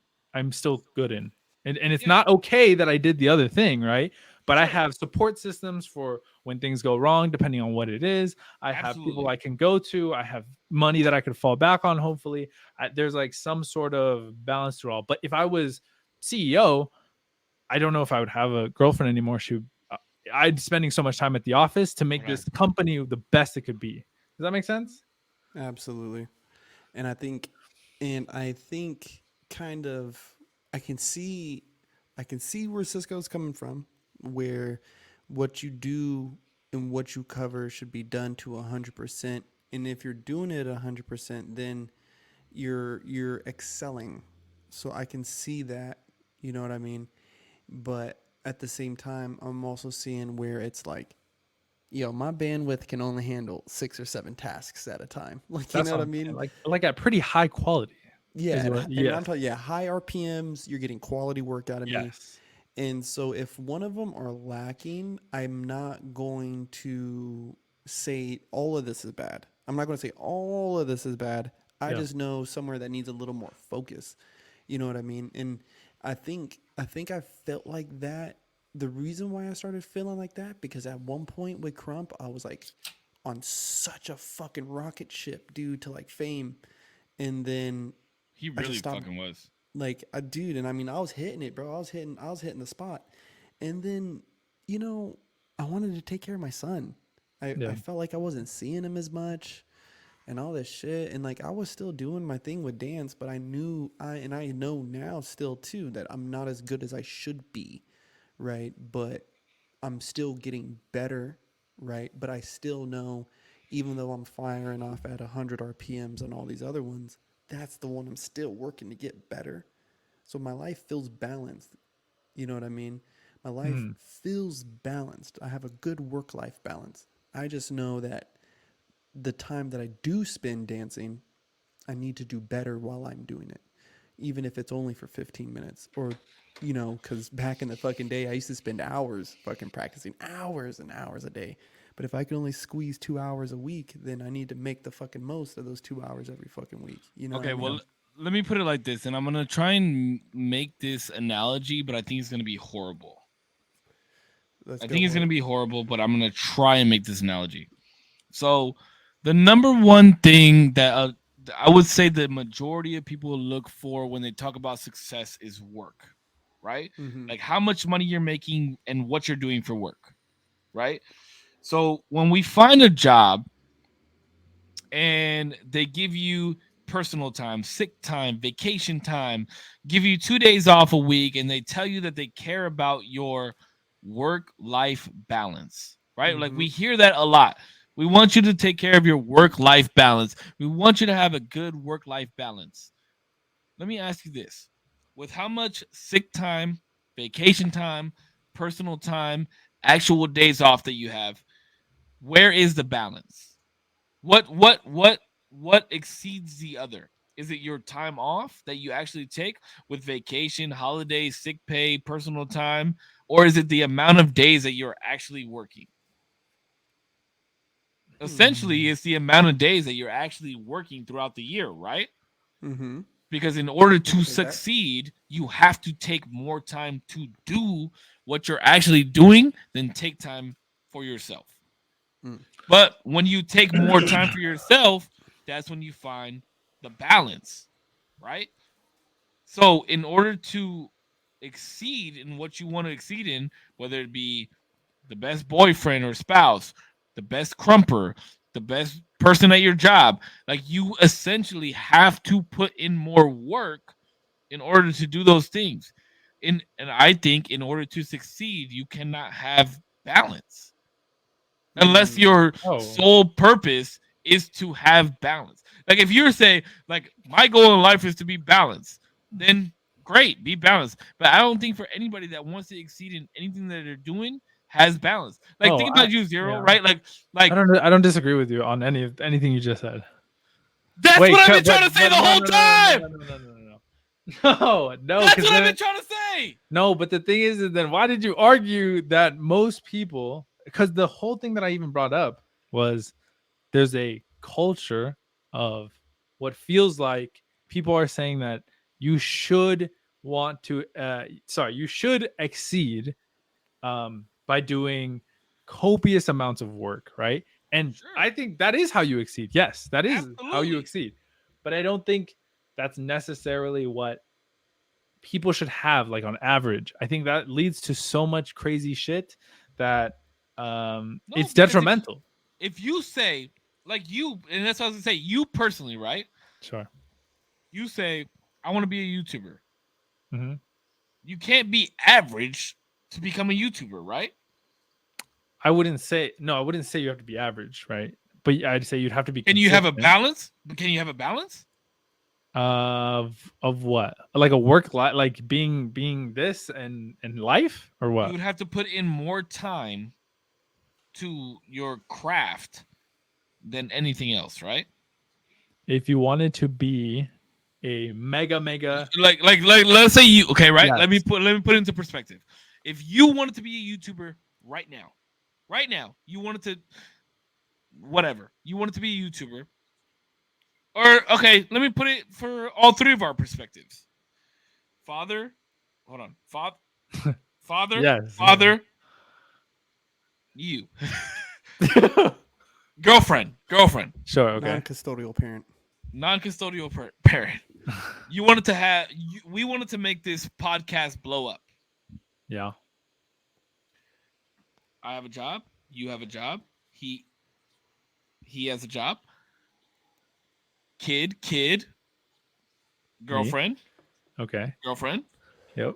still good in. And it's Yeah. not okay that I did the other thing, right? But I Sure. have support systems for when things go wrong, depending on what it is. I have people Absolutely. I can go to. I have money that I could fall back on, hopefully. There's like some sort of balance to it all. But if I was CEO, I don't know if I would have a girlfriend anymore. I'd spending so much time at the office to make Okay. this company the best it could be. Does that make sense? Absolutely. And I think kind of I can see where Cisco's coming from, where what you do and what you cover should be done to 100%. And if you're doing it 100%, then you're excelling. So I can see that, you know what I mean? But at the same time, I'm also seeing where it's like, my bandwidth can only handle 6 or 7 tasks at a time. Like, That's you know what I I'm saying, mean? like at pretty high quality. Yeah, is and, what- and yeah. I'm talking, high RPMs. You're getting quality work out of me. Yes. And so if one of them are lacking, I'm not going to say all of this is bad. I'm not going to say all of this is bad. I Yeah. just know somewhere that needs a little more focus. You know what I mean? And I think I felt like that. The reason why I started feeling like that, because at one point with Crump, I was like on such a fucking rocket ship, dude, to like fame. And then He I just really stopped. fucking was. Like, dude, and I mean, I was hitting it, bro. I was hitting the spot. And then, I wanted to take care of my son. I Yeah. felt like I wasn't seeing him as much and all this shit. And like, I was still doing my thing with dance, but I know now still too that I'm not as good as I should be. Right. But I'm still getting better. Right. But I still know, even though I'm firing off at 100 RPMs and all these other ones, that's the one I'm still working to get better. So my life feels balanced. You know what I mean? My life feels balanced. I have a good work-life balance. I just know that the time that I do spend dancing, I need to do better while I'm doing it. Even if it's only for 15 minutes or, because back in the fucking day, I used to spend hours fucking practicing, hours and hours a day. But if I can only squeeze 2 hours a week, then I need to make the fucking most of those 2 hours every fucking week. You know what Okay, I mean? well, let me put it like this, and I'm gonna try and make this analogy, but I think it's gonna be horrible. Let's I go think it's for gonna it. be horrible, but I'm gonna try and make this analogy. So, the number one thing that I would say the majority of people look for when they talk about success is work, right? Mhm. Like how much money you're making and what you're doing for work, right? So when we find a job and they give you personal time, sick time, vacation time, give you 2 days off a week, and they tell you that they care about your work-life balance, right? Like we hear that a lot. We want you to take care of your work-life balance. We want you to have a good work-life balance. Let me ask you this. With how much sick time, vacation time, personal time, actual days off that you have, where is the balance? What exceeds the other? Is it your time off that you actually take with vacation, holidays, sick pay, personal time, or is it the amount of days that you're actually working? Essentially, it's the amount of days that you're actually working throughout the year, right? Mm-hmm. Because in order to that. succeed, you have to take more time to do what you're actually doing than take time for yourself. But when you take more time for yourself, that's when you find the balance, right? So, in order to exceed in what you want to exceed in, whether it be the best boyfriend or spouse, the best crumper, the best person at your job, like you essentially have to put in more work in order to do those things. And I think in order to succeed, you cannot have balance unless your Oh. sole purpose is to have balance. Like if you're saying like my goal in life is to be balanced, then great, be balanced. But I don't think for anybody that wants to exceed in anything that they're doing has balance. Like think about you, Zero, right? Like I don't disagree with you on anything you just said. that's Wait, what I've been but- trying to say but the no, whole no, time. No, That's 'cause what I've then- been trying to say. No, but the thing is then why did you argue that most people, because the whole thing that I even brought up was there's a culture of what feels like people are saying that you should want to you should exceed by doing copious amounts of work, right? And Sure. I think that is how you exceed. Yes, that is how you Absolutely. exceed. But I don't think that's necessarily what people should have like on average. I think that leads to so much crazy shit that No, it's because detrimental. If you say like you, and that's what I was gonna say, you personally, right? Sure. You say I want to be a YouTuber. Mhm. You can't be average to become a YouTuber, right? I wouldn't say you have to be average, right? But I'd say you'd have to be Can you have a consistent. balance? Can you have a balance? Of what? Like a work life, like being this and life or You what? would have to put in more time to your craft than anything else, right? If you wanted to be a mega Like let's say you okay, right? Yes. Let me put it into perspective. If you wanted to be a YouTuber right now, you wanted to whatever, you wanted to be a YouTuber. Or okay, let me put it for all three of our perspectives. Father, hold on. Father, Yes. father, you. Girlfriend. Sure, okay. Non-custodial parent. Non-custodial parent. You wanted to have we wanted to make this podcast blow up. Yeah. I have a job, you have a job, he has a job. Kid, girlfriend, Okay. girlfriend. Yep.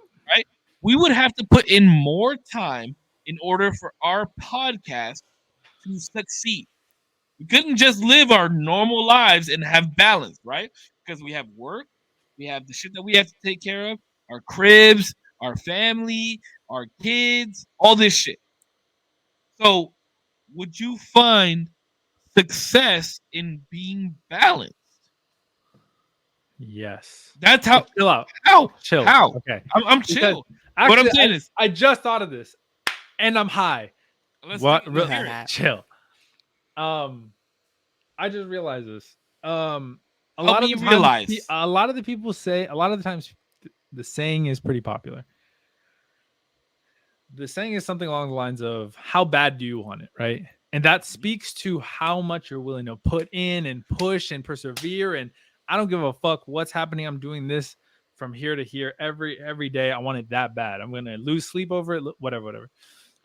We would have to put in more time in order for our podcast to succeed. We couldn't just live our normal lives and have balance, right? Because we have work, we have the shit that we have to take care of, our cribs, our family, our kids, all this shit. So, would you find success in being balanced? Yes. That's how. Chill out. How? Chill. How? Okay. I'm Because chill. Actually, What I'm saying is, I just thought of this, and I'm high. let's What? let's hear it. Chill. I just realized this. A Help lot me of the realize. times, a lot of the people say, a lot of the times, the saying is pretty popular. The saying is something along the lines of, "How bad do you want it?" Right? And that speaks to how much you're willing to put in and push and persevere. And I don't give a fuck what's happening. I'm doing this from here to here every day. I want it that bad. I'm gonna lose sleep over it. Whatever.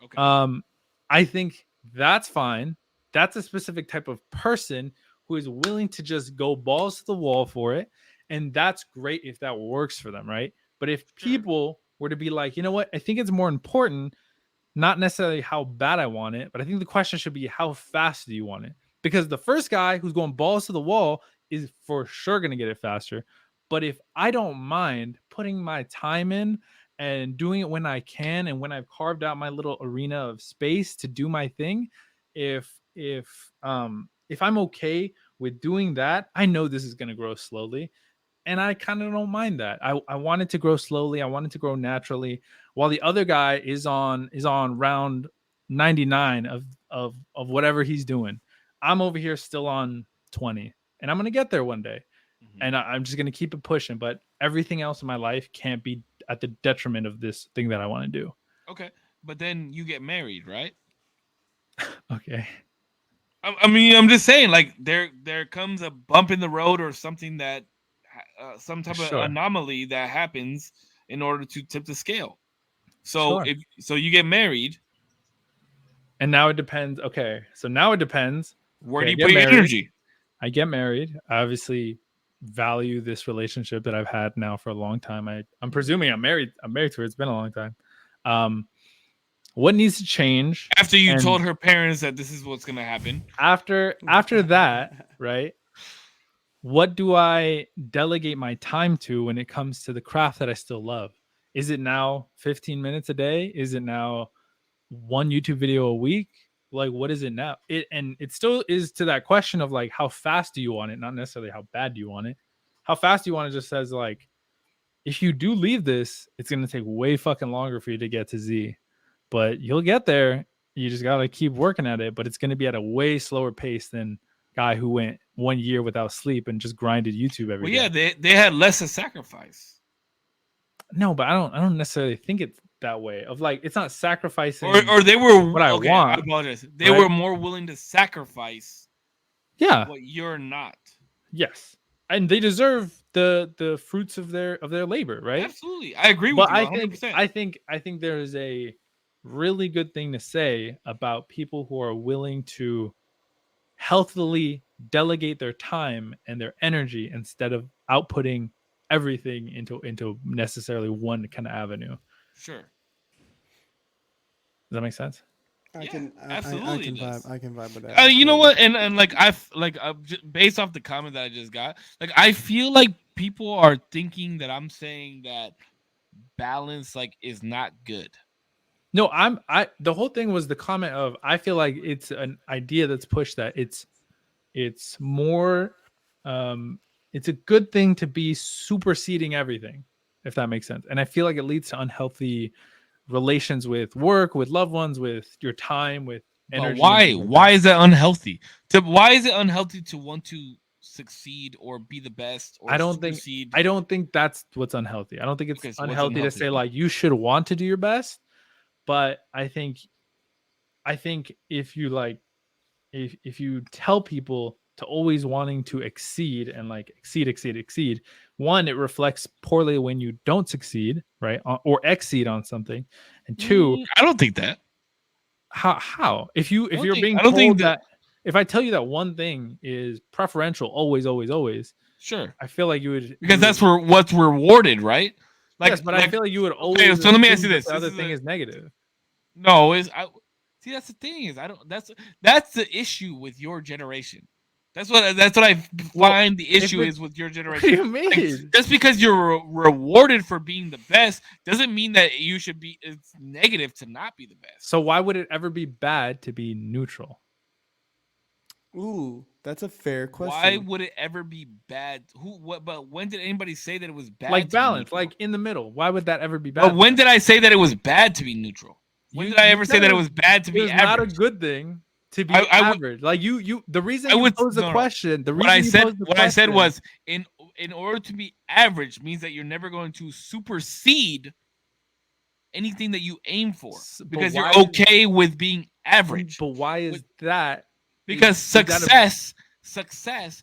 Okay. I think that's fine. That's a specific type of person who is willing to just go balls to the wall for it. And that's great if that works for them, right? But if people were to be like, you know what, I think it's more important, not necessarily how bad I want it, but I think the question should be how fast do you want it? Because the first guy who's going balls to the wall is for sure going to get it faster. But if I don't mind putting my time in and doing it when I can, and when I've carved out my little arena of space to do my thing, if I'm okay with doing that, I know this is going to grow slowly, and I kind of don't mind that. I want it to grow slowly. I want it to grow naturally, while the other guy is on round 99 of whatever he's doing. I'm over here still on 20, and I'm gonna get there one day. And I'm just gonna keep it pushing. But everything else in my life can't be at the detriment of this thing that I want to do. Okay, but then you get married, right? Okay. I mean, I'm just saying, like there comes a bump in the road or something that some type of anomaly that happens in order to tip the scale. So if you get married, and now it depends. Okay, so now it depends. Where do you put your energy? I get married. I obviously value this relationship that I've had now for a long time. I'm presuming I'm married to her. It's been a long time. What needs to change after you told her parents that this is what's going to happen? After that, right? What do I delegate my time to when it comes to the craft that I still love? Is it now 15 minutes a day? Is it now one YouTube video a week? Like, what is it now? It still is to that question of like, how fast do you want it? Not necessarily how bad do you want it. How fast do you want it just says like, if you do leave this, it's going to take way fucking longer for you to get to Z. But you'll get there. You just got to keep working at it. But it's going to be at a way slower pace than guy who went 1 year without sleep and just grinded YouTube every day. Yeah, they had less to sacrifice. No, but I don't necessarily think it's that way. Of like, it's not sacrificing. Or they were what I want. I apologize. They were more willing to sacrifice. Yeah, what you're not. Yes, and they deserve the fruits of their labor, right? Absolutely, I agree with you. 100%. I think there is a really good thing to say about people who are willing to healthily delegate their time and their energy instead of outputting everything into necessarily one kind of avenue. Sure. Does that make sense? I can vibe with that. You know what? And like based off the comment that I just got, like I feel like people are thinking that I'm saying that balance like is not good. No, the whole thing was the comment of I feel like it's an idea that's pushed that it's more it's a good thing to be superseding everything, if that makes sense. And I feel like it leads to unhealthy relations with work, with loved ones, with your time, with energy. But why is that unhealthy? Why is it unhealthy to want to succeed or be the best? Or I don't think that's what's unhealthy. I don't think it's unhealthy to say like you should want to do your best. But I think if you like, if you tell people to always wanting to exceed and like exceed, one, it reflects poorly when you don't succeed, right? Or exceed on something. And two, I don't think that. How? If you're being told that if I tell you that one thing is preferential, always, sure. I feel like you would, because that's what's rewarded, right? Like, yes, but I feel like you would always. Okay, so let me ask you this: the other thing is negative. No, see that's the thing is I don't. That's the issue with your generation. That's what I find the issue is with your generation. What do you mean? Like, just because you're rewarded for being the best doesn't mean that you should be. It's negative to not be the best. So why would it ever be bad to be neutral? Ooh, that's a fair question. Why would it ever be bad? But when did anybody say that it was bad? Like balance, like in the middle. Why would that ever be bad? But when did I say that it was bad to be neutral? When did I ever say that it was bad to be average? It's not a good thing to be average. Like you, the reason you posed the question, the reason what I said was in order to be average means that you're never going to supersede anything that you aim for because you're okay with being average. But why is that? Because success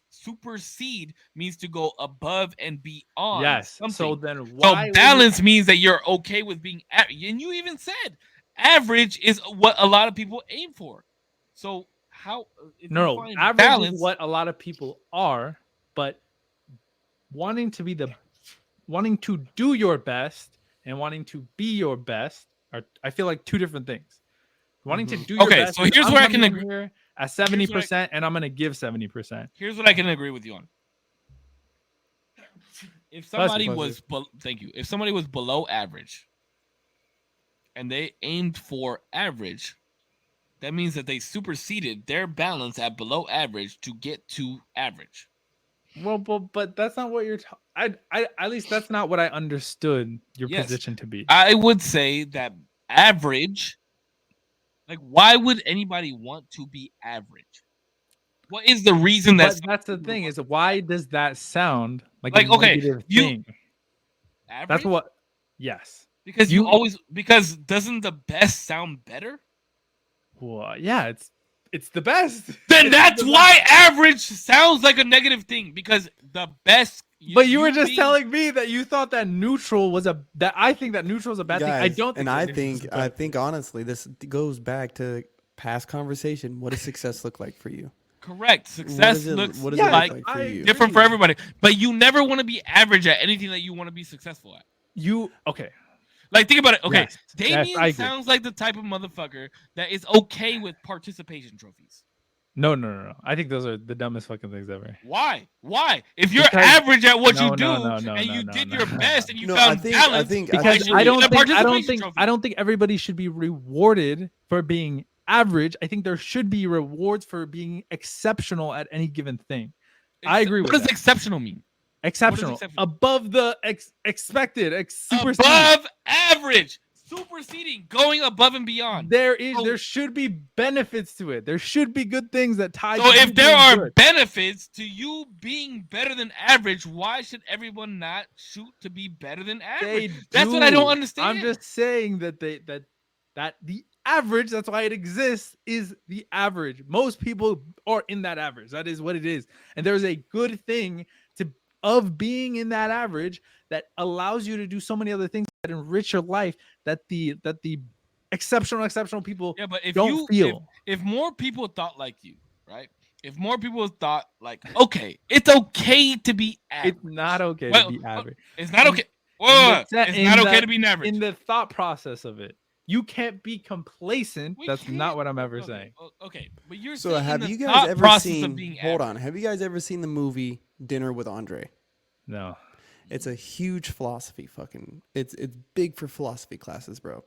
supersede means to go above and beyond. Yes. Something. So then why? So balance means that you're okay with being average. And you even said average is what a lot of people aim for. So how if you No, find average balance? is what a lot of people are, but wanting to do your best and wanting to be your best are, I feel like, two different things. Wanting to do your Okay, best. so is, here's I'm where I can coming in agree. here at Here's what I- 70%, and I'm gonna give 70%. Here's what I can agree with you on. If somebody was, thank you. If somebody was below average, and they aimed for average, that means that they superseded their balance at below average to get to average. Well, but that's not what you're. I at least that's not what I understood your Yes. position to be. I would say that average. Like, why would anybody want to be average? What is the reason that? But that's the thing is, why does that sound like a okay, negative you thing? average? That's what. Yes. Because because doesn't the best sound better? Well, yeah, it's the best. Then that's why average sounds like a negative thing, because the best. But you were just telling me that you thought that neutral was that I think that neutral is a bad thing. I don't think. And that neutral is a bad I thing. think honestly, this goes back to past conversation. What does success look like for you? Correct. Success looks what does it like look like for you? different for everybody. But you never want to be average at anything that you want to be successful at. Okay. Like, think about it. Okay, Yes. Damien Yes, I agree. sounds like the type of motherfucker that is okay with participation trophies. No. I think those are the dumbest fucking things ever. Why? If you're Because- average at what you do No, and you did no. your best and you No, found I think- balance, Because I don't think everybody should be rewarded for being average. I think there should be rewards for being exceptional at any given thing. I agree with What does that. exceptional mean? Exceptional, exceptional? above the expected, supersede. Above average, superseding, going above and beyond. There should be benefits to it. There should be good things that tie. So to you if there being are good. benefits to you being better than average, why should everyone not shoot to be better than average? That's what I don't understand. I'm just saying that that the average, that's why it exists, is the average. Most people are in that average. That is what it is. And there's a good thing of being in that average that allows you to do so many other things that enrich your life that the exceptional people but if don't feel. If more people thought like you, right? If more people thought like, okay, it's okay to be average. It's not okay to be average. It's not okay. It's not okay to be average. In the thought process of it, you can't be complacent. That's not what I'm ever saying. Okay, but you're So saying have the you guys thought ever process seen? of being Hold average. on. Have you guys ever seen the movie Dinner with Andre? No. It's a huge philosophy fucking. It's big for philosophy classes, bro.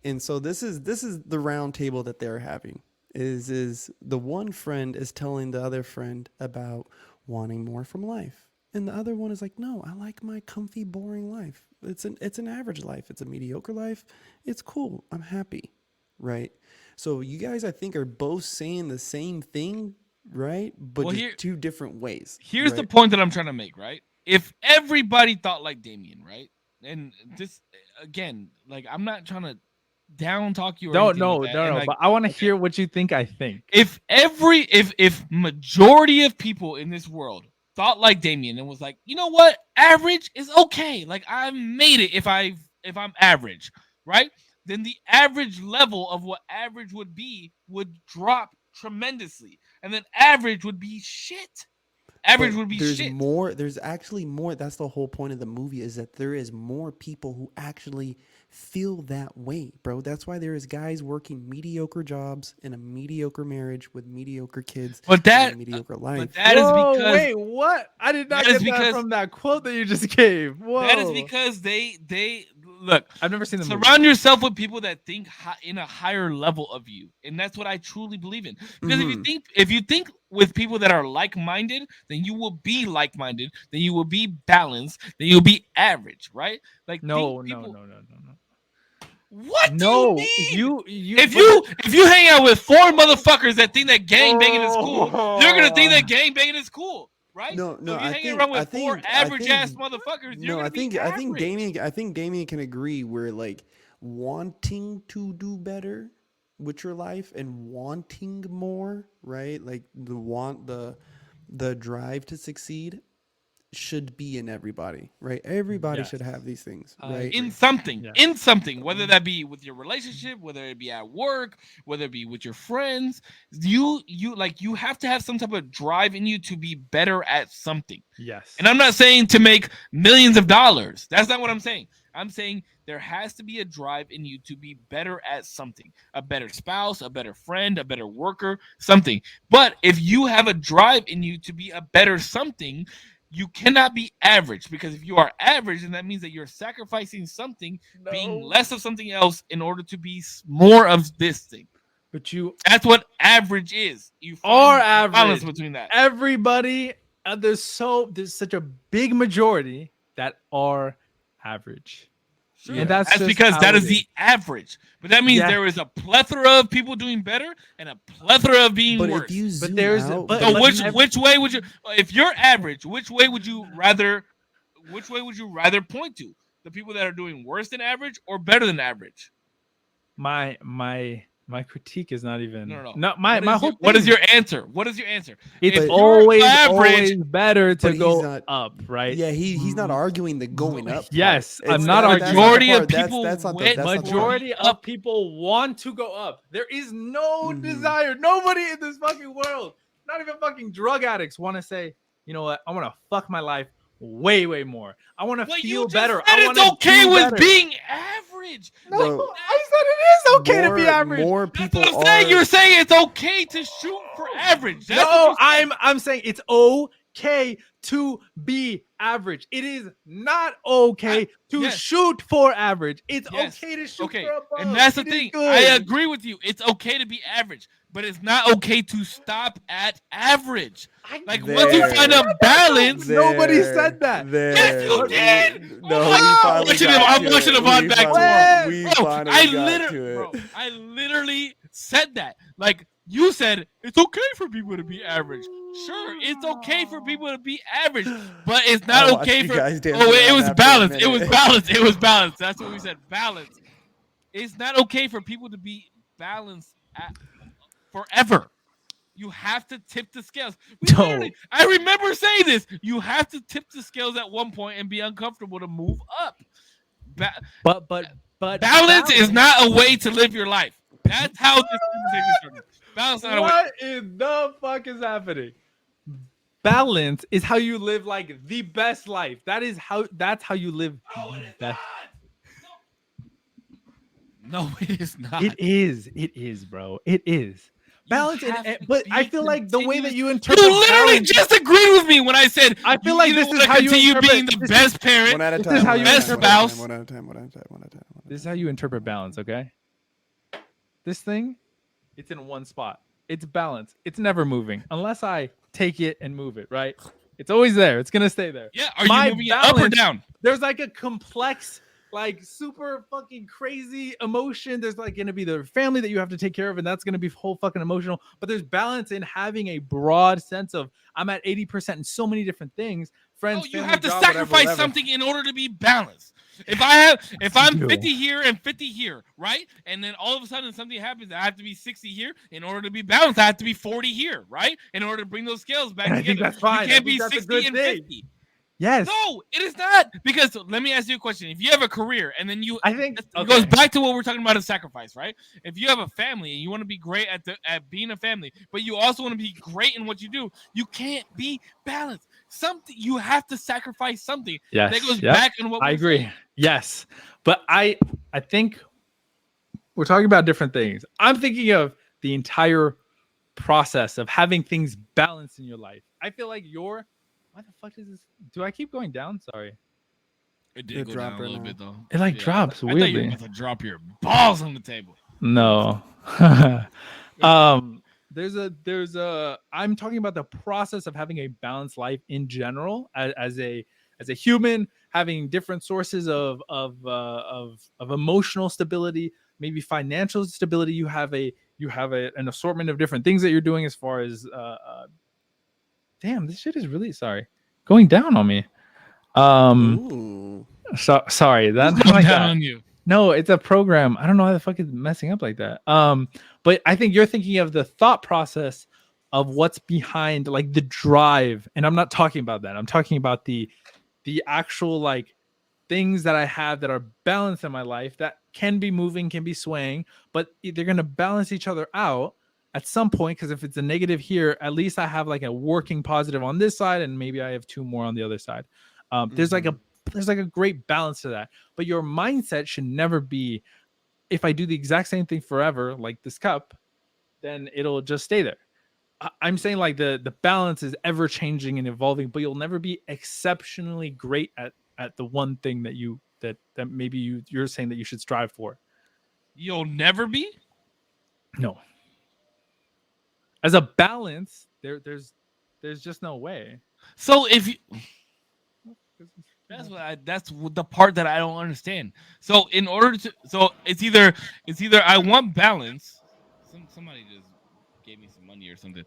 And so this is the round table that they're having. Is the one friend is telling the other friend about wanting more from life, and the other one is like, no, I like my comfy, boring life. It's an average life. It's a mediocre life. It's cool. I'm happy, right? So you guys, I think, are both saying the same thing, right? But just two different ways. Here's the point that I'm trying to make, right? If everybody thought like Damien, right? And this again, like, I'm not trying to down talk you. No. Like, but I want to hear what you think. I think if majority of people in this world thought like Damien and was like, you know what, average is okay. Like, I made it if I'm average, right? Then the average level of what average would be would drop tremendously, and then average would be shit. Average would be shit. There's actually more. That's the whole point of the movie, is that there is more people who actually feel that way, bro. That's why there is guys working mediocre jobs in a mediocre marriage with mediocre kids, but that and a mediocre life. But that is because wait, what? I did not get that from that quote that you just gave. Whoa. That is because they look. I've never seen the movie. Surround yourself with people that think in a higher level of you, and that's what I truly believe in. Because if you think with people that are like-minded, then you will be like-minded. Then you will be balanced. Then you'll be average, right? Like, no. What no, do you mean? You if you hang out with 4 motherfuckers that think that gang banging is cool, you're gonna think that gang banging is cool, right? No. So if you're I hanging think, around with I think, 4 average ass motherfuckers, you're no, gonna be average. I think Damien can agree. Where, like, wanting to do better with your life and wanting more, right? Like the drive to succeed should be in everybody, right? Everybody should Yes. have these things, I right? agree. in something, Yeah. in something, whether that be with your relationship, whether it be at work, whether it be with your friends, you like you have to have some type of drive in you to be better at something. Yes. And I'm not saying to make millions of dollars. That's not what I'm saying. I'm saying there has to be a drive in you to be better at something. A better spouse, a better friend, a better worker, something. But if you have a drive in you to be a better something, you cannot be average, because if you are average, then that means that you're sacrificing something, being less of something else in order to be more of this thing. But you That's what average is. You are find balance average. between that. Everybody, there's such a big majority that are average. Sure. And that's just because how that it is the average. But that means Yeah. there is a plethora of people doing better and a plethora of being But worse. if you zoom there's- out, but- So but which way would you, if you're average, which way would you rather point to? The people that are doing worse than average or better than average? My critique is not even No. my whole What is thing- your answer? What is your answer? it's if you're always average- better to But he's go not- up, right? yeah, he's not arguing the going up. part. Yes, I'm It's not that's arguing. not the Majority of part. That's- people that's not the- went- that's not the part. Majority of people want to go up. There is no Mhm. desire. Nobody in this fucking world, not even fucking drug addicts, want to say, you know what? I want to fuck my life way more. I want to But feel you just better. said I it's want okay do with better. being average. No, Bro, I said it is okay to be average. More That's people what I'm are. saying. You're saying it's okay to shoot for average. That's what No, you said. I'm saying it's okay to be average. It is not okay to yes. shoot for average. It's Yes. okay to shoot Okay, for above. and that's the It is thing. good. I agree with you. It's okay to be average, but it's not okay to stop at average. Like once you There. find a balance, Nobody said that. There. Yes, you did. No, Oh my we God. finally I'm got watching to the it. VOD We back finally- tomorrow. We bro, finally I got literally, to it. bro, I literally said that. Like you said, it's okay for people to be average. Sure, it's okay for people to be average, but it's not I watched okay you for. guys dance Oh, it around was that for a balanced. It was minute. balanced. It was balanced. That's what we said. Balance. It's not okay for people to be balanced forever. You have to tip the scales. No. I remember saying this. You have to tip the scales at one point and be uncomfortable to move up. But Balance is not a way to live your life. That's how this conversation started. Balance not a way. What in the fuck is happening? Balance is how you live like the best life. That's how you live the best. No, it is not. It is, bro. It is. Balance, have to but be I feel like the way that you interpret You literally balance, just agreed with me when I said I feel you like either this is wanna how you continue interpret- being the this best parent. One at a This time. is how one you at a interpret- time, spouse. One at a time. One at a time. One at a time. this is how you interpret balance, okay? This thing, it's in one spot. It's balance. It's never moving unless I take it and move it, right? It's always there. It's gonna stay there. Yeah, are My you moving it up or balance- down? There's like a complex, like super fucking crazy emotion. There's like gonna be the family that you have to take care of, and that's gonna be whole fucking emotional. But there's balance in having a broad sense of I'm at 80% in so many different things. Friends, No, you family, have to job, whatever, sacrifice whatever. something in order to be balanced. If I'm do. 50 here and 50 here, right? And then all of a sudden something happens, I have to be 60 here in order to be balanced. I have to be 40 here, right? In order to bring those scales back And I together. think that's fine. You I can't think be that's a 60 good and thing. 50. Yes. No, it is not. Because let me ask you a question. If you have a career and then you I think it goes back to what we're talking about in sacrifice, right? If you have a family and you want to be great at being a family, but you also want to be great in what you do, you can't be balanced. Something you have to sacrifice something. Yes. That goes yep. back in what I we're agree. saying. Yes. But I think we're talking about different things. I'm thinking of the entire process of having things balanced in your life. I feel like why the fuck is this? Do I keep going down? Sorry. It did It go dropped down a right little now. bit though. It like drops I thought you were weirdly. about to drop your balls on the table. No. There's a I'm talking about the process of having a balanced life in general as a human, having different sources of emotional stability, maybe financial stability. You have an assortment of different things that you're doing as far as damn, this shit is really going down on me. Ooh. Sorry, that's Who's not going like down that. on you. No, it's a program. I don't know how the fuck it's messing up like that. But I think you're thinking of the thought process of what's behind like the drive. And I'm not talking about that. I'm talking about the actual like things that I have that are balanced in my life that can be moving, can be swaying, but they're going to balance each other out at some point. Because if it's a negative here, at least I have like a working positive on this side, and maybe I have two more on the other side. There's like a great balance to that. But your mindset should never be, if I do the exact same thing forever, like this cup, then it'll just stay there. I'm saying like the balance is ever changing and evolving, but you'll never be exceptionally great at the one thing that you that maybe you're saying that you should strive for. You'll never be? No. As a balance, there's just no way. So if you that's the part that I don't understand. So in order to it's either I want balance. Somebody just gave me some money or something.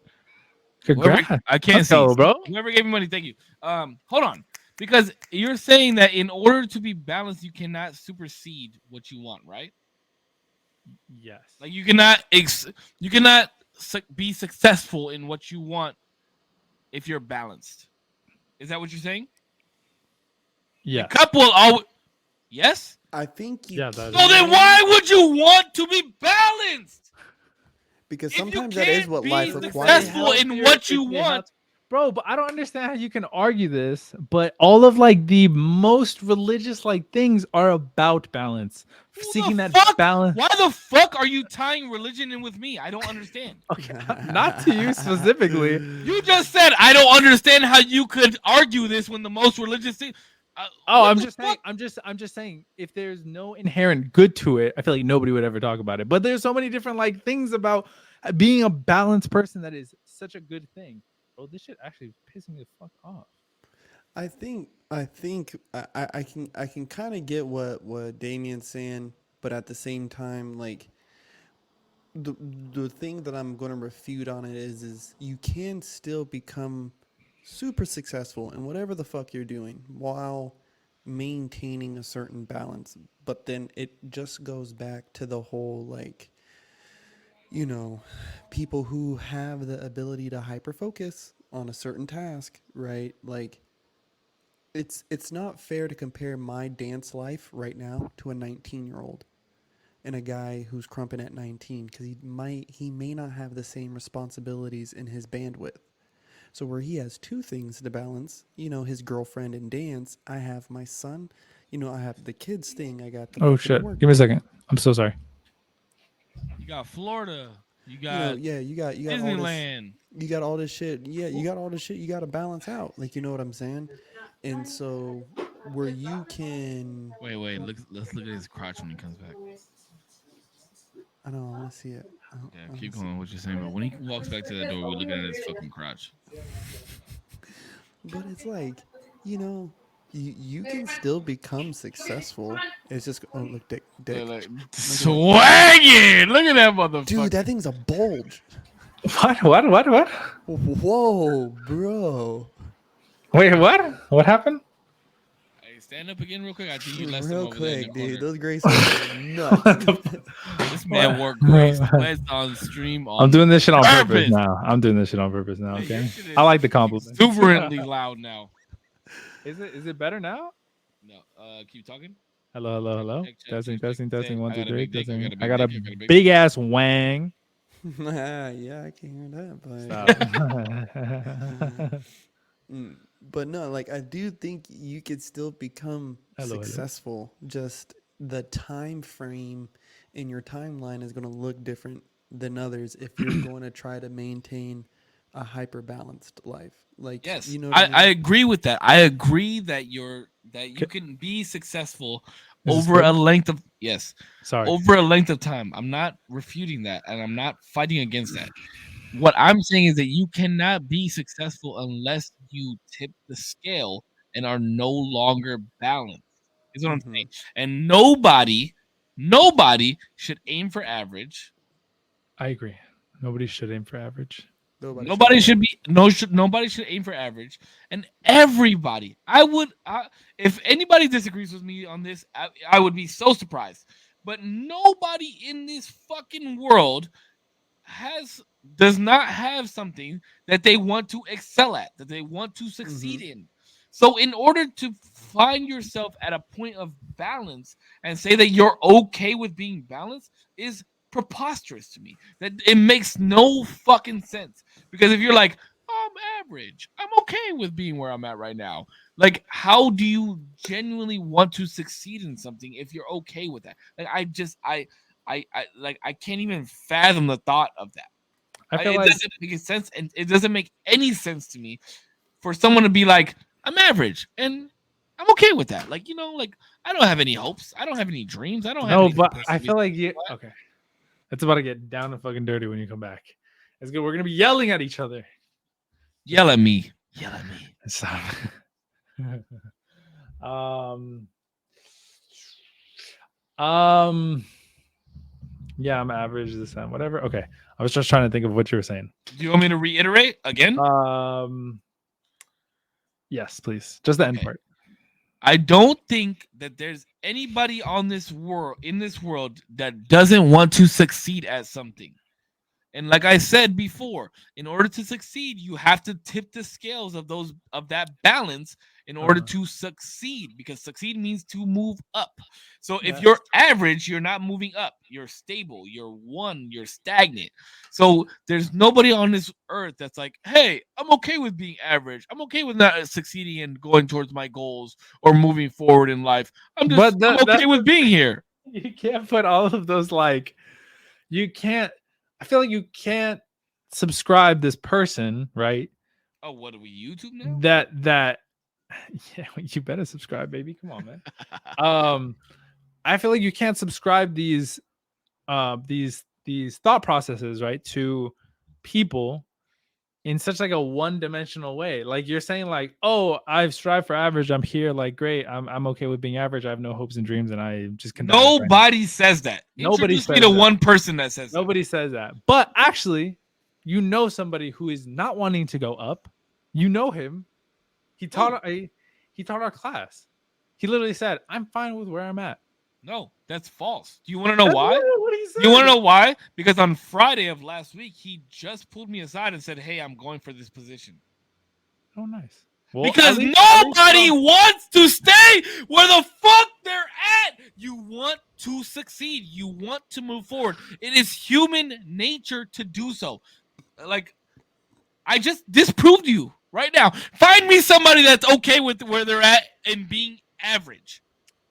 Congrats. Whoever, I can't see, bro. Whoever gave me money, thank you. Hold on, because you're saying that in order to be balanced, you cannot supersede what you want, right? Yes. Like you cannot be successful in what you want if you're balanced. Is that what you're saying? Yeah. The cup will always. Yes. I think you. Yeah. So then, why would you want to be balanced? Because If you sometimes that is can't what be life requires. successful in what you want. Bro, but I don't understand how you can argue this, but all of like the most religious like things are about balance. Who Seeking the that fuck? balance. Why the fuck are you tying religion in with me? I don't understand. Okay, not to you specifically. You just said I don't understand how you could argue this when the most religious thing. Oh, what I'm the just fuck? saying. I'm just saying. If there's no inherent good to it, I feel like nobody would ever talk about it. But there's so many different like things about being a balanced person that is such a good thing. Bro, this shit actually is pissing me the fuck off. I think I can kind of get what Damien's saying, but at the same time, like the thing that I'm going to refute on it is you can still become super successful in whatever the fuck you're doing while maintaining a certain balance. But then it just goes back to the whole like, you know, people who have the ability to hyper focus on a certain task, right? Like it's not fair to compare my dance life right now to a 19-year-old and a guy who's crumping at 19, because he may not have the same responsibilities in his bandwidth. So where he has two things to balance, you know, his girlfriend and dance, I have my son, you know, I have the kids thing, I got the Oh fucking shit! work. Give me a second. I'm so sorry. You got Florida. You You know, got yeah, you got all this, Disneyland. you got all this shit. Yeah, you got all this shit you got to balance out. Like, you know what I'm saying? And so where you can, Wait. Let's look at his crotch when he comes back. I don't know, I want to see it. Yeah, keep going. What you're saying, but when he walks back to the door, we're looking at his fucking crotch. But it's like, you know, you can still become successful. It's just, oh, look, dick. Yeah, like, swagging. Look at that motherfucker. Dude, that thing's a bulge. What? Whoa, bro. Wait, what? What happened? Hey, stand up again real quick. I think you left him Real over there in quick, the dude. corner. Those Grace are nuts. This man wore Grace West on stream. I'm doing this shit on purpose purpose. now. I'm doing this shit on purpose now. Hey, your Okay. shit is I like the compliment. exuberantly loud now. Is it better now? No, keep talking. Hello. Check, Testing. check. 1, I 2, got a 3. big dick, Testing. I I got got a a big dick, I got a big big ass wang. Yeah, I can hear that, but Stop. but no, like I do think you could still become Hello. successful. Just the time frame in your timeline is going to look different than others if you're going to try to maintain a hyper balanced life. Like, Yes, you know, what I mean? agree with that. I agree that you can be successful Is this over a good? length of Sorry. over a length of time. I'm not refuting that, and I'm not fighting against that. What I'm saying is that you cannot be successful unless you tip the scale and are no longer balanced. Is what I'm saying. And nobody should aim for average. I agree. Nobody should aim for average. Nobody should aim for average, and everybody. If anybody disagrees with me on this, I would be so surprised. But nobody in this fucking world does not have something that they want to excel at, that they want to succeed Mm-hmm. in. So in order to find yourself at a point of balance and say that you're okay with being balanced is preposterous to me. That it makes no fucking sense. Because if you're like, I'm average, I'm okay with being where I'm at right now. Like, how do you genuinely want to succeed in something if you're okay with that? Like, I can't even fathom the thought of that. I feel It like doesn't make sense, and it doesn't make any sense to me for someone to be like, I'm average, and I'm okay with that. Like, like I don't have any hopes, I don't have any dreams, I don't have no, anything but supposed I to be- feel like you okay. It's about to get down and fucking dirty when you come back. It's good. We're gonna be yelling at each other. Yell at me. Yell at me. Stop. Yeah, I'm average this time. Whatever. Okay. I was just trying to think of what you were saying. Do you want me to reiterate again? Yes, please. Just the end Okay. part. I don't think that there's anybody on this world that doesn't want to succeed at something. And like I said before, in order to succeed, you have to tip the scales of that balance in order to succeed, because succeed means to move up. So if Yeah. you're average, you're not moving up. You're stable. You're stagnant. So there's nobody on this earth that's like, hey, I'm okay with being average. I'm okay with not succeeding and going towards my goals or moving forward in life. I'm okay that's with being here. You can't put all of those you can't. I feel like you can't subscribe this person, right? Oh, what are we, YouTube now? That yeah, you better subscribe, baby. Come on, man. I feel like you can't subscribe these thought processes, right, to people in such like a one-dimensional way. Like you're saying, like, oh, I've strived for average, I'm here, like, great, I'm okay with being average, I have no hopes and dreams, and I just can Nobody says that. Nobody Introduce me says to that. one person that says Nobody says that. But actually, you know somebody who is not wanting to go up. You know him. He taught our class. He literally said, I'm fine with where I'm at. No, that's false. Do you want to know That's why? literally what he said. You want to know why? Because on Friday of last week, he just pulled me aside and said, hey, I'm going for this position. Oh, nice. Well, Because at least nobody wants to stay where the fuck they're at. You want to succeed. You want to move forward. It is human nature to do so. Like, I just disproved you right now. Find me somebody that's okay with where they're at and being average.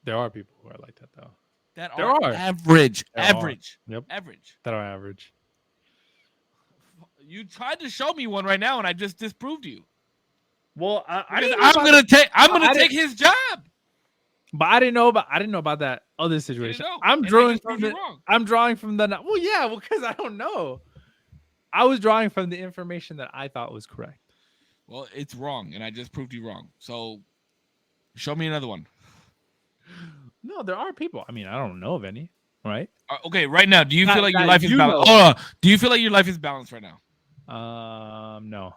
There are people who are like that, though. That There are are. average. There are. Average. Yep. Average. That are average. You tried to show me one right now, and I just disproved you. Well, I'm gonna take his job. But I didn't know about that other situation. know, I'm and I drawing just from proved you the. wrong. I'm drawing from the. Well, yeah, because I don't know. I was drawing from the information that I thought was correct. Well, it's wrong, and I just proved you wrong. So, show me another one. No, there are people. I mean, I don't know of any. Right? Okay, right now, do you feel like your that life is you balanced? know. Do you feel like your life is balanced right now? No,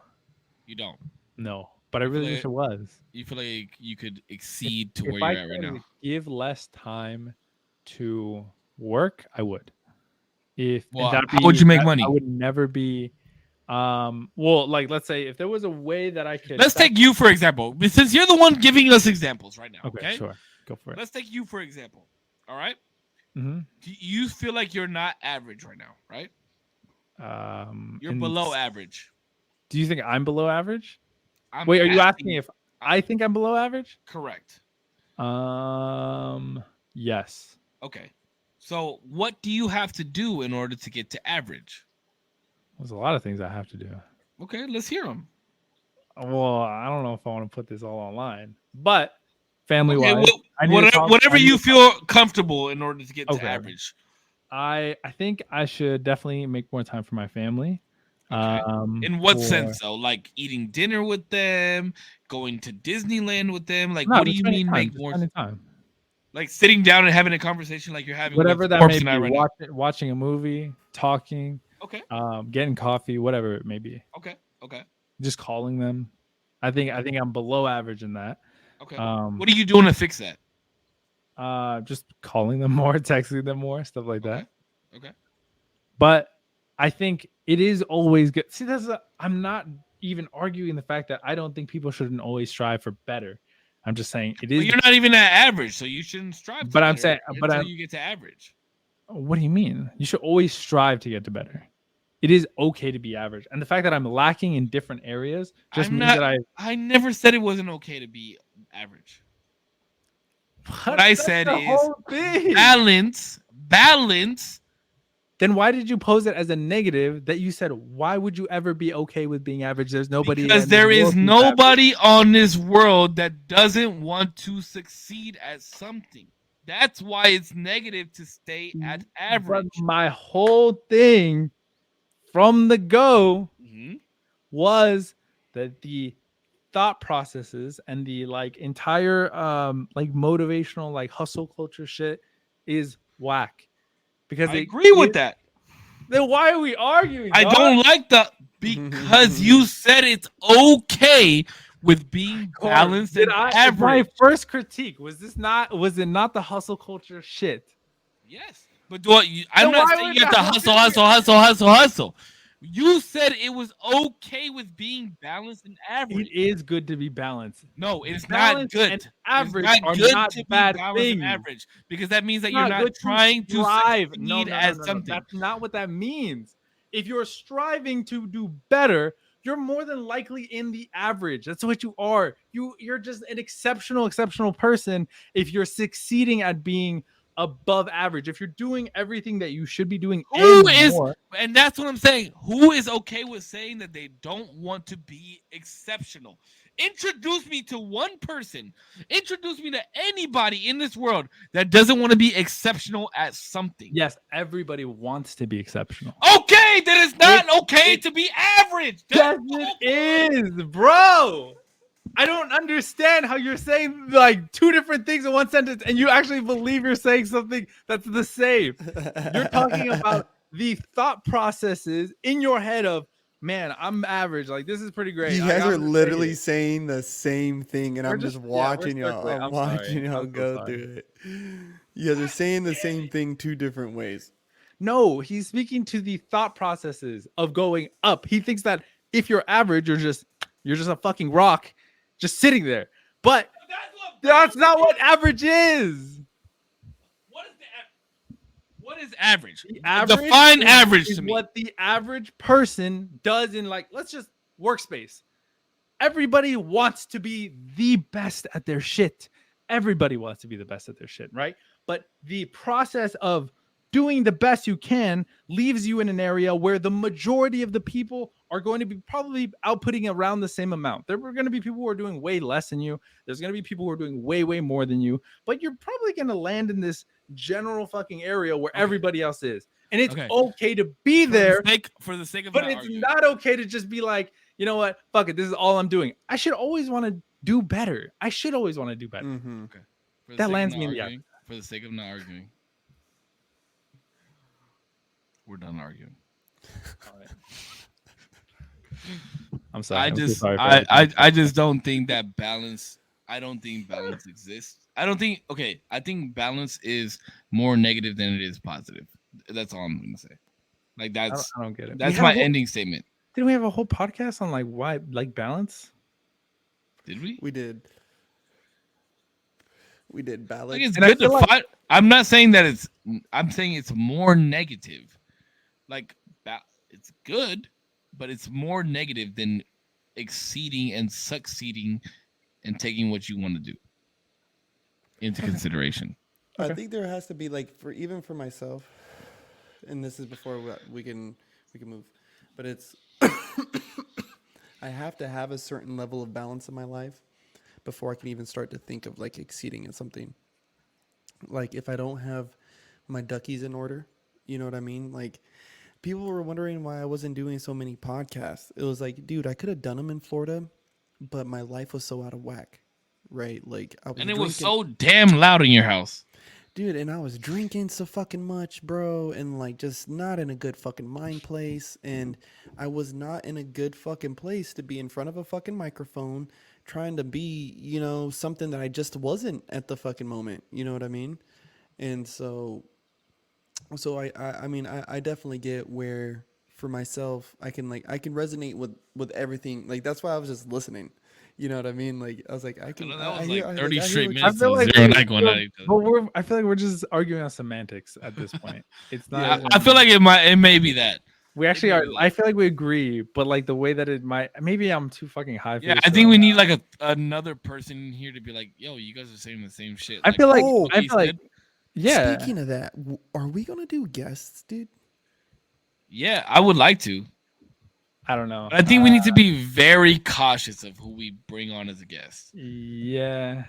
You don't. no. But I really like- wish it was. You feel like you could exceed to If where I you're at right could now. give less time to work, I would. If Well, that'd how would you make that- money? I would never be. Well, like let's say if there was a way that I could. Let's take you for example, since you're the one giving us examples right now. Okay, Sure, go for it. Let's take you for example. All right. Mm-hmm. Do you feel like you're not average right now, right? You're below average. Do you think I'm below average? I'm Wait, are you asking if I think I'm below average? Correct. Yes. Okay. So what do you have to do in order to get to average? There's a lot of things I have to do. Okay, let's hear them. Well, I don't know if I want to put this all online, but family wise, whatever you feel comfortable in order to get to average. I think I should definitely make more time for my family. Okay. In what sense though? Like eating dinner with them, going to Disneyland with them? Like what do you mean make more time? Like sitting down and having a conversation like you're having whatever with that Corpse may and be, I right now. watching a movie, talking, Okay. Getting coffee, whatever it may be. Okay. Just calling them. I think I'm below average in that. Okay. What are you doing to fix that? Just calling them more, texting them more, stuff like that. Okay. But I think it is always good. See, I'm not even arguing the fact that I don't think people shouldn't always strive for better. I'm just saying it But is. you're not even at average, so you shouldn't strive to But I'm better saying, but until you get to average. what do you mean? You should always strive to get to better. It is okay to be average, and the fact that I'm lacking in different areas just means that I never said it wasn't okay to be average. What I said the is whole thing. balance. Then why did you pose it as a negative that you said, why would you ever be okay with being average? There's nobody. Because there is nobody on this world that doesn't want to succeed at something. That's why it's negative to stay at average. But my whole thing from the go was that the thought processes and the like entire like motivational like hustle culture shit is whack. Because I agree with that. Then why are we arguing? I don't like because you said it's okay with being balanced and average. My first critique was it not the hustle culture shit? Yes, but I'm not saying you have to hustle. You said it was okay with being balanced and average. It is good to be balanced. No, it's not good. And average it's are not to bad be balanced things. and average because that means that you're not trying to succeed at something. That's not what that means. If you're striving to do better, you're more than likely in the average. That's what you are. You're just an exceptional person if you're succeeding at being above average. If you're doing everything that you should be doing, and that's what I'm saying. Who is okay with saying that they don't want to be exceptional? Introduce me to one person. Introduce me to anybody in this world that doesn't want to be exceptional at something. Yes, everybody wants to be exceptional. Okay, then it's not okay to be average. Yes, it is, bro. I don't understand how you're saying like two different things in one sentence and you actually believe you're saying something that's the same. You're talking about the thought processes in your head of, man, I'm average. Like, this is pretty great. You guys are literally saying the same thing, and I'm just watching y'all. I'm watching y'all go through it. You guys are saying the same thing two different ways. No, he's speaking to the thought processes of going up. He thinks that if you're average, you're just a fucking rock just sitting there. But that's not what average is. What is average? Define average to me. What the average person does in, like, let's just workspace. Everybody wants to be the best at their shit. Everybody wants to be the best at their shit, right? But the process of doing the best you can leaves you in an area where the majority of the people are going to be probably outputting around the same amount. There are going to be people who are doing way less than you. There's going to be people who are doing way, way more than you. But you're probably going to land in this general fucking area where everybody else is. And it's okay to be there for the sake of but it's not okay to just be like, you know what? Fuck it. This is all I'm doing. I should always want to do better. I should always want to do better. Mm-hmm. Okay. That lands me in the eye. For the sake of not arguing. We're done arguing. All right. I'm sorry. I just don't think that balance. I don't think balance exists. I think balance is more negative than it is positive. That's all I'm gonna say. Like that's I don't get it. That's my ending statement. Didn't we have a whole podcast on like why like balance? Did we? We did. We did balance. Like it's good to fight. I'm not saying that it's. I'm saying it's more negative. Like it's good, but it's more negative than exceeding and succeeding and taking what you want to do into consideration. I think there has to be like for myself, and this is before we can move, but it's I have to have a certain level of balance in my life before I can even start to think of like exceeding in something. Like if I don't have my duckies in order, you know what I mean? Like people were wondering why I wasn't doing so many podcasts. It was like, dude, I could have done them in Florida, but my life was so out of whack, right? Like I was and it was so damn loud in your house. Dude, and I was drinking so fucking much, bro, and like just not in a good fucking mind place, and I was not in a good fucking place to be in front of a fucking microphone trying to be, you know, something that I just wasn't at the fucking moment, you know what I mean? And so I mean, I definitely get where for myself, I can resonate with everything. Like that's why I was just listening. You know what I mean? Like I was like, I can. know that was hear, like 30 I hear straight what I minutes feel of like Zero and I going at each other. but I feel like we're just arguing on semantics at this point. It's not. Yeah. even- I feel like it may be that. we actually are. may be I that. feel like we agree, but like the way that it might. Maybe I'm too fucking high. For Yeah, this I shit think right we now. need like another person in here to be like, yo, you guys are saying the same shit. I feel like. Oh, I he feel like. said. Yeah. Speaking of that, are we gonna do guests, dude? Yeah, I would like to. I don't know. But I think we need to be very cautious of who we bring on as a guest. Yeah.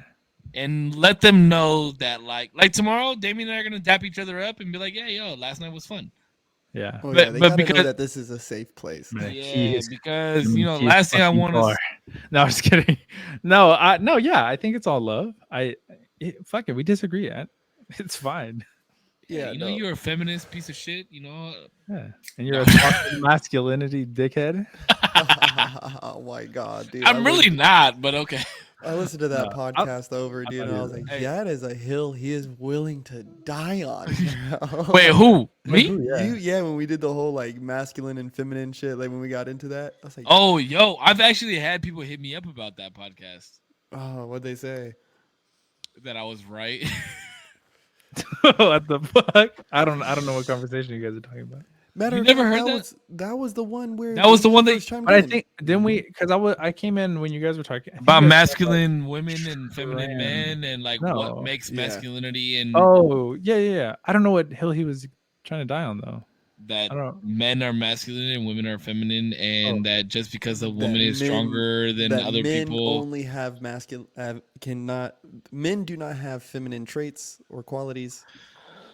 And let them know that like tomorrow, Damien and I are gonna dap each other up and be like, yeah, yo, last night was fun. Yeah. Oh But- yeah, they but gotta know because- that this is a safe place. Man, Yeah, is- because I mean, last he thing I fucking want far. to. No, I'm just kidding. No, yeah, I think it's all love. Fuck it, we disagree at. It's fine. Yeah, Yeah, no. you're a feminist piece of shit. Yeah. And you're a toxic masculinity dickhead. Oh my god, dude! I'm really not, but okay. I listened to that No, podcast over, dude, thought and I you was were- like, Hey. that is a hill he is willing to die on. Wait, who? Me? Yeah, when we did the whole like masculine and feminine shit, like when we got into that, I was like, Oh, yo, I've actually had people hit me up about that podcast oh, what'd they say? that I was right. What the fuck? I don't know what conversation you guys are talking about. Matter You of never fact, heard that? that was the one where That was the Damien one that- first chimed But I in. think didn't we? Because I came in when you guys were talking I think About you guys said, like, masculine women and feminine trans. men and like No. what makes Yeah. masculinity and oh yeah. I don't know what hill he was trying to die on though. that I don't. men are masculine and women are feminine and Oh. that just because a That woman is men- stronger than that other men people. only have men do not have feminine traits or qualities.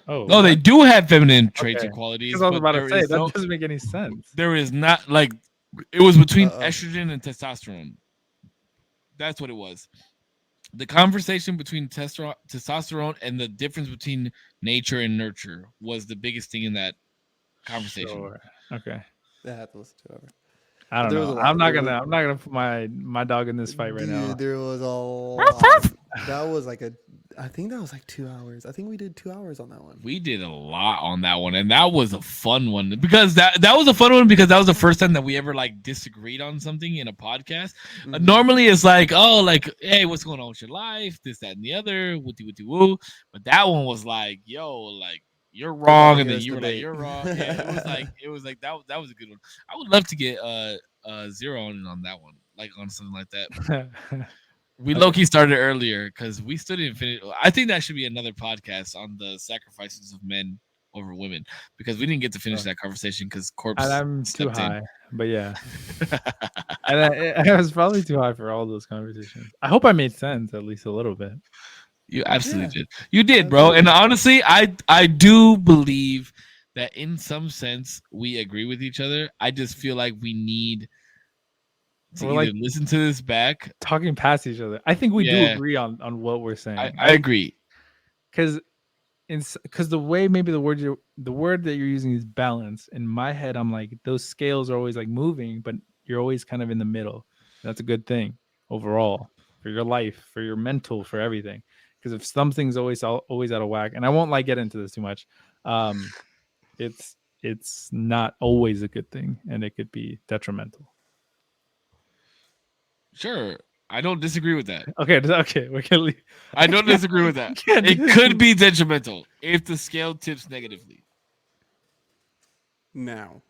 Oh No, they do have feminine traits and Okay. qualities. Because I was but about to there say is that no- doesn't make any sense. there is not like it was between Uh-oh. estrogen and testosterone. That's what it was. The conversation between testosterone and the difference between nature and nurture was the biggest thing in that conversation. Sure. Okay. I have to listen to it over. I don't There was know. a lot- I'm not there gonna. I'm not gonna put my dog in this fight right now. Dude, there was a lot. That was like I think that was like 2 hours. I think we did 2 hours on that one. We did a lot on that one, and that was a fun one because that was a fun one because that was the first time that we ever like disagreed on something in a podcast. Mhm. Normally, it's like, oh, like, hey, what's going on with your life? This, that, and the other. Wooty wooty woo. But that one was like, yo, like you're wrong, and then Here's you were like, debate. you're wrong. Yeah, it was like that was a good one. I would love to get Zero on that one, like on something like that. We Okay. low-key started earlier because we still didn't finish. I think that should be another podcast on the sacrifices of men over women because we didn't get to finish that conversation because Corpse and I'm too stepped in. high. But yeah, and I was probably too high for all those conversations. I hope I made sense at least a little bit. You absolutely Yeah. did. You did, bro. And honestly, I do believe that in some sense we agree with each other. I just feel like we need to We're either listen to this back. Talking past each other, I think we do Yeah. agree on what we're saying. I agree. because the way maybe the word that you're using is balance. In my head, I'm like those scales are always like moving, but you're always kind of in the middle. That's a good thing overall for your life, for your mental, for everything. Because if something's always out of whack, and I won't like get into this too much, it's not always a good thing, and it could be detrimental. Sure. I don't disagree with that. Okay, we can leave. I don't disagree with that. It could be detrimental if the scale tips negatively. Now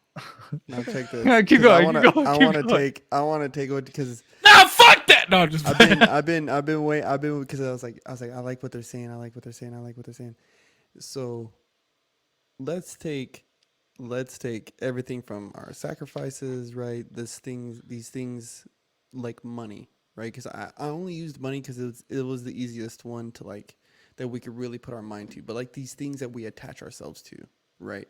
check this. Yeah, keep 'cause going, keep going, I keep want to going. take it because Nah, fuck that. No, just I've been because I was like I like what they're saying. I like what they're saying. So let's take everything from our sacrifices, right? These things like money, right? Because I only used money because it was the easiest one to like that we could really put our mind to. But like these things that we attach ourselves to, right?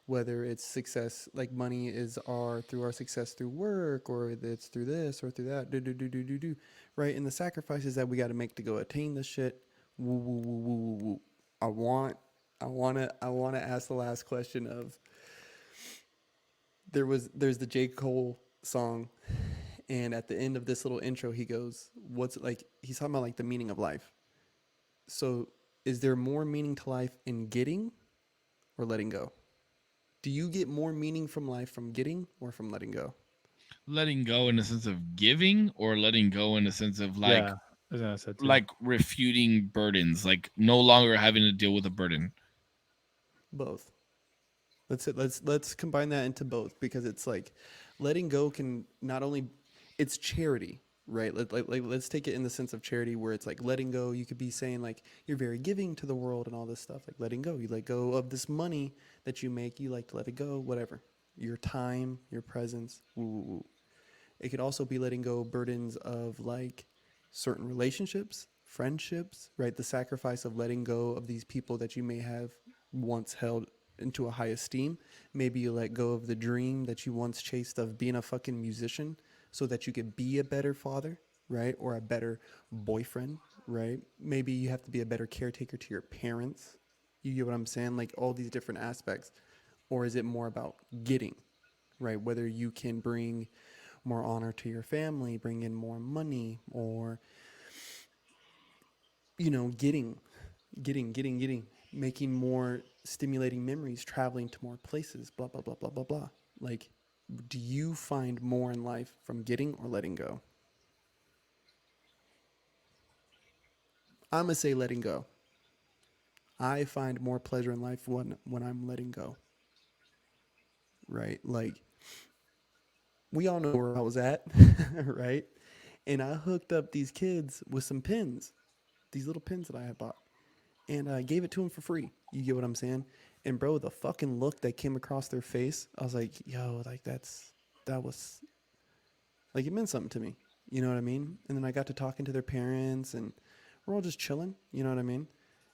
Whether it's success, like money is through our success through work, or it's through this or through that, right? And the sacrifices that we got to make to go attain this shit. Woo, woo, woo, woo, woo, woo. I want to ask the last question of there's the J. Cole song, and at the end of this little intro he goes, what's like he's talking about like the meaning of life. So is there more meaning to life in getting or letting go? Do you get more meaning from life from getting or from letting go? Letting go in the sense of giving, or letting go in the sense of Yeah, as I said too. like refuting burdens, like no longer having to deal with a burden. Both. Let's combine that into both, because it's like letting go can not only, it's charity, right? Let's take it in the sense of charity, where it's like letting go. You could be saying like you're very giving to the world and all this stuff. Like letting go, you let go of this money that you make. You like to let it go, whatever. Your time, your presence. Woo, woo, woo. It could also be letting go burdens of like certain relationships, friendships, right? The sacrifice of letting go of these people that you may have once held into a high esteem. Maybe you let go of the dream that you once chased of being a fucking musician so that you could be a better father, right? Or a better boyfriend, right? Maybe you have to be a better caretaker to your parents. You get what I'm saying? Like all these different aspects. Or is it more about getting, right? Whether you can bring more honor to your family, bring in more money, or getting, making more stimulating memories, traveling to more places, blah blah blah blah blah blah. Like, do you find more in life from getting or letting go? I'm gonna say letting go. I find more pleasure in life when I'm letting go. Right? Like we all know where I was at, right? And I hooked up these kids with some pins, these little pins that I had bought, and I gave it to them for free. You get what I'm saying? And bro, the fucking look that came across their face, I was like, yo, like that was like it meant something to me. You know what I mean? And then I got to talking to their parents, and we're all just chilling. You know what I mean?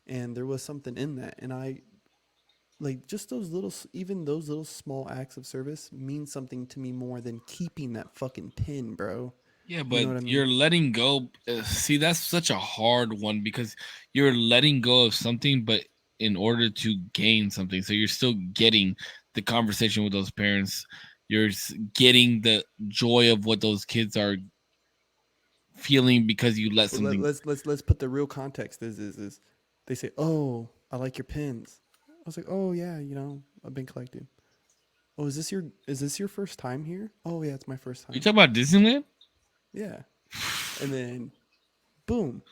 And there was something in that, and I like just those little, even those little small acts of service mean something to me more than keeping that fucking pin, bro. Yeah, You know but what I mean? you're letting go. See, that's such a hard one because you're letting go of something, but in order to gain something. So you're still getting the conversation with those parents. You're getting the joy of what those kids are feeling because you let But something. let's put the real context. Is they say, "Oh, I like your pins." I was like, "Oh yeah, I've been collecting." "Oh, is this your first time here?" "Oh yeah, it's my first You time." talk about Disneyland? Yeah. And then boom,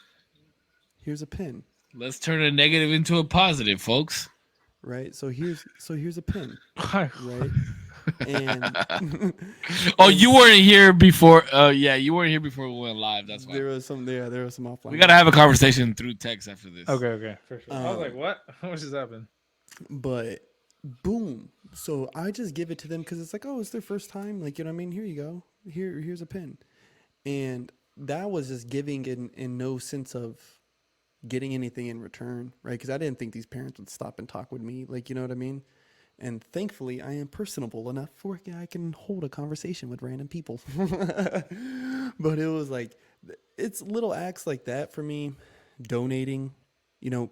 here's a pin, Let's turn a negative into a positive, folks. right? So here's a pin, Why- right? And Oh, and you weren't here before. Yeah, you weren't here before we went live. That's why. there was some We offline gotta ones. have a conversation through text after this. okay, for sure. I was like, Um, what? What just happened? but boom. So I just give it to them because it's like, oh, it's their first time. Like, you know what I mean? Here you go. Here's a pin. And that was just giving in no sense of getting anything in return, right? Because I didn't think these parents would stop and talk with me. Like, you know what I mean? And thankfully, I am personable enough where I can hold a conversation with random people. But it was like, it's little acts like that for me. Donating,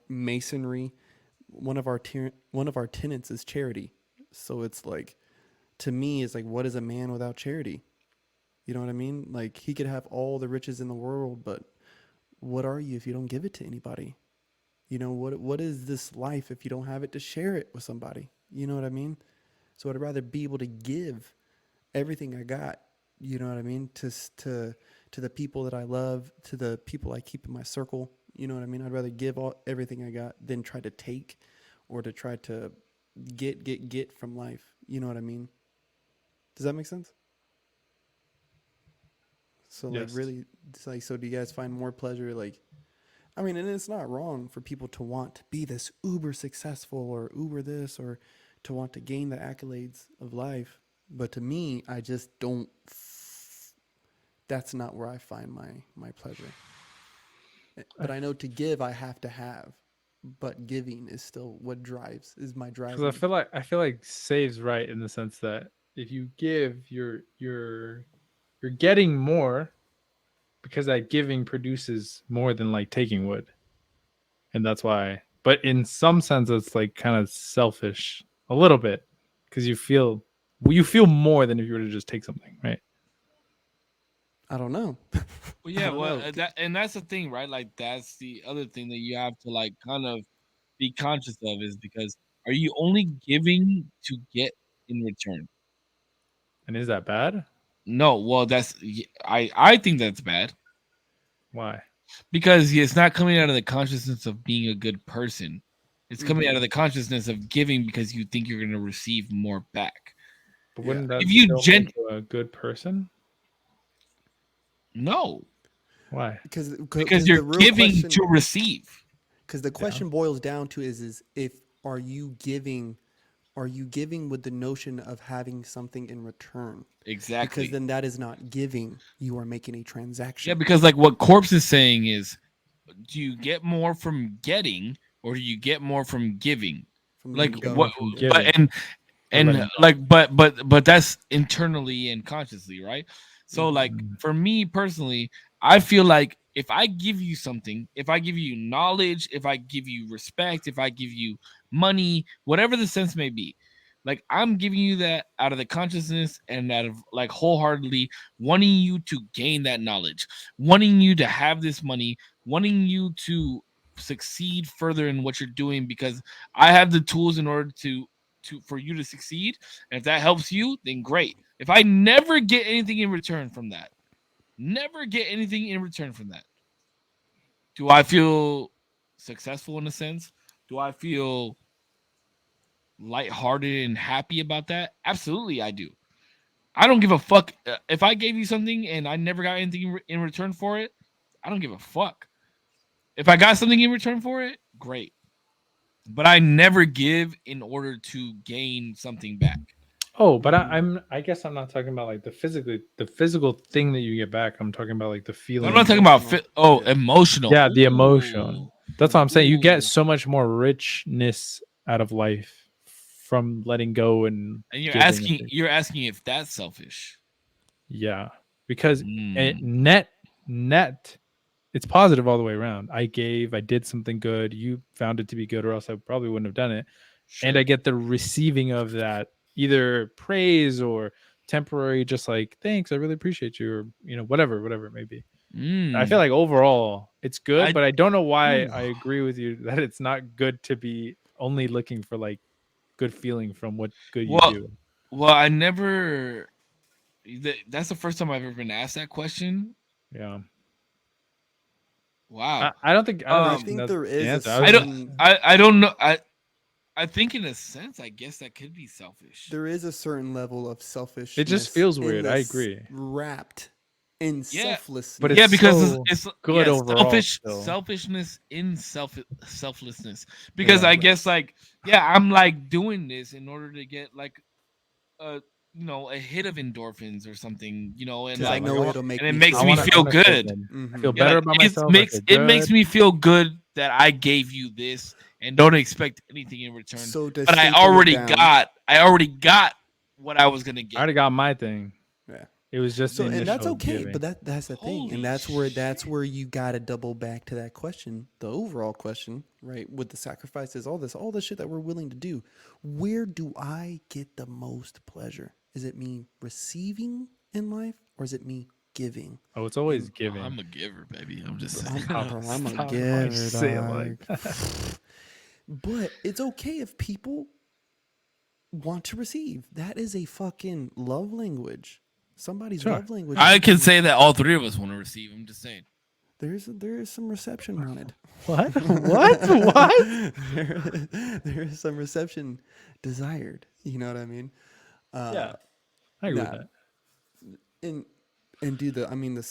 masonry. One of our tenets is charity. So it's like, to me, it's like, what is a man without charity? You know what I mean? Like he could have all the riches in the world, but what are you if you don't give it to anybody? What is this life if you don't have it to share it with somebody? You know what I mean? So I'd rather be able to give everything I got, you know what I mean, to the people that I love, to the people I keep in my circle. You know what I mean? I'd rather give everything I got than try to take or to try to get from life. You know what I mean? Does that make sense? So like Yes. really, it's like, so do you guys find more pleasure like, I mean, and it's not wrong for people to want to be this uber successful or uber this or to want to gain the accolades of life. But to me, I just don't. That's not where I find my pleasure. But I know to give, I have to have. But giving is still what drives is my Because I driving. feel like saves right in the sense that if you give, you're getting more because that giving produces more than like taking would, and that's why. But in some sense, it's like kind of selfish a little bit because you feel more than if you were to just take something, right? I don't know. Well, I yeah, don't well, know. that's the thing, right? Like that's the other thing that you have to like kind of be conscious of is because Are you only giving to get in return? And is that bad? No, well, I think that's bad Why? because it's not coming out of the consciousness of being a good person. It's coming out of the consciousness of giving because you think you're going to receive more back. But Yeah. wouldn't that If you still make you a good person? No, Why? Because you're the real giving question, to receive. because the question boils down to is if are you giving with the notion of having something in return? Exactly. Because then that is not giving. You are making a Yeah, transaction. because like what Corpse is saying is, do you get more from getting or do you get more from giving? From Like letting go. what? From Yeah. But giving. letting go. like but that's internally and consciously, right? So like for me personally, I feel like if I give you something, if I give you knowledge, if I give you respect, if I give you money, whatever the sense may be, like I'm giving you that out of the consciousness and out of like wholeheartedly wanting you to gain that knowledge, wanting you to have this money, wanting you to succeed further in what you're doing because I have the tools in order to for you to succeed. And if that helps you, then great. If I never get anything in return from that, never get anything in return from that, do I feel successful in a sense? Do I feel lighthearted and happy about that? Absolutely, I do. I don't give a fuck if I gave you something and I never got anything in return for it. I don't give a fuck. If I got something in return for it, great. But I never give in order to gain something back. Oh, but I guess I'm not talking about like the physical thing that you get back. I'm talking about like the feeling. I'm not talking about Emotional. Yeah. emotional. Yeah, the emotion. That's what I'm saying. You Ooh. get so much more richness out of life from letting go and And you're giving and asking things. you're asking if that's selfish. Yeah, because Mm. net, it's positive all the way around. I gave, I did something good. You found it to be good, or else I probably wouldn't have done it. And I get the receiving of that, either praise or temporary, just like thanks, I really appreciate you, or whatever it may be. I feel like overall it's good, but I don't know why I agree with you that it's not good to be only looking for like good feeling from what good you do. Well, I never. That's the first time I've ever been asked that question. Yeah. Wow. I don't think I think there is a I don't. certain. I don't know. I think in a sense, I guess that could be selfish. There is a certain level of selfishness. It just feels weird. I this agree. Wrapped in Yeah. selflessness. But Yeah, it's because so it's good overall. selfishness in selflessness. Because I guess like I'm like doing this in order to get like a a hit of endorphins or something, and Because I like know it'll make and it me makes feel me good. feel good. I feel Yeah, better like, about myself. It makes me feel good that I gave you this and don't expect anything in return. So to but I staple it already down- got what I was gonna I get. already got my thing. Yeah. It was just So the and that's initial okay, giving. but that's the thing, Holy and that's where you got to double back to that question, the overall question, right? With the sacrifices, all the shit that we're willing to do. Where do I get the most pleasure? Is it me receiving in life, or is it me giving? Oh, it's always giving. I'm a giver, baby. I'm just saying. I'm a Stop. Why'd giver, you say it like dog. But it's okay if people want to receive. That is a fucking love language. Somebody's Sure. love language. I can say that all three of us want to receive. I'm just saying. there is some reception wanted. What? What? there is some reception desired. You know what I mean? Yeah. I agree with nah. that. And dude, the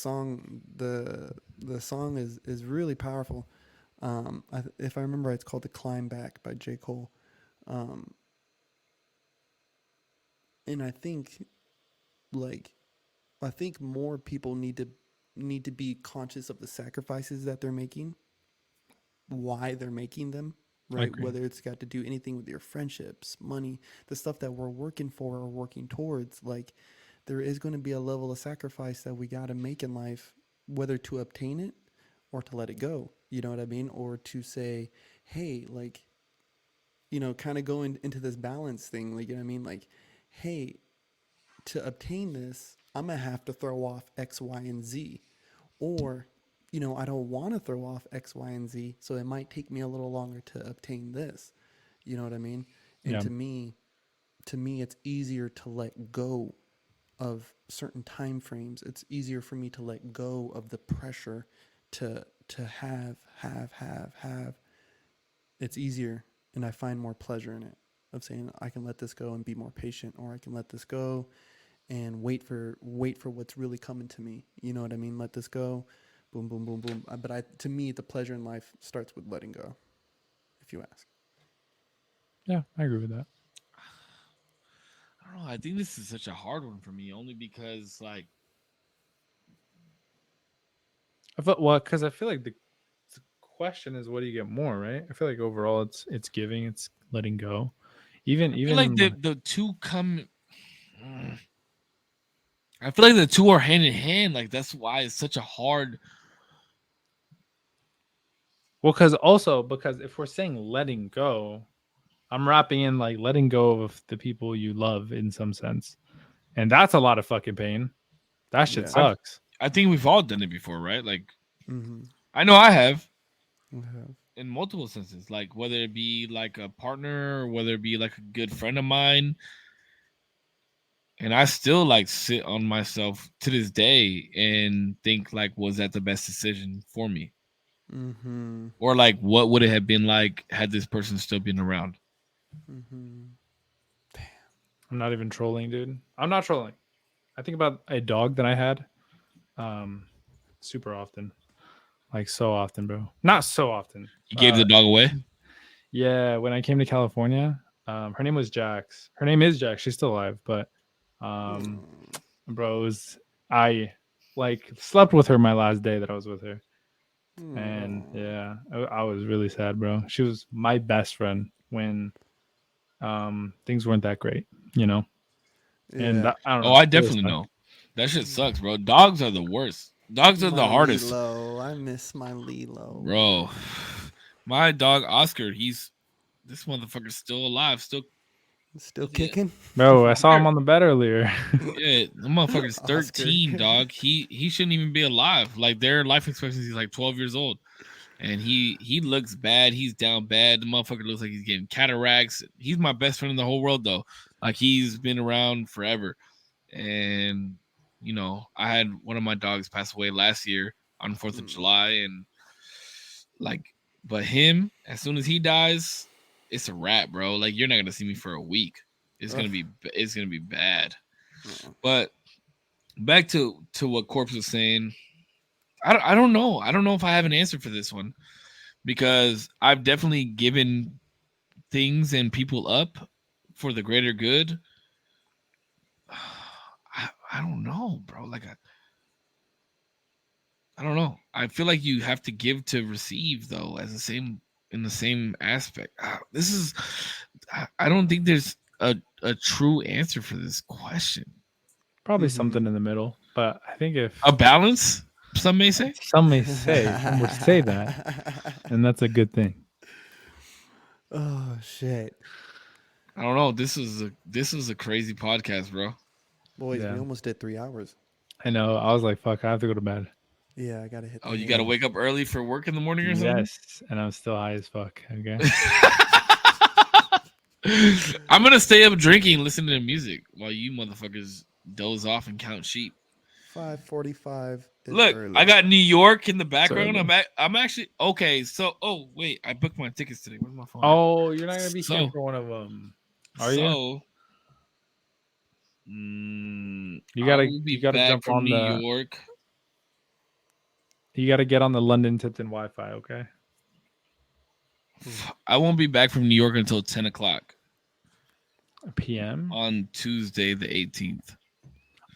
song is really powerful. If I remember right, it's called "The Climb Back" by J. Cole. And I think more people need to be conscious of the sacrifices that they're making, why they're making them, right? Whether it's got to do anything with your friendships, money, the stuff that we're working for or working towards. Like, there is going to be a level of sacrifice that we got to make in life, whether to obtain it or to let it go. You know what I mean? Or to say, hey, like, kind of going into this balance thing. Like, you know what I mean? Like, hey, to obtain this, I'm going to have to throw off X, Y, and Z. Or, I don't want to throw off X, Y, and Z, so it might take me a little longer to obtain this. You know what I mean? And Yeah. to me, it's easier to let go of certain time frames. It's easier for me to let go of the pressure to have. It's easier, and I find more pleasure in it. Of saying I can let this go and be more patient, or I can let this go and wait for what's really coming to me. You know what I mean? Let this go, boom, boom, boom, boom. But to me, the pleasure in life starts with letting go. If you ask. Yeah, I agree with that. I don't know. I think this is such a hard one for me, only because like Because I feel like the question is, what do you get more, right? I feel like overall, it's giving, it's letting go. I feel like Even the two come. I feel like the two are hand in hand. Like that's why it's such a hard. well, because if we're saying letting go, I'm wrapping in like letting go of the people you love in some sense, and that's a lot of fucking pain. That shit Yeah. sucks. I think we've all done it before, right? Like Mm-hmm. I know I have Okay. in multiple senses. Like whether it be like a partner, or whether it be like a good friend of mine, and I still like sit on myself to this day and think like, was that the best decision for me? Mm-hmm. Or like, what would it have been like had this person still been around? Mm-hmm. I'm not even trolling, dude. I'm not trolling. I think about a dog that I had, um, super often, like so often, bro. Not so often. You gave the dog away. Yeah, when I came to California, her name was Jax. Her name is Jax. She's still alive, but bro, I like slept with her my last day that I was with her, and yeah, I was really sad, bro. She was my best friend when things weren't that great, you know. And Yeah. I don't Oh, know. I It really definitely sucked. know. That shit sucks, bro. Dogs are the worst. Dogs are My the hardest, Lilo. I miss my Lilo. bro. My dog Oscar, this motherfucker's still alive. Still, Still kicking? Bro, I saw him on the bed earlier. yeah, the motherfucker's Oscar. 13, dog. He shouldn't even be alive. Like their life expectancy is like 12 years old. And he looks bad. He's down bad. The motherfucker looks like he's getting cataracts. He's my best friend in the whole world though. Like he's been around forever. And you know, I had one of my dogs pass away last year on 4th of July, and like, but him, as soon as he dies, it's a wrap, bro. Like you're not gonna see me for a week. It's gonna be bad. But back to what Corpse was saying. I don't know. I don't know if I have an answer for this one because I've definitely given things and people up for the greater good. I don't know, bro. Like I don't know. I feel like you have to give to receive though, as the same in the same aspect. This is I don't think there's a true answer for this question. Probably something in the middle, but I think if A balance, some may say. some would say that, and that's a good thing. Oh shit. I don't know. This is a crazy podcast, bro. Boys, Yeah. we almost did 3 hours. I know. I was like, fuck, I have to go to bed. Yeah, I gotta hit Oh, the you got to hay. wake up early for work in the morning or something? Yes, and I'm still high as fuck. Okay. I'm gonna stay up drinking, listening to music while you motherfuckers doze off and count sheep. 5:45 is Look, early. I got New York in the background. early. I'm actually okay. So, oh wait, I booked my tickets today. Where's my phone? Oh, you're not gonna be here So- for one of them, are you? So, You I gotta will be you gotta back jump from on New the. York. You gotta get on the London Tipton Wi-Fi. Okay. I won't be back from New York until 10 o'clock PM. on Tuesday, the 18th.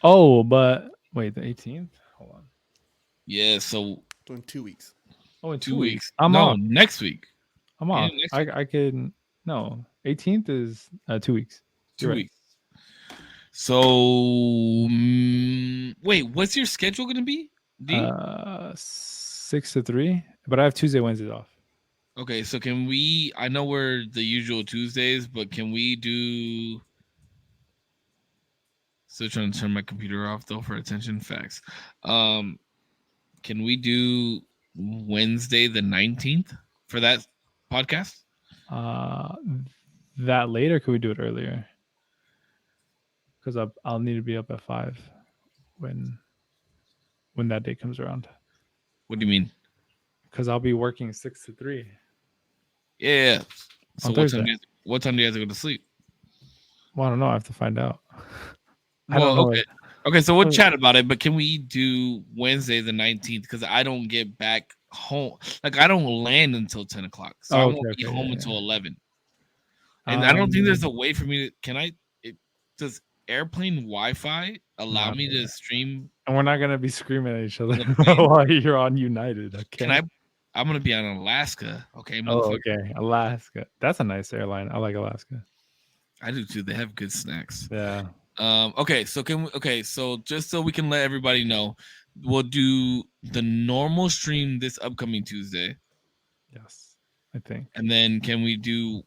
Oh, but wait, the 18th. Hold on. Yeah, so in 2 weeks. Oh, in 2 weeks. I'm no, off. next week. I'm Yeah, off. next I could. No, 18th is 2 weeks. 2 You're right. weeks. So, wait, what's your schedule gonna be? D? 6 to 3, but I have Tuesday, Wednesdays off. Okay, so can we? I know we're the usual Tuesdays, but can we do? Still trying to turn my computer off though for attention. Facts. Can we do Wednesday the 19th for that podcast? that late, or could we do it earlier? Because I'll need to be up at 5 when that day comes around. What do you mean? Because I'll be working 6 to 3. Yeah. So On what Thursday. time do you have to go to sleep? Well, I don't know. I have to find out. I Well, don't know. okay. Okay, so we'll chat about it, but can we do Wednesday the 19th? Because I don't get back home. Like, I don't land until 10 o'clock. So I won't be home until 11. And I don't think there's a way for me to. Does airplane Wi-Fi allow me to stream? And we're not going to be screaming at each other the plane? while you're on United. Okay. I'm going to be on Alaska. Okay. Oh, motherfucker. okay. Alaska. That's a nice airline. I like Alaska. I do too. They have good snacks. Yeah. Okay, so just so we can let everybody know, we'll do the normal stream this upcoming Tuesday. Yes, I think. And then can we do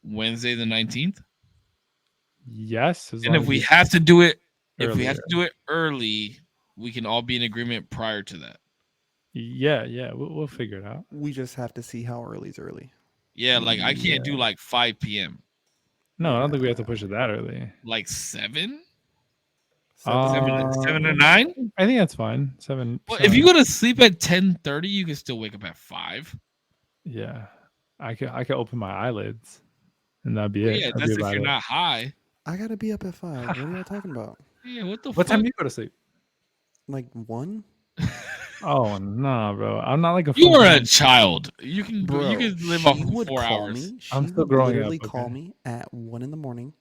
Wednesday the 19th? Yes. And if we have to do it, earlier. early, we can all be in agreement prior to that. Yeah, we'll figure it out. We just have to see how early's early. Yeah, like I can't do like 5 p.m. No, I don't think we have to push it that early. Like 7? 7 or 9? I think that's fine. 7. Well, if you go to sleep at 10:30, you can still wake up at 5. Yeah, I could open my eyelids, and that'd be it. Yeah, That'd that's be if about you're it. not high. I gotta be up at 5. What are y'all talking about? Yeah, what the What fuck? time do you go to sleep? Like 1? Oh nah, bro. I'm not like a. You full are a man. child. You can Bro, you can live she off would 4 call hours. me. She I'm still would growing literally up, call okay. me at 1 in the morning,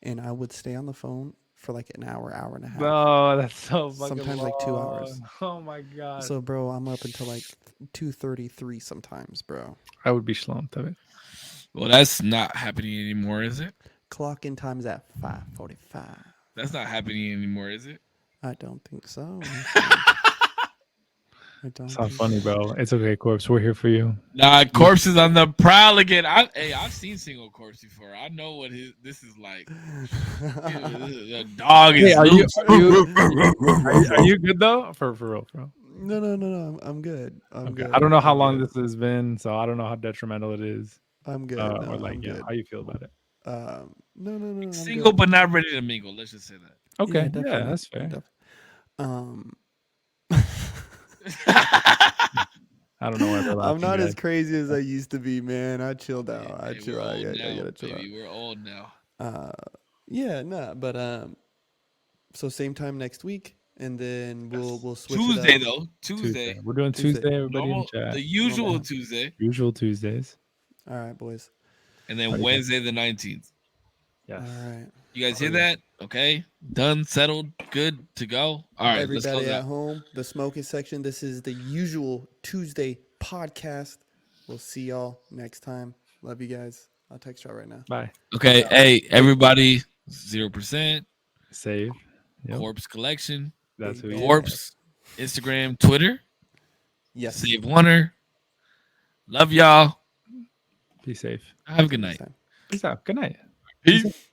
and I would stay on the phone for like an hour and a half. No, that's so fucking Sometimes like 2 long. hours. Oh my god. So, bro, I'm up until like 2:33 sometimes, bro. I would be schlump of it. Well, that's not happening anymore, is it? Clock in time is at 5:45. That's not happening anymore, is it? I don't think so. I don't. It's not think funny, so. bro. It's okay, Corpse. We're here for you. Nah, Corpse is on the prowl again. I've seen single Corpse before. I know what this is like. The dog is. Hey, are loose. you good though? For real, bro. No. I'm good. I'm Okay. good. I don't know how I'm long good. this has been, so I don't know how detrimental it is. I'm good. Or No, like, I'm yeah, good. how you feel about it? No. I'm Single, good. but not ready to mingle. Let's just say that. Okay, yeah, definitely, that's fair. I don't know why they're I'm laughing, not guys. as crazy as I used to be, man. I chilled out. I Hey, chill we're out. old I now, gotta chill baby. We're old now. out. Yeah, nah, but so same time next week, and then we'll switch Tuesday it up. though. Tuesday. We're doing Tuesday. Tuesday, everybody Normal, in chat. the usual Normal. Tuesday, Usual Tuesdays. All right, boys. and then Alrighty. Wednesday the 19th. Yes. All right. You guys hear Alrighty. that? Okay, done, settled, good to go. All right, let's Everybody close at out. home, the smoking section. This is the usual Tuesday podcast. We'll see y'all next time. Love you guys. I'll text y'all right now. Bye. Okay, hey everybody, 0%. Save. Yep. Corpse Collection, That's who he is. Corpse, Instagram, Twitter, Yes. Save Wonder. Love y'all. Be safe. Have a good night. Next time. Peace out. Good night. Peace.